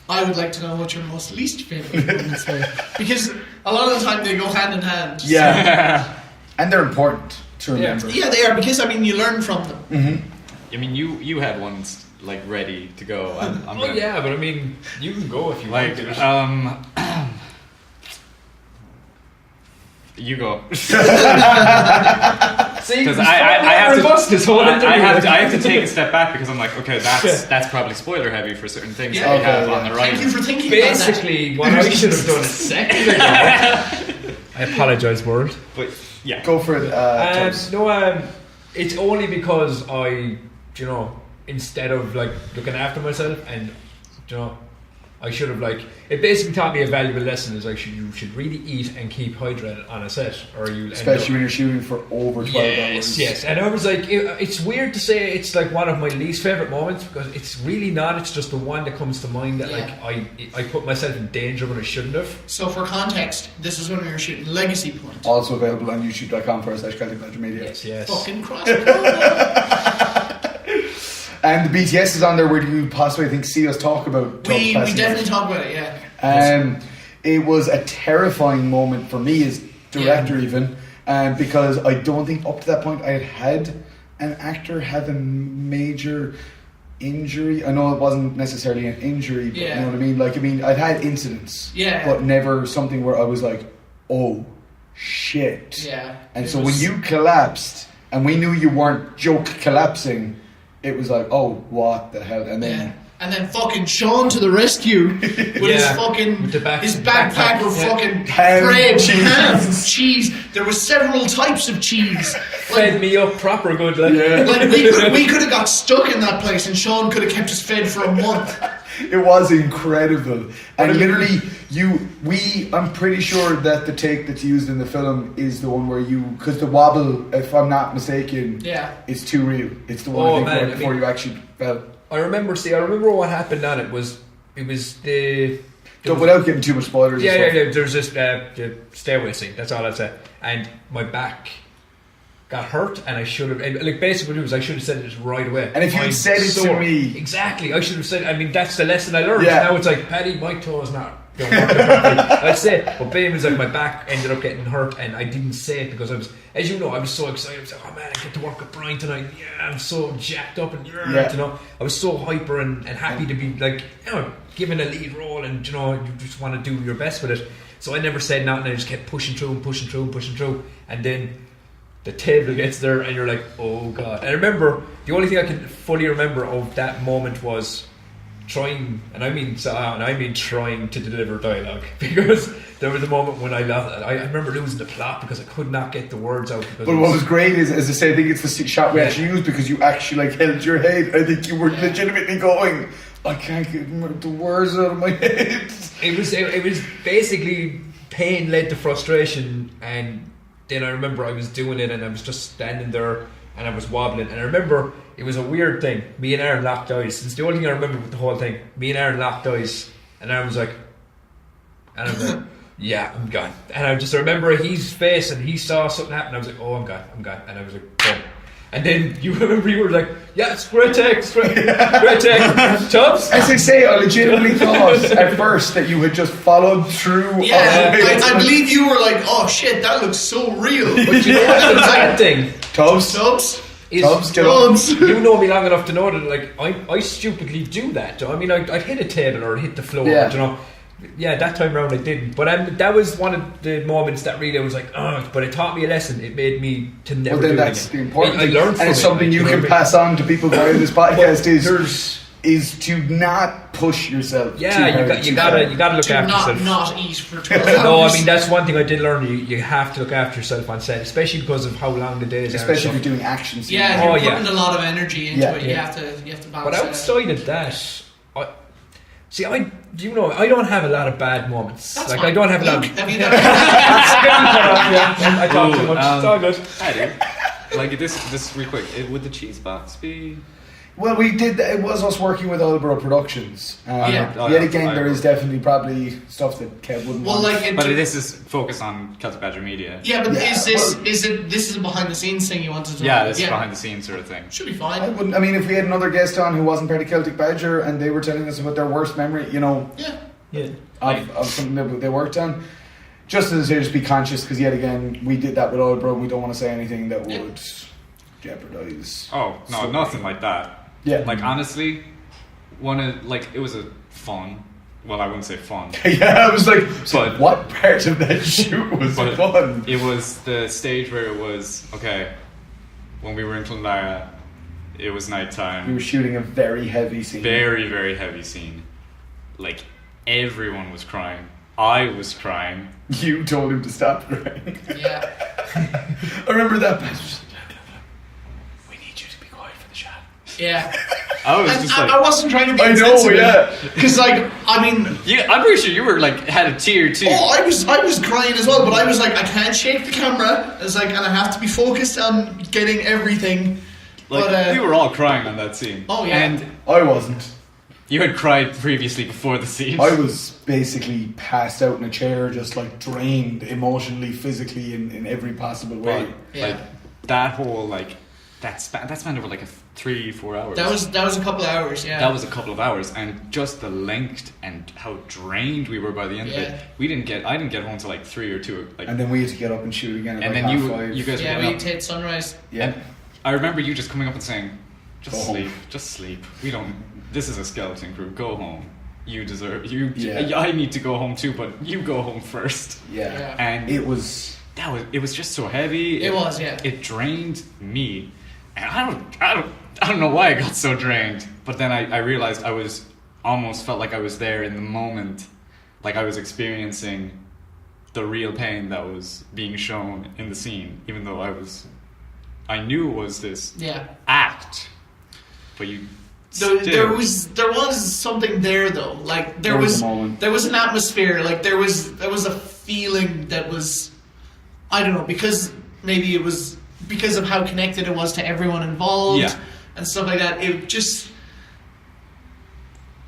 I would like to know what your most least favourite moments were. Because a lot of the time they go hand in hand. Yeah. And they're important to remember. Yeah, they are, because, I mean, you learn from them. Mm-hmm. I mean, you had ones like ready to go. I'm Oh gonna, yeah, but I mean, you can go if you like want to. you go. See, Because I have to robust this whole interview. I have to take a step back because I'm like, okay, that's probably spoiler heavy for certain things Yeah. that we Okay, have yeah. on the right. Thank you for thinking about that. Basically, what I should have done a second ago. I apologise, world. But yeah, Go for it, Tubbs. It's only because I, instead of like looking after myself and, I should have it basically taught me a valuable lesson is you should really eat and keep hydrated on a set or you'll Especially when you're shooting for over 12 hours. Yes, and I was like, it's weird to say it's like one of my least favourite moments because it's really not, it's just the one that comes to mind that I put myself in danger when I shouldn't have. So for context, this is when we were shooting Legacy Point. Also available on youtube.com/KelzieBadgerMedia. Yes. Fucking cross. And the BTS is on there. Where do you possibly see us talk about Tubbs We Passengers? definitely talk about it, yeah. It was a terrifying moment for me as director, even, because I don't think up to that point I had an actor have a major injury. I know it wasn't necessarily an injury, but you know what I mean. I'd had incidents, but never something where I was like, "Oh shit!" Yeah. And so when you collapsed, and we knew you weren't joke collapsing, it was like, "Oh, what the hell?" And then And then fucking Sean to the rescue with his fucking with his backpack with fucking Ham, bread, cheese. ham, cheese. There was several types of cheese. Fed me up proper good, like. Like we could have got stuck in that place, and Sean could have kept us fed for a month. It was incredible, and literally, I'm pretty sure that the take that's used in the film is the one where because the wobble, if I'm not mistaken, is too real. It's the one before you actually fell. I remember what happened on it was the. Without getting too much spoilers. Yeah. There's this the stairway scene. That's all I'd say. And my back got hurt, and I should have. Like basically, what it was, I should have said it right away. And if you'd said it to me, exactly, I should have said. I mean, that's the lesson I learned. Yeah. Now it's like, Paddy, my toe is not. Don't work properly. I'd say, but Babe was like, my back ended up getting hurt, and I didn't say it because I was, as you know, I was so excited. I was like, oh man, I get to work with Brian tonight. Yeah, I'm so jacked up, and you know, I was so hyper and happy to be like, you know, given a lead role, and you know, you just want to do your best with it. So I never said nothing. I just kept pushing through, and then the table gets there, and you're like, oh god. And I remember the only thing I can fully remember of that moment was trying, and I mean trying to deliver dialogue, because there was a moment when I remember losing the plot because I could not get the words out. But what was great is, as I say, I think it's the shot we actually used, because you actually like held your head. I think you were legitimately going, I can't get the words out of my head. It was basically pain led to frustration, and then I remember I was doing it, and I was just standing there, and I was wobbling, and I remember it was a weird thing. Me and Aaron locked eyes. It's the only thing I remember with the whole thing. Me and Aaron locked eyes, and Aaron was like, yeah, I'm gone. And I just remember his face, and he saw something happen. I was like, oh, I'm gone. And I was like, boom. And then you were like, yeah, it's great take. Tubbs? As I say, I legitimately thought at first that you had just followed through. Yeah, I believe you were like, oh shit, that looks so real. But you know what's the bad thing? Tubbs, you know me long enough to know that like I stupidly do that. I mean, I'd hit a table or hit the floor. Yeah. You know, that time around I didn't. But that was one of the moments that really I was like, but it taught me a lesson. It made me to never. Well, then do that's it the again. important I thing, learned from and it's it, something like, you know can what I mean? pass on to people via this podcast. Is to not push yourself. Yeah, you gotta look after yourself. Not eat for 12 hours. No, I mean that's one thing I did learn. You have to look after yourself on set, especially because of how long the days are. Especially if you're doing action scenes. Yeah, you're putting a lot of energy into it. You have to balance. But outside of that, I don't have a lot of bad moments. That's like fine. I don't have a lot. Have you I talk too much. It's all good. I do. Like this real quick. Would the cheese box be? Well, we did. It was us working with Aldborough Productions. Yet again, there is definitely probably stuff that Kev wouldn't want. But this is focused on Celtic Badger Media. Yeah, but this is a behind the scenes thing you wanted to? Yeah, this is behind the scenes sort of thing. Should be fine. I mean, if we had another guest on who wasn't part of Celtic Badger and they were telling us about their worst memory, you know, of something that they worked on, just as just be conscious, because yet again, we did that with Aldborough. We don't want to say anything that would jeopardize. Oh no, nothing like that. Yeah. Like honestly, it was a fun. Well, I wouldn't say fun. Yeah, I was like, but what part of that shoot was fun? It was the stage where it was okay. When we were in Clonlara, it was nighttime. We were shooting a very heavy scene. Very, very heavy scene. Like everyone was crying. I was crying. You told him to stop crying. Yeah. I remember that passage. Yeah. I was just like, I wasn't trying to be I know, insensitive. yeah. Because I mean, yeah, I'm pretty sure you were like had a tear too. Oh, I was crying as well, but I was like, I can't shake the camera. It's like, and I have to be focused on getting everything. Like but, we were all crying on that scene. Oh yeah. And I wasn't. you had cried previously before the scene. I was basically passed out in a chair, just like drained emotionally, physically, in every possible way. Yeah. Like that whole that spanned over like a 3-4 hours. That was a couple of hours. Yeah. That was a couple of hours, and just the length and how drained we were by the end of it. I didn't get home till like 3 or 2. And then we had to get up and shoot again. And then you guys. Yeah, were we up. hit sunrise. Yeah. And I remember you just coming up and saying, Go just sleep. We don't. This is a skeleton crew. Go home. You deserve. Yeah. I need to go home too, but you go home first. Yeah. And it was just so heavy. It was. Yeah. It drained me. And I don't I don't know why I got so drained, but then I realized I was almost felt like I was there in the moment, like I was experiencing the real pain that was being shown in the scene, even though I knew it was this act, but you. There was something there though. Like there was an atmosphere. Like there was a feeling that was, I don't know, because maybe it was because of how connected it was to everyone involved and stuff like that. It just,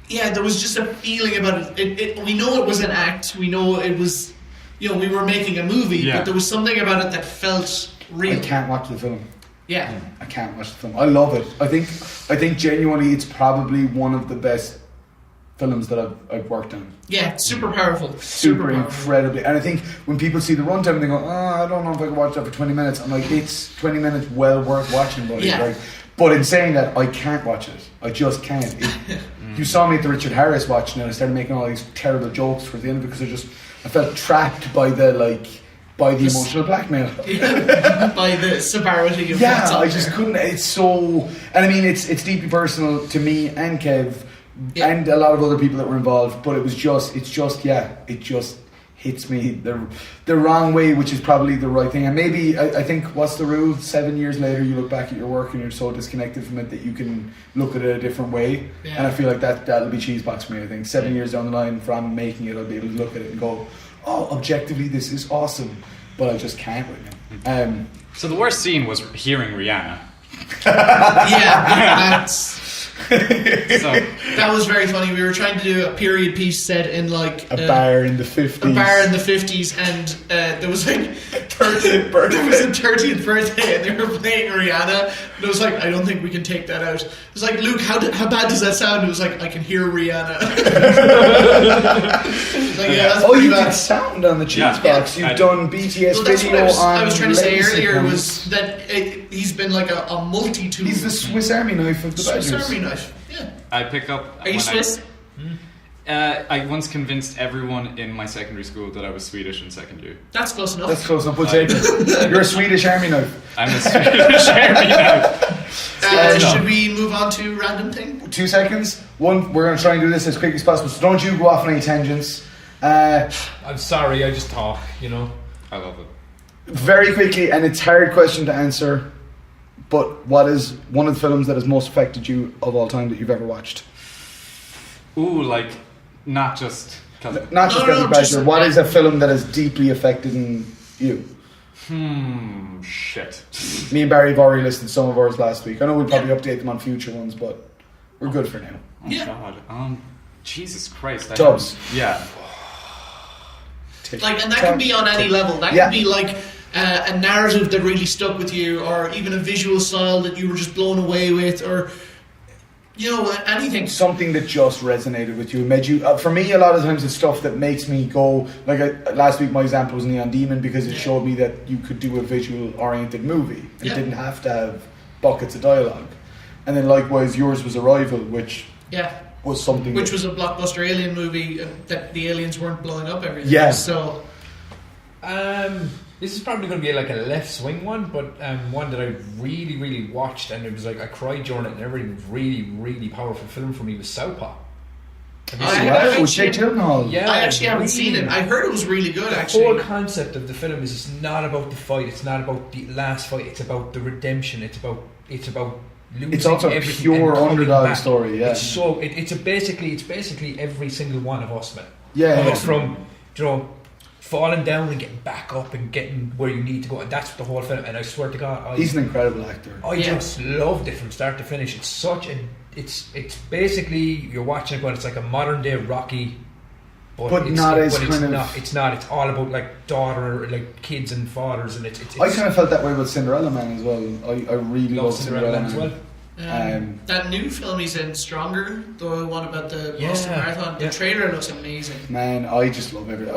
there was just a feeling about it. We know it was an act. We know it was, we were making a movie, but there was something about it that felt real. I can't watch the film. Yeah. I can't watch the film. I love it. I think genuinely it's probably one of the best films that I've worked on. Yeah, super powerful. Super incredibly. And I think when people see the runtime, they go, I don't know if I can watch that for 20 minutes. I'm like, it's 20 minutes well worth watching, buddy. Yeah. Right? But in saying that, I can't watch it. I just can't. You saw me at the Richard Harris watching it. I started making all these terrible jokes for the end because I felt trapped by the emotional blackmail. By the severity of what's up I just couldn't. It's so, and I mean, it's deeply personal to me and Kev and a lot of other people that were involved. But it just hits me the wrong way, which is probably the right thing. And maybe I think what's the rule? 7 years later, you look back at your work and you're so disconnected from it that you can look at it a different way. Yeah. And I feel like that'll be cheesebox for me. I think 7 years down the line from making it, I'll be able to look at it and go, objectively, this is awesome, but I just can't right now. So the worst scene was hearing Rihanna. That was very funny. We were trying to do a period piece set in like a bar in the 50s. A bar in the 50s, and there was like 30th birthday. There was a 30th birthday, and they were playing Rihanna. And I was like, I don't think we can take that out. It was like, Luke, how bad does that sound? It was like, I can hear Rihanna. Like, that's you bad. did sound on the cheese box. You've done BTS video I was trying to say earlier points. was that he's been like a multi-tool. He's the Swiss Army knife of the Swiss Badgers. Army knife. Yeah. I pick up. Are you Swiss? I once convinced everyone in my secondary school that I was Swedish in second year. That's close enough. That's close enough. We'll take it. You're a Swedish Army knife. I'm a Swedish Army knife. Should we move on to random thing? 2 seconds. One, we're going to try and do this as quick as possible, so don't you go off on any tangents. I'm sorry, I just talk, I love it. Very quickly, and it's a hard question to answer, but what is one of the films that has most affected you of all time that you've ever watched? Ooh, like, not just Celtic Badger. What is a film that has deeply affected you? Shit. Me and Barry have already listed some of ours last week. I know we'll probably update them on future ones, but we're good for now. Oh, God. Jesus Christ. Dubs. Yeah. Like, and that can be on any level. That can be like a narrative that really stuck with you, or even a visual style that you were just blown away with, or anything. Something that just resonated with you, made you. For me, a lot of times it's stuff that makes me go. Like last week, my example was Neon Demon because it showed me that you could do a visual-oriented movie. It didn't have to have buckets of dialogue. And then likewise, yours was Arrival, which was something. Which was a blockbuster alien movie that the aliens weren't blowing up everything. Yeah. So. This is probably going to be like a left swing one, but one that I really, really watched, and it was like I cried during it, and everything was really, really powerful film for me was Southpaw. With Jake Gyllenhaal. Yeah, I actually haven't seen it. I heard it was really good. Actually, the whole concept of the film is it's not about the fight. It's not about the last fight. It's about the redemption. It's about losing. It's also a pure underdog story. Yeah, it's basically every single one of us, man. Yeah, from falling down and getting back up and getting where you need to go, and that's the whole film. And I swear to God, he's an incredible actor. I just loved it from start to finish. It's such a, it's basically you're watching it, but it's like a modern day Rocky, it's not. It's all about like daughter, like kids and fathers, and it's I kind of felt that way with Cinderella Man as well. I really love Cinderella Man as well. That new film he's in, Stronger, the one about the Boston Marathon, the trailer looks amazing. Man, I just love everything.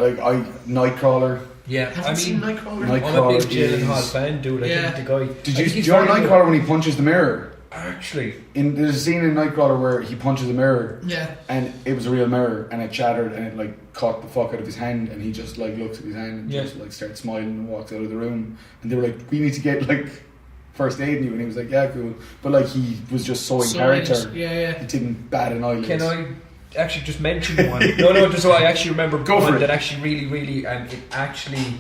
Nightcrawler. Yeah, haven't seen Nightcrawler. I'm a big Gyllenhaal fan, dude. I think the guy. Do you know Nightcrawler when he punches the mirror? Actually, there's a scene in Nightcrawler where he punches a mirror. Yeah. And it was a real mirror, and it shattered, and it like caught the fuck out of his hand, and he just like looks at his hand and just like starts smiling and walks out of the room. And they were like, we need to get like first aiding you, and he was like, yeah, cool. But like he was just so in So character. yeah. He didn't bat an eyelid. Can I actually just mention one? No, just so I actually remember Go for one it. that actually really, and it actually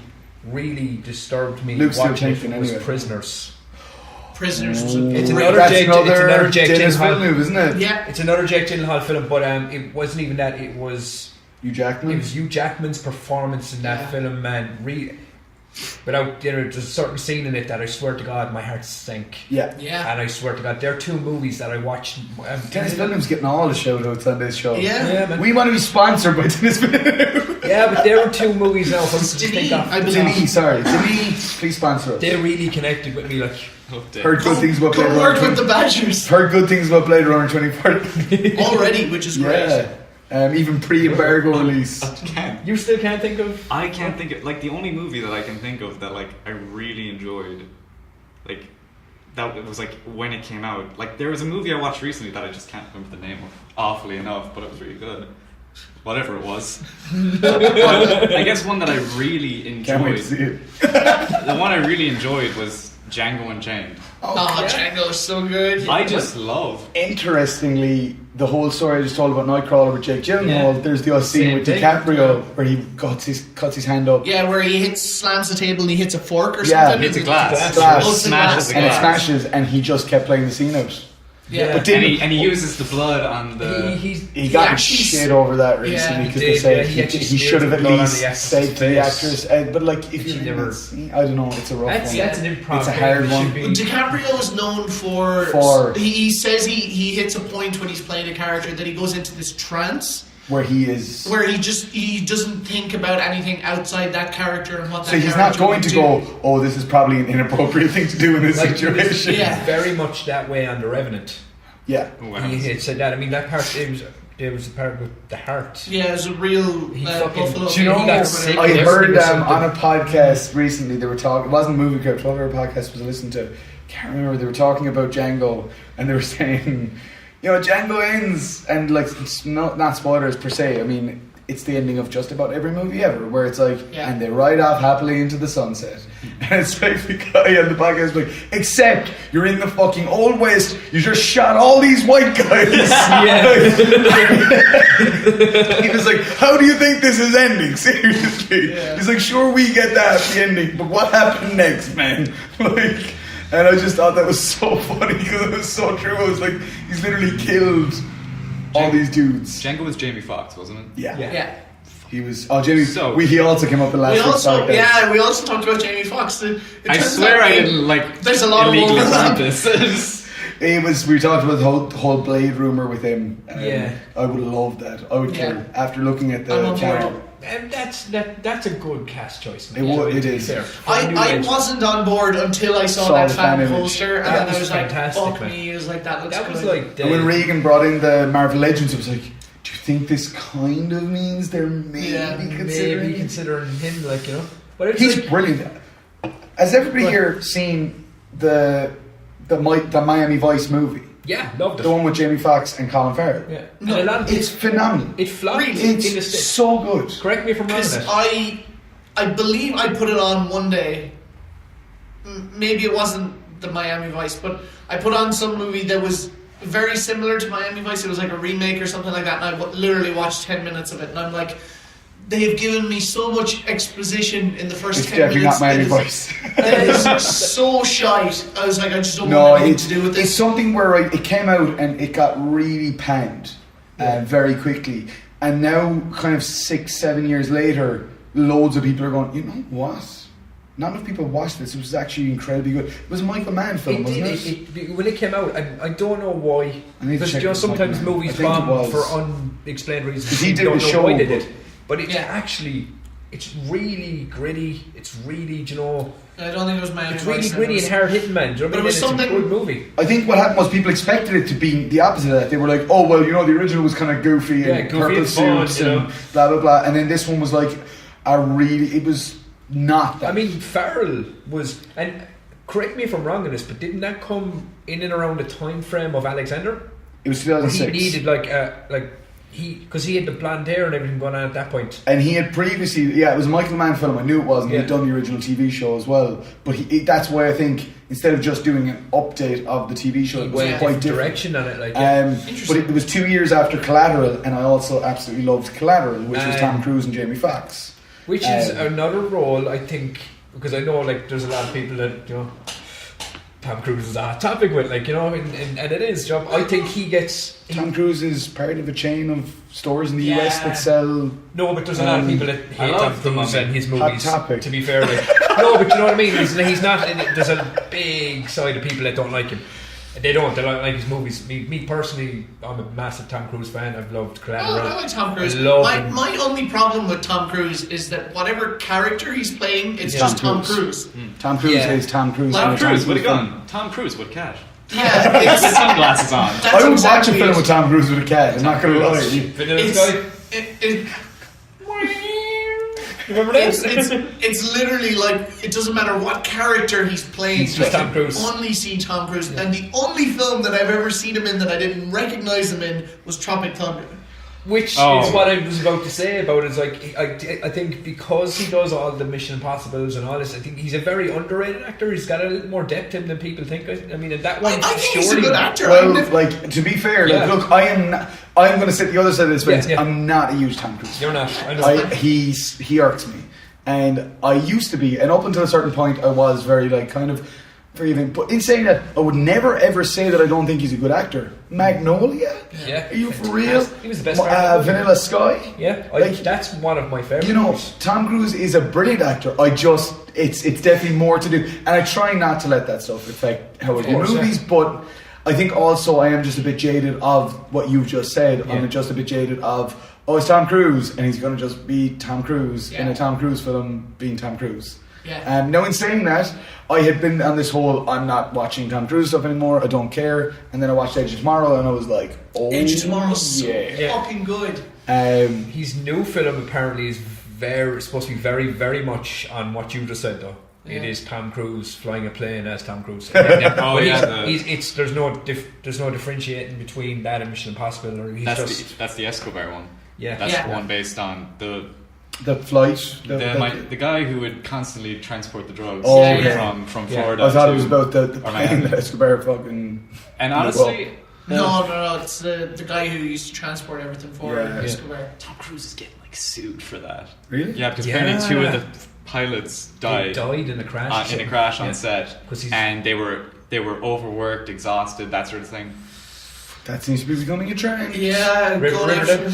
really disturbed me Luke's still watching it thinking was anyway. Prisoners. Prisoners was a It's great- another That's Jake- another it's another Jake Dennis Gyllenhaal. Villeneuve, isn't it? Yeah. It's another Jake Gyllenhaal film, but it wasn't even that. It was Jackman. Hugh Jackman's performance in that film, man. Without there's a certain scene in it that I swear to God my heart sank. Yeah. Yeah. And I swear to God, there are two movies that I watched. Dennis Villeneuve's getting all the shout outs on this show. Yeah. man. We want to be sponsored by Dennis Villeneuve. Yeah, but there were two movies now. For It's instance, think Denis, of. I believe. Denis, please sponsor us. They really connected with me, like. Heard good things about Blade Come work Runner. with the Badgers Heard good things about Blade Runner 2040. already, which is great. Yeah. Even pre-embargo release. You still can't think of. I can't think of, like, the only movie that I can think of that, like, I really enjoyed, like, that it was, like, when it came out. Like, there was a movie I watched recently that I just can't remember the name of, awfully enough, but it was really good. Whatever it was. But I guess one that I really Can't wait enjoyed, to see it. the one I really enjoyed was Django Unchained. Oh, Django is so good. I just love. Interestingly, the whole story I just told about Nightcrawler with Jake Gyllenhaal, there's the scene Same with thing. DiCaprio where he cuts his hand up. Yeah, where he slams the table and he hits a fork or Yeah. something. Hits a glass. Glass. Oh, it's a Smashes a And it glass. smashes, and he just kept playing the scene out. Yeah. But didn't And he uses the blood on the. he got actually shit over that recently Yeah, because he they did, said yeah, he actually he should have smeared at the blood on least the actress's said to the face. actress. But like, if He you never- I don't know, it's a rough That's one. that's an improv. It's a thing. hard It one. should be- DiCaprio is known for. For- He says he hits a point when he's playing a character that he goes into this trance Where he is. where he doesn't think about anything outside that character and what that So he's not character going would to do. go, oh, this is probably an inappropriate thing to do in this Like, situation. Yeah. very much that way on The Revenant. Yeah. Oh, He had said that. I mean, that part, there was a part with the heart. Yeah, it was a real He fucking- buffalo. Do you know, He got sick I and heard everything or on a something. podcast recently, they were talking, it wasn't Movie Crypt, whatever podcast was I listening to, can't remember, they were talking about Django, and they were saying, Django ends, and like, it's not spoilers per se, I mean, it's the ending of just about every movie ever, where it's like, Yeah. and they ride off happily into the sunset. And it's like the guy on the podcast like, except you're in the fucking Old West, you just shot all these white guys. He was like, how do you think this is ending? Seriously. Yeah. He's like, sure, we get that happy ending, but what happened next, man? Like, and I just thought that was so funny because it was so true. I was like, he's literally killed all these dudes. Django was Jamie Foxx, wasn't it? Yeah. Yeah. He was. Oh, Jamie. So- he also came up in last We week's also podcast. we also talked about Jamie Foxx. I swear I didn't like. There's a lot of illegally overlap. find this. It was. We talked about the whole Blade rumor with him. Yeah. I would have loved that. I would kill Yeah. after looking at I'm the on board. channel. And that's a good cast choice. It was- to it be is. fair. I wasn't on board until I saw Saw that the fan fan image. poster, and That then I was was like, fantastic, "Fuck man. me!" It was like that looks That good. was like And when Reagan brought in the Marvel Legends, it was like, do you think this kind of means they're maybe considering? maybe considering him, like, But it's He's like, brilliant. Has everybody But- here seen the Miami Vice movie? yeah, loved it. The one with Jamie Foxx and Colin Farrell? Yeah, No, and a lot of It's phenomenal. it flopped Really? in the It's States. so good. Correct me if I'm wrong. on because that. I believe I put it on one day. Maybe it wasn't the Miami Vice, but I put on some movie that was very similar to Miami Vice. It was like a remake or something like that, and I literally watched 10 minutes of it, and I'm like, they have given me so much exposition in the first It's 10 definitely minutes. not Miami that Vice. is- That is so shite. I was like, I just don't No, want anything it's, to do with it's this. something where it came out and it got really panned very quickly. And now, kind of 6-7 years later, loads of people are going, you know what? Not enough people watched this. It was actually incredibly good. It was a Michael Mann film, wasn't it? When it came out, I don't know why. I need to Because check if sometimes it's Michael Mann. movies I think it bomb was. for unexplained reasons. 'Cause he You did don't the know show, why they but- did. But it's Yeah. actually, it's really gritty. It's really, I don't think it was Miami it's Vice. really then. gritty It was- and hard hitting, man. Do you know But what I it mean? was It's a something- good movie. I think what happened was people expected it to be the opposite of that. They were like, oh, well, the original was kind of goofy Yeah, and goofy purple and fun, suits you know. and blah, blah, blah. And then this one was like it was not that. I mean, Farrell was, and correct me if I'm wrong on this, but didn't that come in and around the time frame of Alexander? it was He 2006. needed because he had the blonde hair and everything going on at that point. And he had previously, it was a Michael Mann film. I knew it was, and Yeah. he'd done the original TV show as well. But that's why I think instead of just doing an update of the TV show. It was Well, quite different. direction on it, like yeah. But it was 2 years after Collateral, and I also absolutely loved Collateral, which was Tom Cruise and Jamie Foxx. Which is another role, I think, because I know like there's a lot of people that Tom Cruise is a hot topic with, like, and it is, Job. I think he gets... Tom Cruise is part of a chain of stores in the US that sell... No, but there's a lot of people that hate Tom Cruise and his movies, Hot topic. to be fair. Like, no, but you know what I mean? He's not... There's a big side of people that don't like him. They don't like his movies. Me personally, I'm a massive Tom Cruise fan. I've loved Collateral. I like Tom Cruise. My only problem with Tom Cruise is that whatever character he's playing, it's just Tom Cruise. Tom Cruise is Tom Cruise. Tom Cruise with a gun. Tom Cruise with cash. Yeah, with sunglasses on. I would watch a film with Tom Cruise with a cat. I'm not going to lie. Vanilla Sky. Remember that? It's literally like it doesn't matter what character he's playing. It's just Tom Cruise. Only see Tom Cruise, and the only film that I've ever seen him in that I didn't recognize him in was Tropic Thunder. Which is what I was about to say about it. Is like I think because he does all the Mission Impossibles and all this, I think he's a very underrated actor. He's got a little more depth to him than people think. I mean, and that one. I think he's a good actor. Well, like to be fair, like, look, I'm going to sit the other side of this fence. Yeah. I'm not a huge Tom Cruise. You're not. I know. He irks me, and I used to be, and up until a certain point, I was very like kind of. But in saying that, I would never ever say that I don't think he's a good actor. Magnolia? Yeah. Are you for real? He was the best Vanilla Sky? Yeah, that's one of my favourites. Tom Cruise is a brilliant actor. It's definitely more to do. And I try not to let that stuff affect how I do movies, but I think also I am just a bit jaded of what you've just said. I'm just a bit jaded of, it's Tom Cruise, and he's going to just be Tom Cruise in a Tom Cruise film being Tom Cruise. Yeah. Now, in saying that, I had been on this whole I'm not watching Tom Cruise stuff anymore, I don't care, and then I watched Edge of Tomorrow and I was like, Edge of Tomorrow's so fucking good. His new film apparently is supposed to be very, very much on what you just said though. Yeah. It is Tom Cruise flying a plane as Tom Cruise. There's no differentiating between that and Mission Impossible. Or that's the Escobar one. Yeah, that's the one based on the flight. The guy who would constantly transport the drugs from Florida. I thought it was about the plane that Escobar fucking. And honestly, no, it's the guy who used to transport everything for Escobar. Tom Cruise is getting sued for that. Really? Yeah, because apparently 2 of the pilots died in a crash. On set, and they were overworked, exhausted, that sort of thing. That seems to be becoming a trend. Yeah, Riverdale. The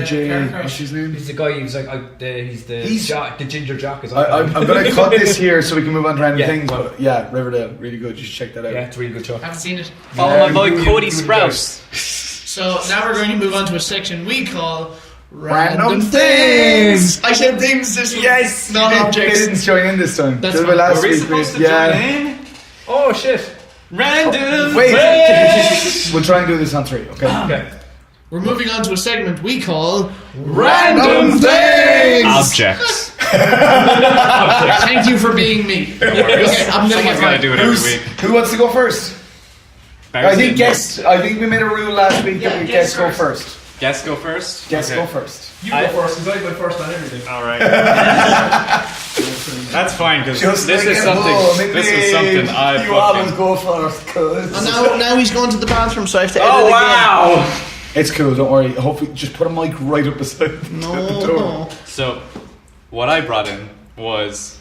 AJ, what's his name? He's the guy. He's like the ginger jock. I'm going to cut this here so we can move on to random things. But Riverdale, really good. You should check that out. Yeah, it's a really good show. Haven't seen it. Follow my boy Cody Sprouse. So now we're going to move on to a section we call Random Things. I said things this week. Yes, not objects. They didn't join in this time. That's last Were we week. supposed to join in? Oh shit. Random Wait, Things. we'll try and do this on 3. Okay. We're moving on to a segment we call Random Things. Objects. Thank you for being me. Okay, I'm going to get Someone's do it every week. Who wants to go first? I think we made a rule last week that we guests go first. Guests go first? Guests go first. You go first because I went first on everything. Alright. That's fine because this was something I You always go first, cuz. Now he's going to the bathroom, so I have to edit Oh again. wow! It's cool, don't worry. Hopefully, just put a mic right up beside the door. No. So, what I brought in was,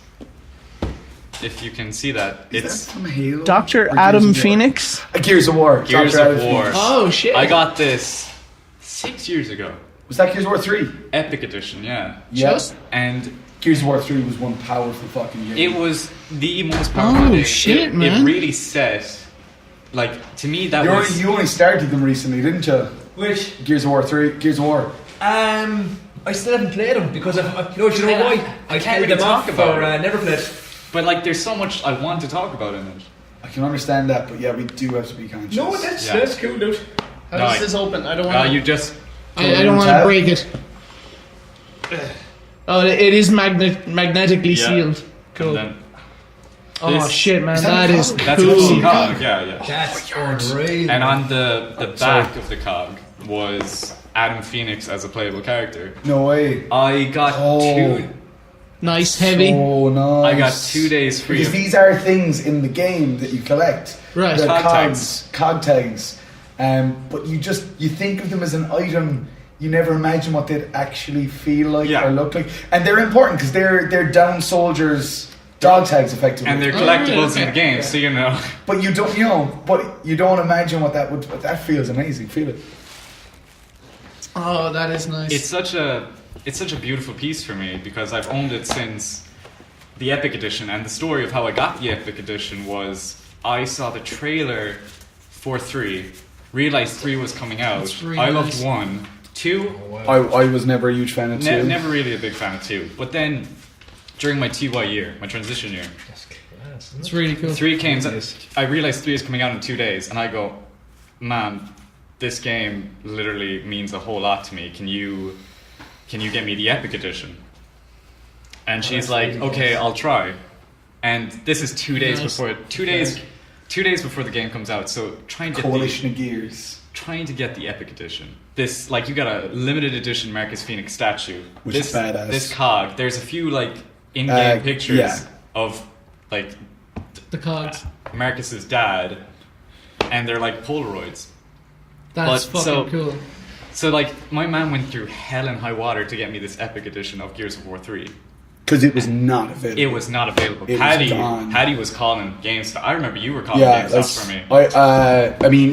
if you can see that, it's from Halo? Dr. Or Adam Gears of War? Phoenix. Gears of War. Gears Dr. of Adam War. Phoenix. Oh shit! I got this 6 years ago. Was that Gears of War 3? Epic edition, yeah. Just And Gears of War 3 was one powerful fucking game. it was the most powerful thing. Shit, it man. really set, to me that was... You only started them recently, didn't you? Which Gears of War 3? Gears of War. I still haven't played them because you know why? I can't really talk about it. Never played. But there's so much I want to talk about in it. I can understand that, but we do have to be conscious. No, that's cool, dude. how does this open? I don't want. You just... I don't want to break it. Oh, it is magnetically sealed. Cool. And Oh this- shit, man, Is that that a is cog? that's a cool. full cog, yeah. That's unreal. And on the back of the cog was Adam Phoenix as a playable character. No way. I got Oh. Nice, heavy. Oh, nice. I got 2 days free. Because these are things in the game that you collect. Right. They're Cog cog tags. But you think of them as an item. You never imagine what they'd actually feel like or look like. And they're important because they're down soldiers' dog tags effectively. And they're collectibles in the game, so you know. But you don't imagine what that feels amazing. Feel it. Oh, that is nice. It's such a beautiful piece for me because I've owned it since the Epic Edition, and the story of how I got the Epic Edition was I saw the trailer for 3, realized 3 was coming out. Really I loved nice. 1, 2. Oh, wow. I was never a huge fan of 2. Never really a big fan of 2, but then during my TY year, my transition year, That's class, isn't It's it? really cool. 3 came. I realized 3 is coming out in 2 days, and I go, man, this game literally means a whole lot to me. Can you get me the Epic Edition? And she's like, really okay, nice. I'll try. And this is 2 days Nice. before 2 days before the game comes out. So trying to Coalition of Gears. trying to get the Epic Edition. This, like, you got a limited edition Marcus Phoenix statue. Which is badass. This cog. There's a few like in-game pictures yeah. of like The cogs. Marcus's dad, and they're like Polaroids. That's But, fucking so- cool. So like my man went through hell and high water to get me this Epic Edition of Gears of War 3. Because it was not available. It was not available. It was Paddy gone. was calling GameStop. I remember you were calling Yeah, GameStop for me. I mean,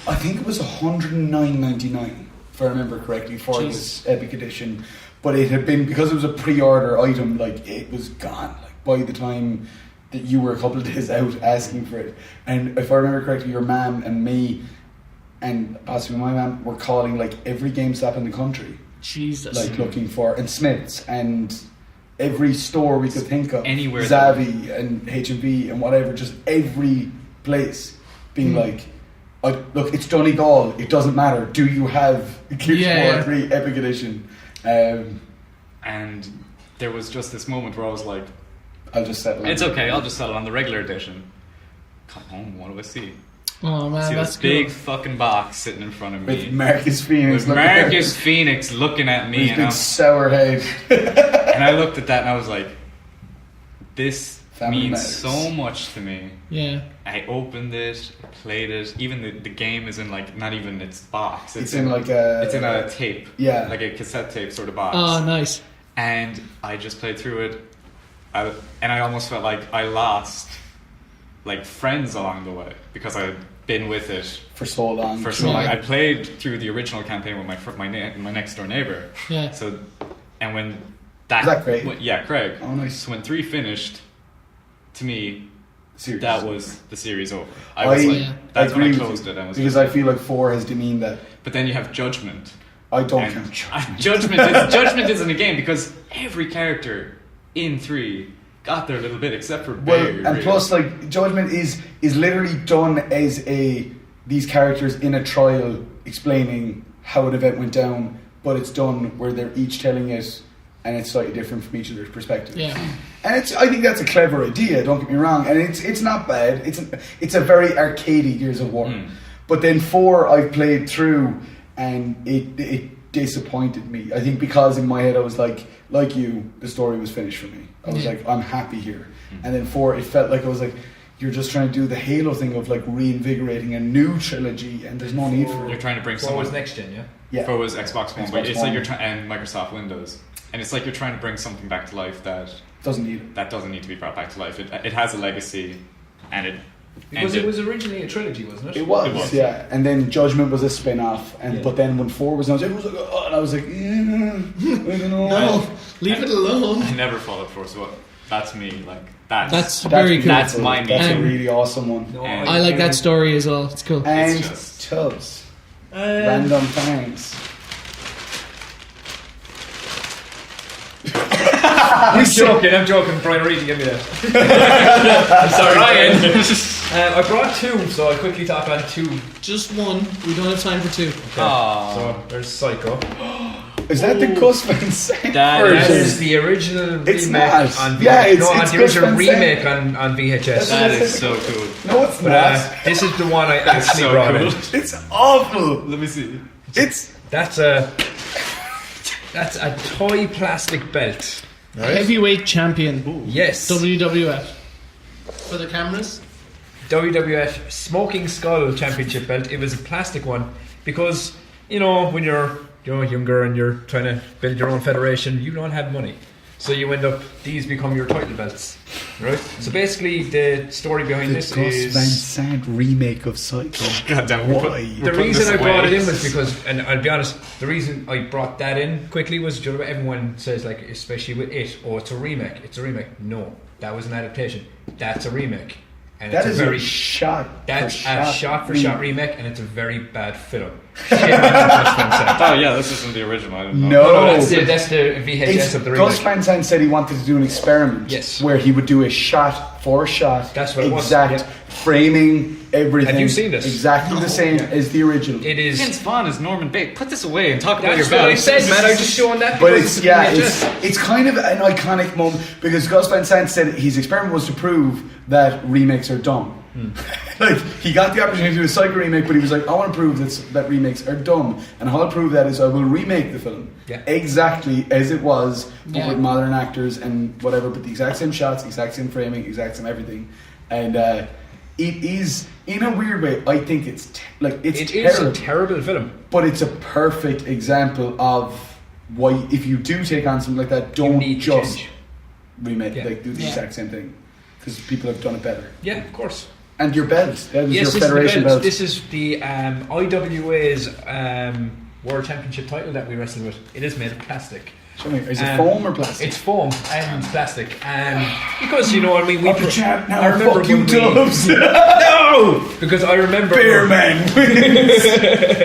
I think it was $109.99 if I remember correctly for this Epic Edition, but it had been, because it was a pre-order item, like it was gone. Like by the time that you were a couple of days out asking for it, and if I remember correctly, your mum and me, and possibly my mum, were calling like every GameStop in the country, Jesus. like looking for, and Smiths and every store we could think of, Anywhere Zavi and H&B and whatever, just every place being like, look, it's Donegal, it doesn't matter, do you have Gears of War 3 Epic Edition? And there was just this moment where I was like, I'll just settle on it's it. okay, I'll just settle on the regular edition. Come home, what do I see? Oh man, See that's this cool. big fucking box sitting in front of me. With Marcus Phoenix With looking at Marcus Phoenix looking at it, me, his and, big sour head. and I looked at that and I was like, this Family means matters. so much to me. Yeah. I opened it, I played it. Even the game is in like not even its box. It's in like a... it's in a tape. Yeah. Like a cassette tape sort of box. Oh, nice. And I just played through it. And I almost felt like I lost like friends along the way because I had been with it for so long. for so long. I played through the original campaign with my next door neighbor. Yeah. So, and when that, Is that Craig? Yeah, Craig. Oh, nice. So when 3 finished, to me, Series. that was the series over. I was like, Yeah. that's when I agree with closed you, it. I was because like, I feel like 4 has demeaned that. but then you have Judgment. I don't And count Judgment isn't a game because every character in 3 got their little bit except for Well, Bear. and plus, like, Judgment is literally done as these characters in a trial explaining how an event went down, but it's done where they're each telling it, and it's slightly different from each of their perspectives. Yeah. And I think that's a clever idea. Don't get me wrong, and it's not bad. It's a very arcadey Gears of War. Mm. But then 4 I've played through, and it disappointed me. I think because in my head I was like you, the story was finished for me. I was like, I'm happy here. And then 4, it felt like I was like, you're just trying to do the Halo thing of like reinvigorating a new trilogy, and there's no need for You're it. trying to bring What someone. was next gen, yeah? Yeah. 4 was Xbox One, but Xbox it's One. like you're trying, and Microsoft Windows, and it's like you're trying to bring something back to life that Doesn't need it. doesn't need to be brought back to life. It has a legacy, and it. Because and it was originally a trilogy, wasn't it? It was, It was. yeah. And then Judgment was a spin-off, and Yeah. but then when 4 was announced, everyone was like, oh, and I was like, I don't know. No, leave it alone. I never followed 4, so that's me. Like that's That's very cool. That's my That's a And- really awesome one. No, And- I like that story as well. It's cool. And It's just- Tubbs. Random thanks. I'm joking, Brian Reed, give me that. I'm sorry, Ryan. I brought 2, so I'll quickly talk on 2. Just one. We don't have time for 2. Aw. So there's Psycho. Is that the Gus Van Sant That version? That is the original It's remake not. on VHS. Yeah, it's no, Gus the original Van remake Sant. on VHS. That is so cool. No, it's But not. this is the one I actually so brought cool. in. It's awful. Let me see. It's That's a toy plastic belt Right. Heavyweight champion. Yes. WWF. For the cameras. WWF Smoking Skull Championship belt. It was a plastic one because, when you're younger and you're trying to build your own federation, you don't have money. So you end up, these become your title belts, right? So basically, the story behind this is Gus Van Sant remake of Psycho. God damn, Why? the reason I brought it in was because, and I'll be honest, the reason I brought that in quickly was, everyone says, like, especially with it, it's a remake. It's a remake. No, that was an adaptation. That's a remake. And That it's is a very a shot. That's for a shot shot-for-shot remake, and it's a very bad film. Shit, Gus Van Sant. Oh yeah, this isn't the original. I didn't know. No. That's the VHS of the remake. Gus Van Sant said he wanted to do an experiment. Yes. Where he would do a shot for shot. That's what it was, exact yeah. framing, everything. Have you seen this? Exactly the same as the original. It is. Vince Vaughn is Norman Bates. Put this away and talk about That's your what I belt. said, man. I was just showing that. But because it's VHS. it's kind of an iconic moment because Gus Van Sant said his experiment was to prove that remakes are dumb. Like he got the opportunity to do a Psycho remake, but he was like, I want to prove that remakes are dumb, and how I'll prove that is I will remake the film exactly as it was, but with modern actors and whatever, but the exact same shots, exact same framing, exact same everything, and it is in a weird way. I think it's terrible. It is a terrible film. But it's a perfect example of why, if you do take on something like that, don't need to just change. remake, like do the exact same thing, because people have done it better. Yeah, of course. And your belt, that was Yes, your this federation is the belt. belt. This is the IWA's World Championship title that we wrestled with. It is made of plastic. Show me, is it foam or plastic? It's foam and plastic. Because you know what I mean. I'm the champ now. I remember Fuck you, when we- Dubs. No, because I remember. Bear man wins.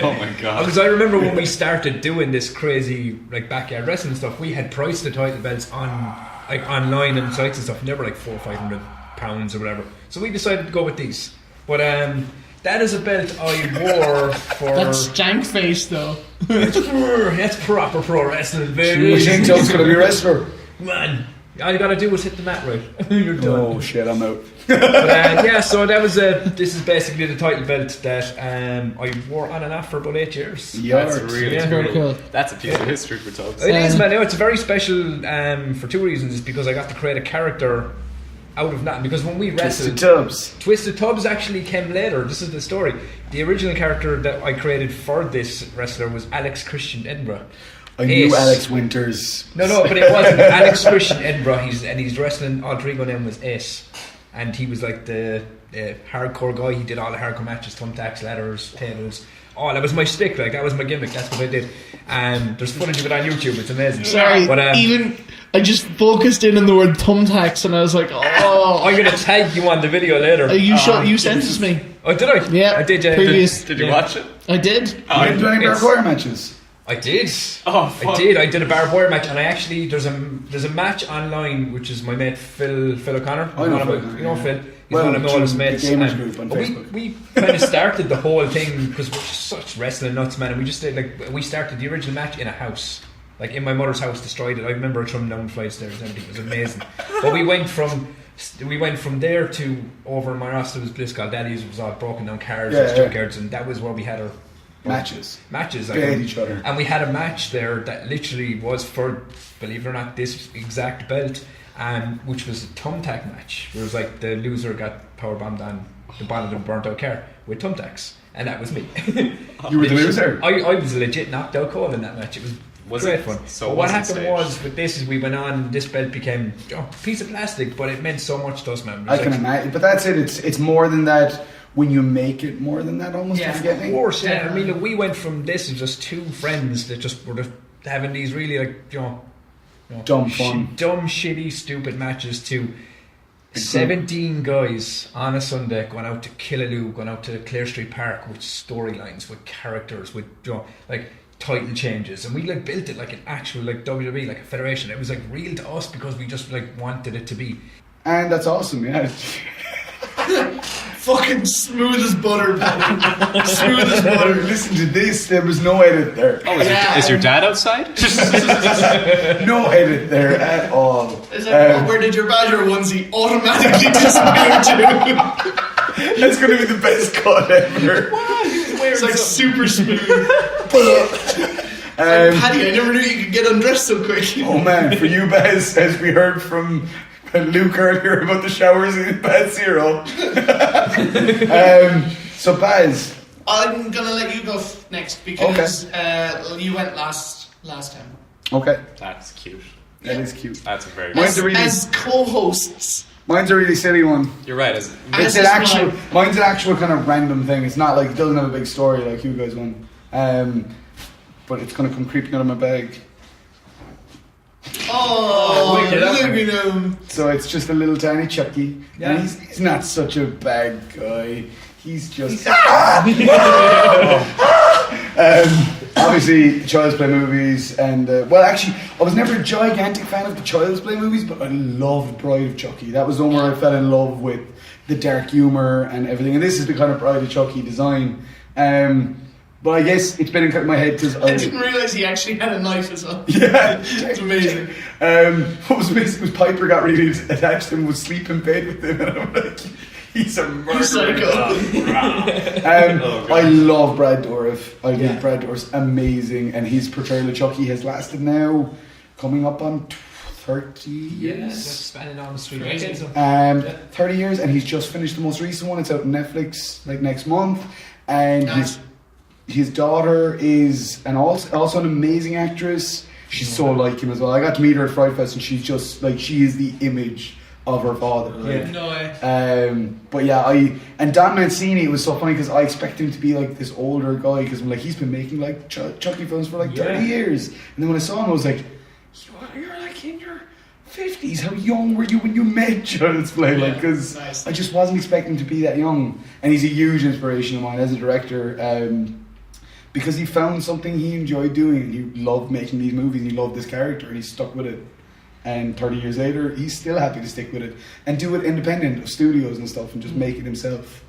Oh my god. Because I remember when we started doing this crazy like backyard wrestling stuff, we had priced the title belts on like online and sites and stuff, and they were like £400 or £500 or whatever. So we decided to go with these. But that is a belt I wore for. That's jank face though. That's proper pro wrestling, You baby. think Dubs gonna be a wrestler? Man, all you gotta do is hit the mat right. You're done. Oh shit, I'm out. But, yeah, so that was this is basically the title belt that I wore on and off for about 8 years. That's really Yeah. Very cool. That's a piece of history for Tubbs. It is, man. It's very special for two reasons. It's because I got to create a character out of nothing. Because when we wrestled, Twisted Tubbs actually came later. This is the story. The original character that I created for this wrestler was Alex Christian Edinburgh. I knew Ace. Alex Winters. No, but it wasn't. Alex Christian Edinburgh. He's wrestling alter ego name was Ace, and he was like the hardcore guy. He did all the hardcore matches, thumbtacks, ladders, tables. Oh, that was my stick. Like that was my gimmick. That's what I did. And there's footage of it on YouTube. It's amazing. Sorry, but I just focused in on the word thumbtacks, and I was like, oh. I'm gonna tag you on the video later. You sent it to me. Oh, did I? Yeah, I did. previous. Did you watch it? I did. You didn't do any barbed wire matches? I did. Oh, fuck. I did. I did a barbed wire match, and I actually there's a match online which is my mate Phil O'Connor. I know One of Phil, my- you know yeah. Phil. He's Well, one of my oldest the mates. gamers and- group on but Facebook. We kind of started the whole thing because we're just such wrestling nuts, man. And we just did we started the original match in a house, like in my mother's house, destroyed it. I remember coming down flight stairs and everything. It was amazing. But we went from there to over in my house. There was Bliss called Daddy's. It was all broken down cars and junkyards, and that was where we had our Matches. Like, They hate each other. and we had a match there that literally was for, believe it or not, this exact belt, which was a thumbtack match. Where it was like the loser got powerbombed on the bonnet of a burnt out car with thumbtacks, and that was me. You were the loser? I was legit knocked out cold in that match. It was great fun. So but what was it happened staged? was with this is we went on and this belt became a piece of plastic, but it meant so much to us, man. It I was can like, imagine. But that's it. It's more than that when you make it more than that almost. Yeah, if you get me? Of course, yeah. I mean, look, we went from this as just two friends that just were just having these really Dumb fun. dumb, shitty, stupid matches to 17 guys on a Sunday going out to Killaloo, going out to Clare Street Park with storylines, with characters, with like title changes, and we like built it like an actual like WWE, like a federation. It was like real to us because we just like wanted it to be. And that's awesome, yeah. Fucking smooth as butter, man. Smooth as butter. Listen to this. There was no edit there. Oh, is your dad outside? No edit there at all. Is that where did your Badger onesie automatically disappear to? That's going to be the best cut ever. It's like super smooth. Paddy, I never knew you could get undressed so quick. Oh man, for you, Baz, as we heard from Luke earlier about the showers in Baz Zero. So Baz, I'm gonna let you go next because you went last time. Okay, That's cute. that is cute. That's a very Mine's a really, As co-hosts, mine's a really silly one. You're right. As It's is mine's an actual kind of random thing. It's not like, it doesn't have a big story like you guys one. But it's gonna come creeping out of my bag. oh, wicked, look at him. So it's just a little tiny Chucky. Yeah. And he's not such a bad guy. He's just obviously Child's Play movies and well, actually I was never a gigantic fan of the Child's Play movies, but I loved Bride of Chucky. That was the one where I fell in love with the dark humor and everything, and this is the kind of Bride of Chucky design. But I guess it's been in my head because I didn't realise he actually had a knife as well. yeah, It's amazing. What was amazing was Piper got really attached and would sleep in bed with him, and I'm like, he's a murderer. Psycho. I love Brad Dourif. I think Brad Dourif's amazing, and his portrayal of Chucky has lasted now coming up on 30 Yeah, that's years. spanning on the street. Crazy. 30 years, and he's just finished the most recent one. It's out on Netflix like next month, and Nice. his daughter is also an amazing actress. She's so like him as well. I got to meet her at Fright Fest, and she's just like, she is the image of her father. Like. No way. But yeah, and Don Mancini, it was so funny because I expect him to be like this older guy because I'm like, he's been making like Chucky films for like 30 years, and then when I saw him I was like, you're like in your 50s. How young were you when you met Child's Play? Like, because nice. I just wasn't expecting him to be that young, and he's a huge inspiration of mine as a director. Because he found something he enjoyed doing. He loved making these movies, and he loved this character, and he stuck with it. And 30 years later, he's still happy to stick with it and do it independent of studios and stuff, and just make it himself.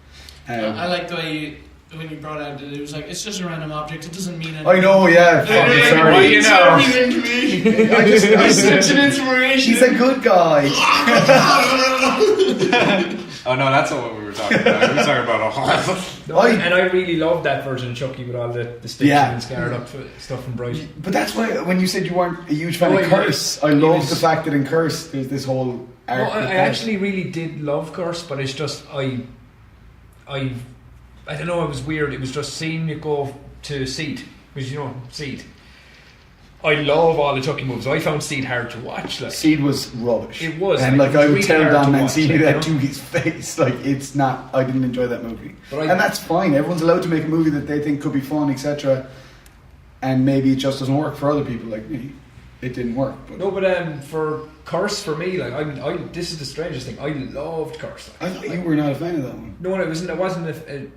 I like the way when you brought out that it was like, it's just a random object. It doesn't mean anything. I know, yeah. Fucking sorry. Well, you know. Everything to me. It's such an inspiration. He's a good guy. Oh no, that's not what we were talking about. We were talking about No, and I really loved that version of Chucky with all the stitching and scarred up stuff from Bright. But that's why when you said you weren't a huge fan Oh, of yeah. Curse, I love the fact that in Curse there's this whole arc. No, I actually really did love Curse, but it's just I don't know. It was weird. It was just seeing it go to Seed, because you know Seed. I love all the Chucky movies. I found Seed hard to watch. Like, Seed was rubbish. It was, and like, like I would really tell hard Don to Mancini watch, that like, to his face. Like, it's not. I didn't enjoy that movie, But and that's fine. Everyone's allowed to make a movie that they think could be fun, etc. And maybe it just doesn't work for other people like me. It didn't work. But no, but for Curse for me, like I this is the strangest thing. I loved Curse. I thought you were not a fan of that one. No, it wasn't.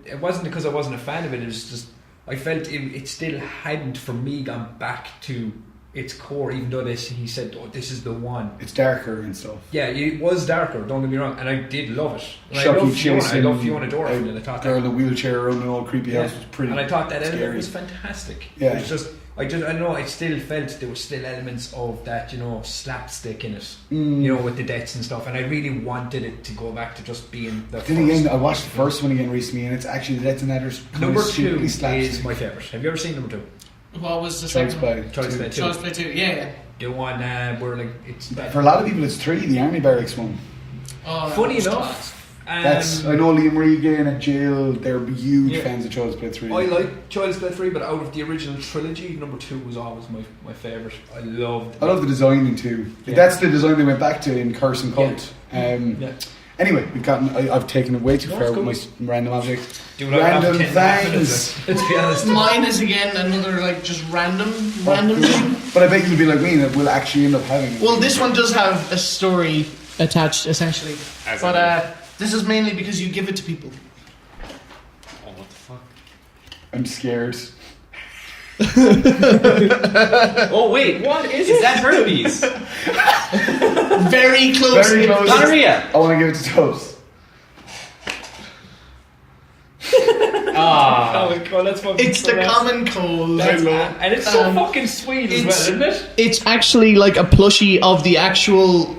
It wasn't because I wasn't a fan of it. It was just I felt it still hadn't for me gone back to its core. Even though he said, "Oh, this is the one." It's darker and stuff. Yeah, it was darker. Don't get me wrong, and I did love it. And I Chucky love Fiona. I chasing love Fiona Doherty, and I a thought girl that, in a wheelchair around an old creepy house was pretty. and I thought that element scary. was fantastic. Yeah. It was just. I don't know. I still felt there were still elements of that, slapstick in it, with the deaths and stuff. And I really wanted it to go back to just being the. Then again, I watched the first one again recently, and it's actually the Death and Adders. Number 2 is my favourite. Have you ever seen number 2? What was the Child's second one? Play. Child's Play 2. Child's Play 2, yeah. The one where like it's For a lot of people, it's 3, the Army Barracks one. Oh, that funny was enough. class. That's I know Liam Regan at jail. They're huge Yeah. fans of Child's Play 3. I like Child's Play 3, but out of the original trilogy, number 2 was always my favourite. I love the designing too. Yeah. That's the design they went back to in Curse and Cult. Yeah. Anyway, I've taken it way too No, far it's with cool. my random object. Dude, I have Random 10 minutes, things. let's be honest. Mine is again another like just random thing. But I bet you'll be like me that we'll actually end up having it. Well, this one does have a story attached, essentially. As But this is mainly because you give it to people. Oh, what the fuck? I'm scared. Oh wait, what is that herpes? Very close. Very close. Gonorrhea. I want to give it to Toast. Ah. Oh my god, that's fucking It's the common cold. and it's so fucking sweet as well, isn't it? It's actually like a plushie of the actual,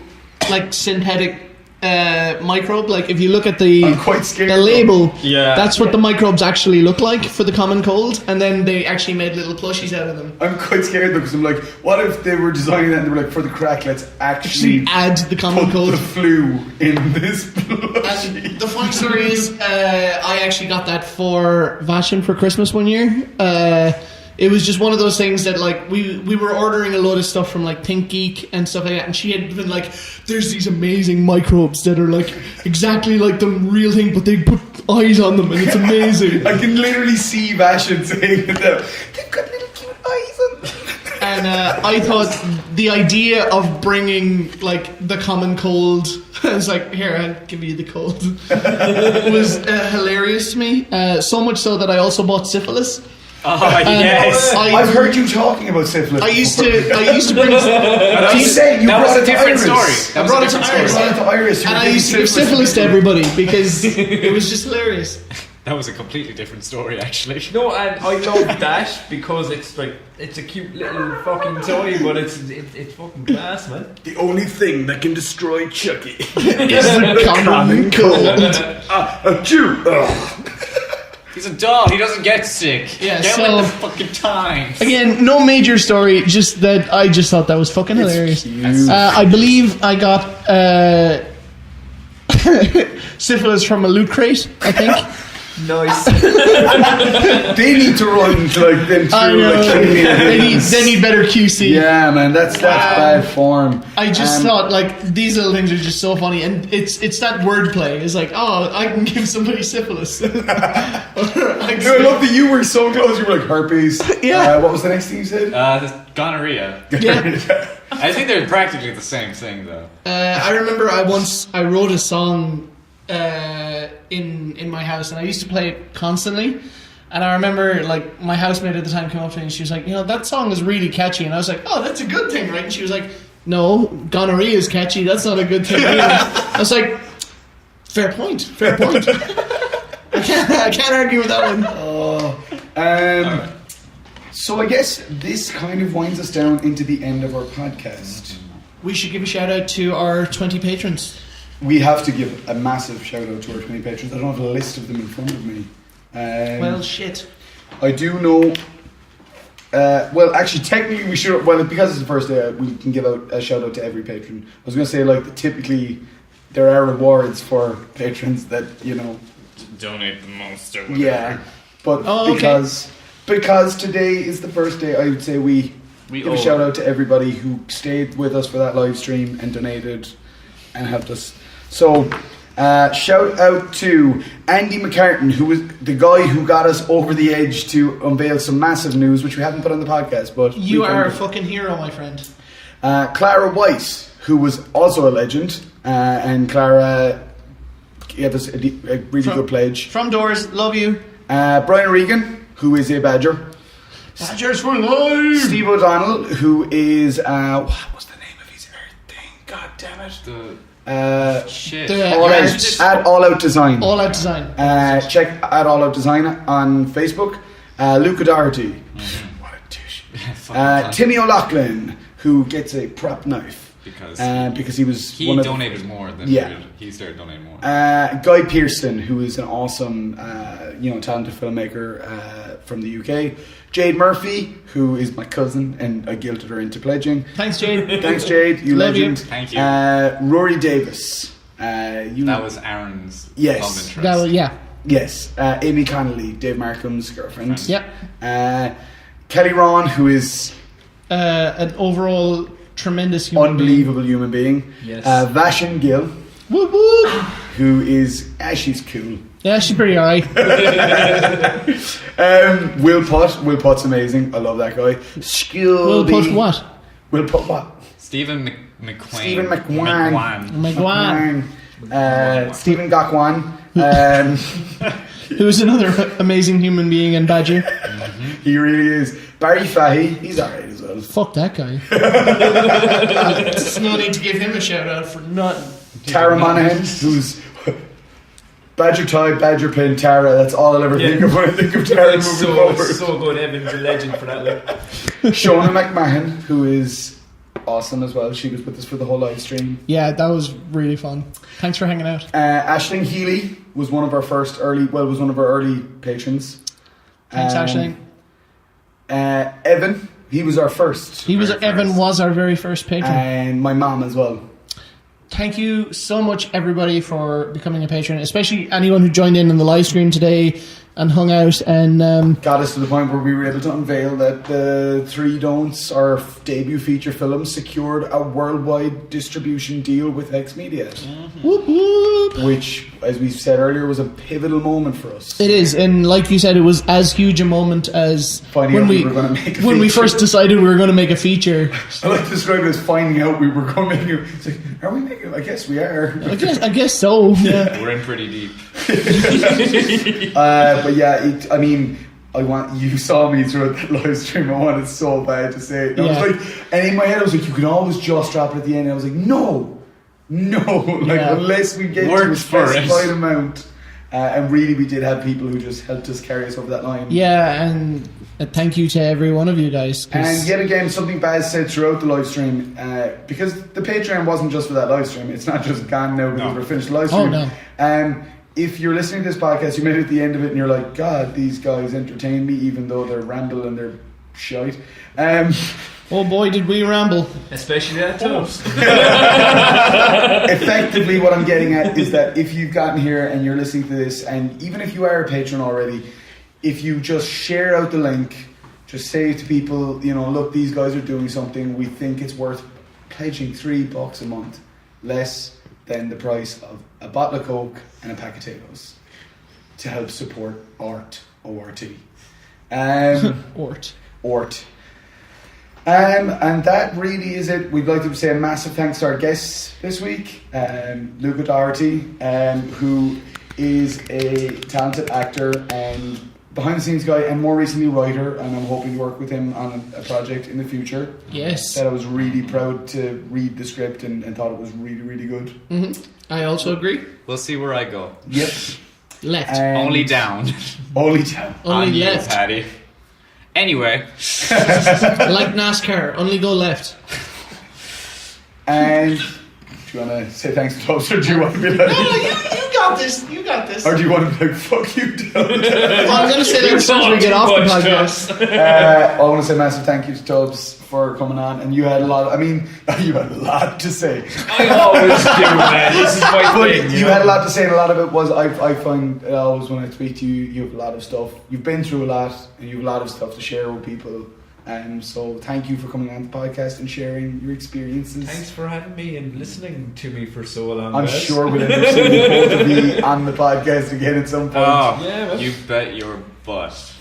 like synthetic microbe. Like if you look at the I'm quite scared, the label, Yeah. that's what the microbes actually look like for the common cold, and then they actually made little plushies out of them. I'm quite scared though, because I'm like, what if they were designing that and they were like, for the crack, let's actually Add the common put cold. the flu in this plushie. And the funny story is, I actually got that for Vashin for Christmas one year. It was just one of those things that like we were ordering a load of stuff from like Think Geek and stuff like that, and she had been like, "There's these amazing microbes that are like exactly like the real thing, but they put eyes on them, and it's amazing." I can literally see Vashin saying it now. They've got little cute eyes on them. And I thought the idea of bringing like the common cold, I was like, here, I'll give you the cold, was hilarious to me. So much so that I also bought syphilis. Oh yes. I've heard you talking about syphilis. I used to bring. You said you That brought was it a to different Iris. story. That I was brought a it to different Iris. story. You brought it to Iris. And I used to give syphilis to everybody because it was just hilarious. That was a completely different story, actually. No, and I love that because it's like it's a cute little fucking toy, but it's fucking class, man. The only thing that can destroy Chucky Is the common cold. a Jew. He's a doll. He doesn't get sick. Yeah, Get so- with the fucking times. Again, no major story, just that I just thought that was fucking hilarious. I believe I got syphilis from a loot crate, I think. Nice. They need to run like them I through know. like They need better QC. Yeah, man, that's bad form. I just thought like these little things are just so funny, and it's that wordplay. It's like, oh, I can give somebody syphilis. Dude, I love that you were so close. You were like herpes. Yeah. What was the next thing you said? The gonorrhea. Yeah. I think they're practically the same thing, though. I remember I wrote a song in my house, and I used to play it constantly. And I remember, like, my housemate at the time came up to me and she was like, that song is really catchy. And I was like, oh, that's a good thing, right? And she was like, no, gonorrhea is catchy. That's not a good thing. I was like, fair point. I can't argue with that one. So I guess this kind of winds us down into the end of our podcast. We should give a shout out to our 20 patrons. We have to give a massive shout out to our 20 patrons. I don't have a list of them in front of me. Well, shit. I do know. Well, actually, technically, we should. Well, because it's the first day, we can give out a shout out to every patron. I was going to say, like, typically there are rewards for patrons that Donate the most or whatever. Yeah, but Oh, okay. because today is the first day, I would say we give owe a shout out to everybody who stayed with us for that live stream and donated and helped us. So, shout out to Andy McCartan, who was the guy who got us over the edge to unveil some massive news, which we haven't put on the podcast. But You we are a found it. fucking hero, my friend. Clara Weiss, who was also a legend, and Clara gave us a really good pledge. From Doors, love you. Brian Regan, who is a Badger. Badgers for life. Steve O'Donnell, who is what was the name of his earth thing? God damn it! Shit. All Out Design. All Out Design. Check at All Out Design on Facebook. Luca Doherty. What a douche. Timmy O'Loughlin, who gets a prop knife because he was He one of donated more than he started donating more. Guy Pearson, who is an awesome, talented filmmaker from the UK. Jade Murphy, who is my cousin, and I guilted her into pledging. Thanks, Jade. Thanks, Jade. You Love legend. you. Thank you. Rory Davis. That was Aaron's Yes. love interest. That was, yeah. Yes. Amy Connolly, Dave Markham's girlfriend. Yep. Kelly Ron, who is An overall tremendous human unbelievable human being. Yes. Vashin Gill, being. Whoop, whoop. who is she's cool. Yeah, she's pretty alright. Will Putt's amazing. I love that guy. Will put what? Will Putt what? Stephen McQueen. Stephen McQuan. McGuan. Stephen Gakwan. Who's another amazing human being and Badger. He really is. Barry Fahey, he's alright as well. Fuck that guy. There's no need to give him a shout out for nothing. Tara Monaghan, who's Badger tie, Badger pin, Tara. That's all I'll ever think of when I think of Tara moving forward. So good. Evan's a legend for that. Like. Shona McMahon, who is awesome as well. She was with us for the whole live stream. Yeah, that was really fun. Thanks for hanging out. Aisling Healy was one of our early patrons. Thanks, Aisling. Evan, he was our first. Evan was our very first patron. And my mom as well. Thank you so much, everybody, for becoming a patron, especially anyone who joined in the live stream today and hung out and got us to the point where we were able to unveil that the Three Don'ts, our debut feature film, secured a worldwide distribution deal with Hex Media, whoop, whoop. which, as we said earlier, was a pivotal moment for us. It is, and like you said, it was as huge a moment as Finding out we were going to make a when we feature. first decided we were going to make a feature. I like to describe it as finding out we were going to make it. It's like, are we making it? I guess we are. I guess so. Yeah. We're in pretty deep. But yeah, you saw me throughout that live stream. I wanted so bad to say it. And I was like, and in my head I was like, you can always just drop it at the end. And I was like, no, unless we get to a specified amount. And really, we did have people who just helped us carry us over that line. Yeah, and thank you to every one of you guys. And yet again, something Baz said throughout the live stream, because the Patreon wasn't just for that live stream. It's not just gone now because we're finished the live stream. Oh, no. If you're listening to this podcast, you made it at the end of it and you're like, God, these guys entertain me even though they're ramble and they're shite. Oh boy, did we ramble. Especially that toast. Effectively, what I'm getting at is that if you've gotten here and you're listening to this, and even if you are a patron already, if you just share out the link, just say to people, look, these guys are doing something, we think it's worth pledging $3 a month, less than the price of a bottle of Coke and a pack of potatoes to help support Ort. Ort. And that really is it. We'd like to say a massive thanks to our guests this week, Luca Doherty, who is a talented actor and behind the scenes guy and more recently writer, and I'm hoping to work with him on a project in the future. Yes. That I was really proud to read the script and thought it was really, really good. Mm-hmm. I also agree. We'll see where I go. Yep. Left. Only down. Only down. Only you, left. Paddy. Anyway. Like NASCAR, only go left. And do you want to say thanks to Tubbs, or do you want to be like... No, you got this. You got this. Or do you want to be like, fuck you, Tubbs? Well, I'm going to say that as soon as we get off the podcast. I want to say a massive thank you to Tubbs for coming on, and you had a lot to say. I always do, man. This is my thing. You had a lot to say, and a lot of it was, I find always when I speak to you, you have a lot of stuff. You've been through a lot, and you have a lot of stuff to share with people. So thank you for coming on the podcast and sharing your experiences. Thanks for having me and listening to me for so long. I'm sure we'll end up seeing both of you on the podcast again at some point. Oh, yeah, well. you bet your butt.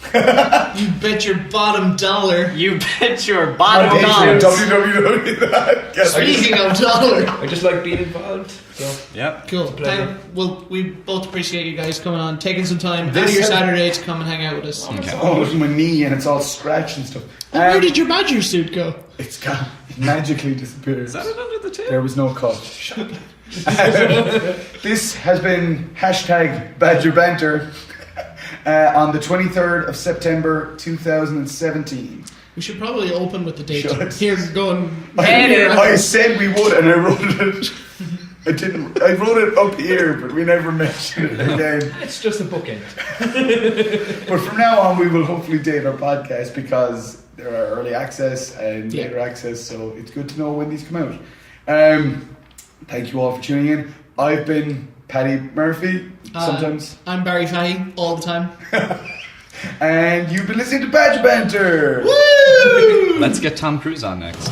You bet your bottom dollar. You bet your bottom Patreon, dollar. www. Speaking of dollar. I just like being involved. So Yep. Cool. pleasure. Well, we both appreciate you guys coming on, taking some time out This of your has- Saturday to come and hang out with us. Oh, look at my knee and it's all scratched and stuff. Where did your Badger suit go? It's gone. It magically disappeared. Is that it under the table? There was no cut. Shut up. This has been #Badger Banter on the 23rd of September 2017. We should probably open with the date. Should. Here, going. I said we would, and I wrote it. I didn't. I wrote it up here, but we never mentioned it again. it's just a bookend. But from now on, we will hopefully date our podcast because there are early access and later access, so it's good to know when these come out. Thank you all for tuning in. I've been Paddy Murphy, sometimes. I'm Barry Fahy, all the time. And you've been listening to Badger Banter. Woo! Let's get Tom Cruise on next.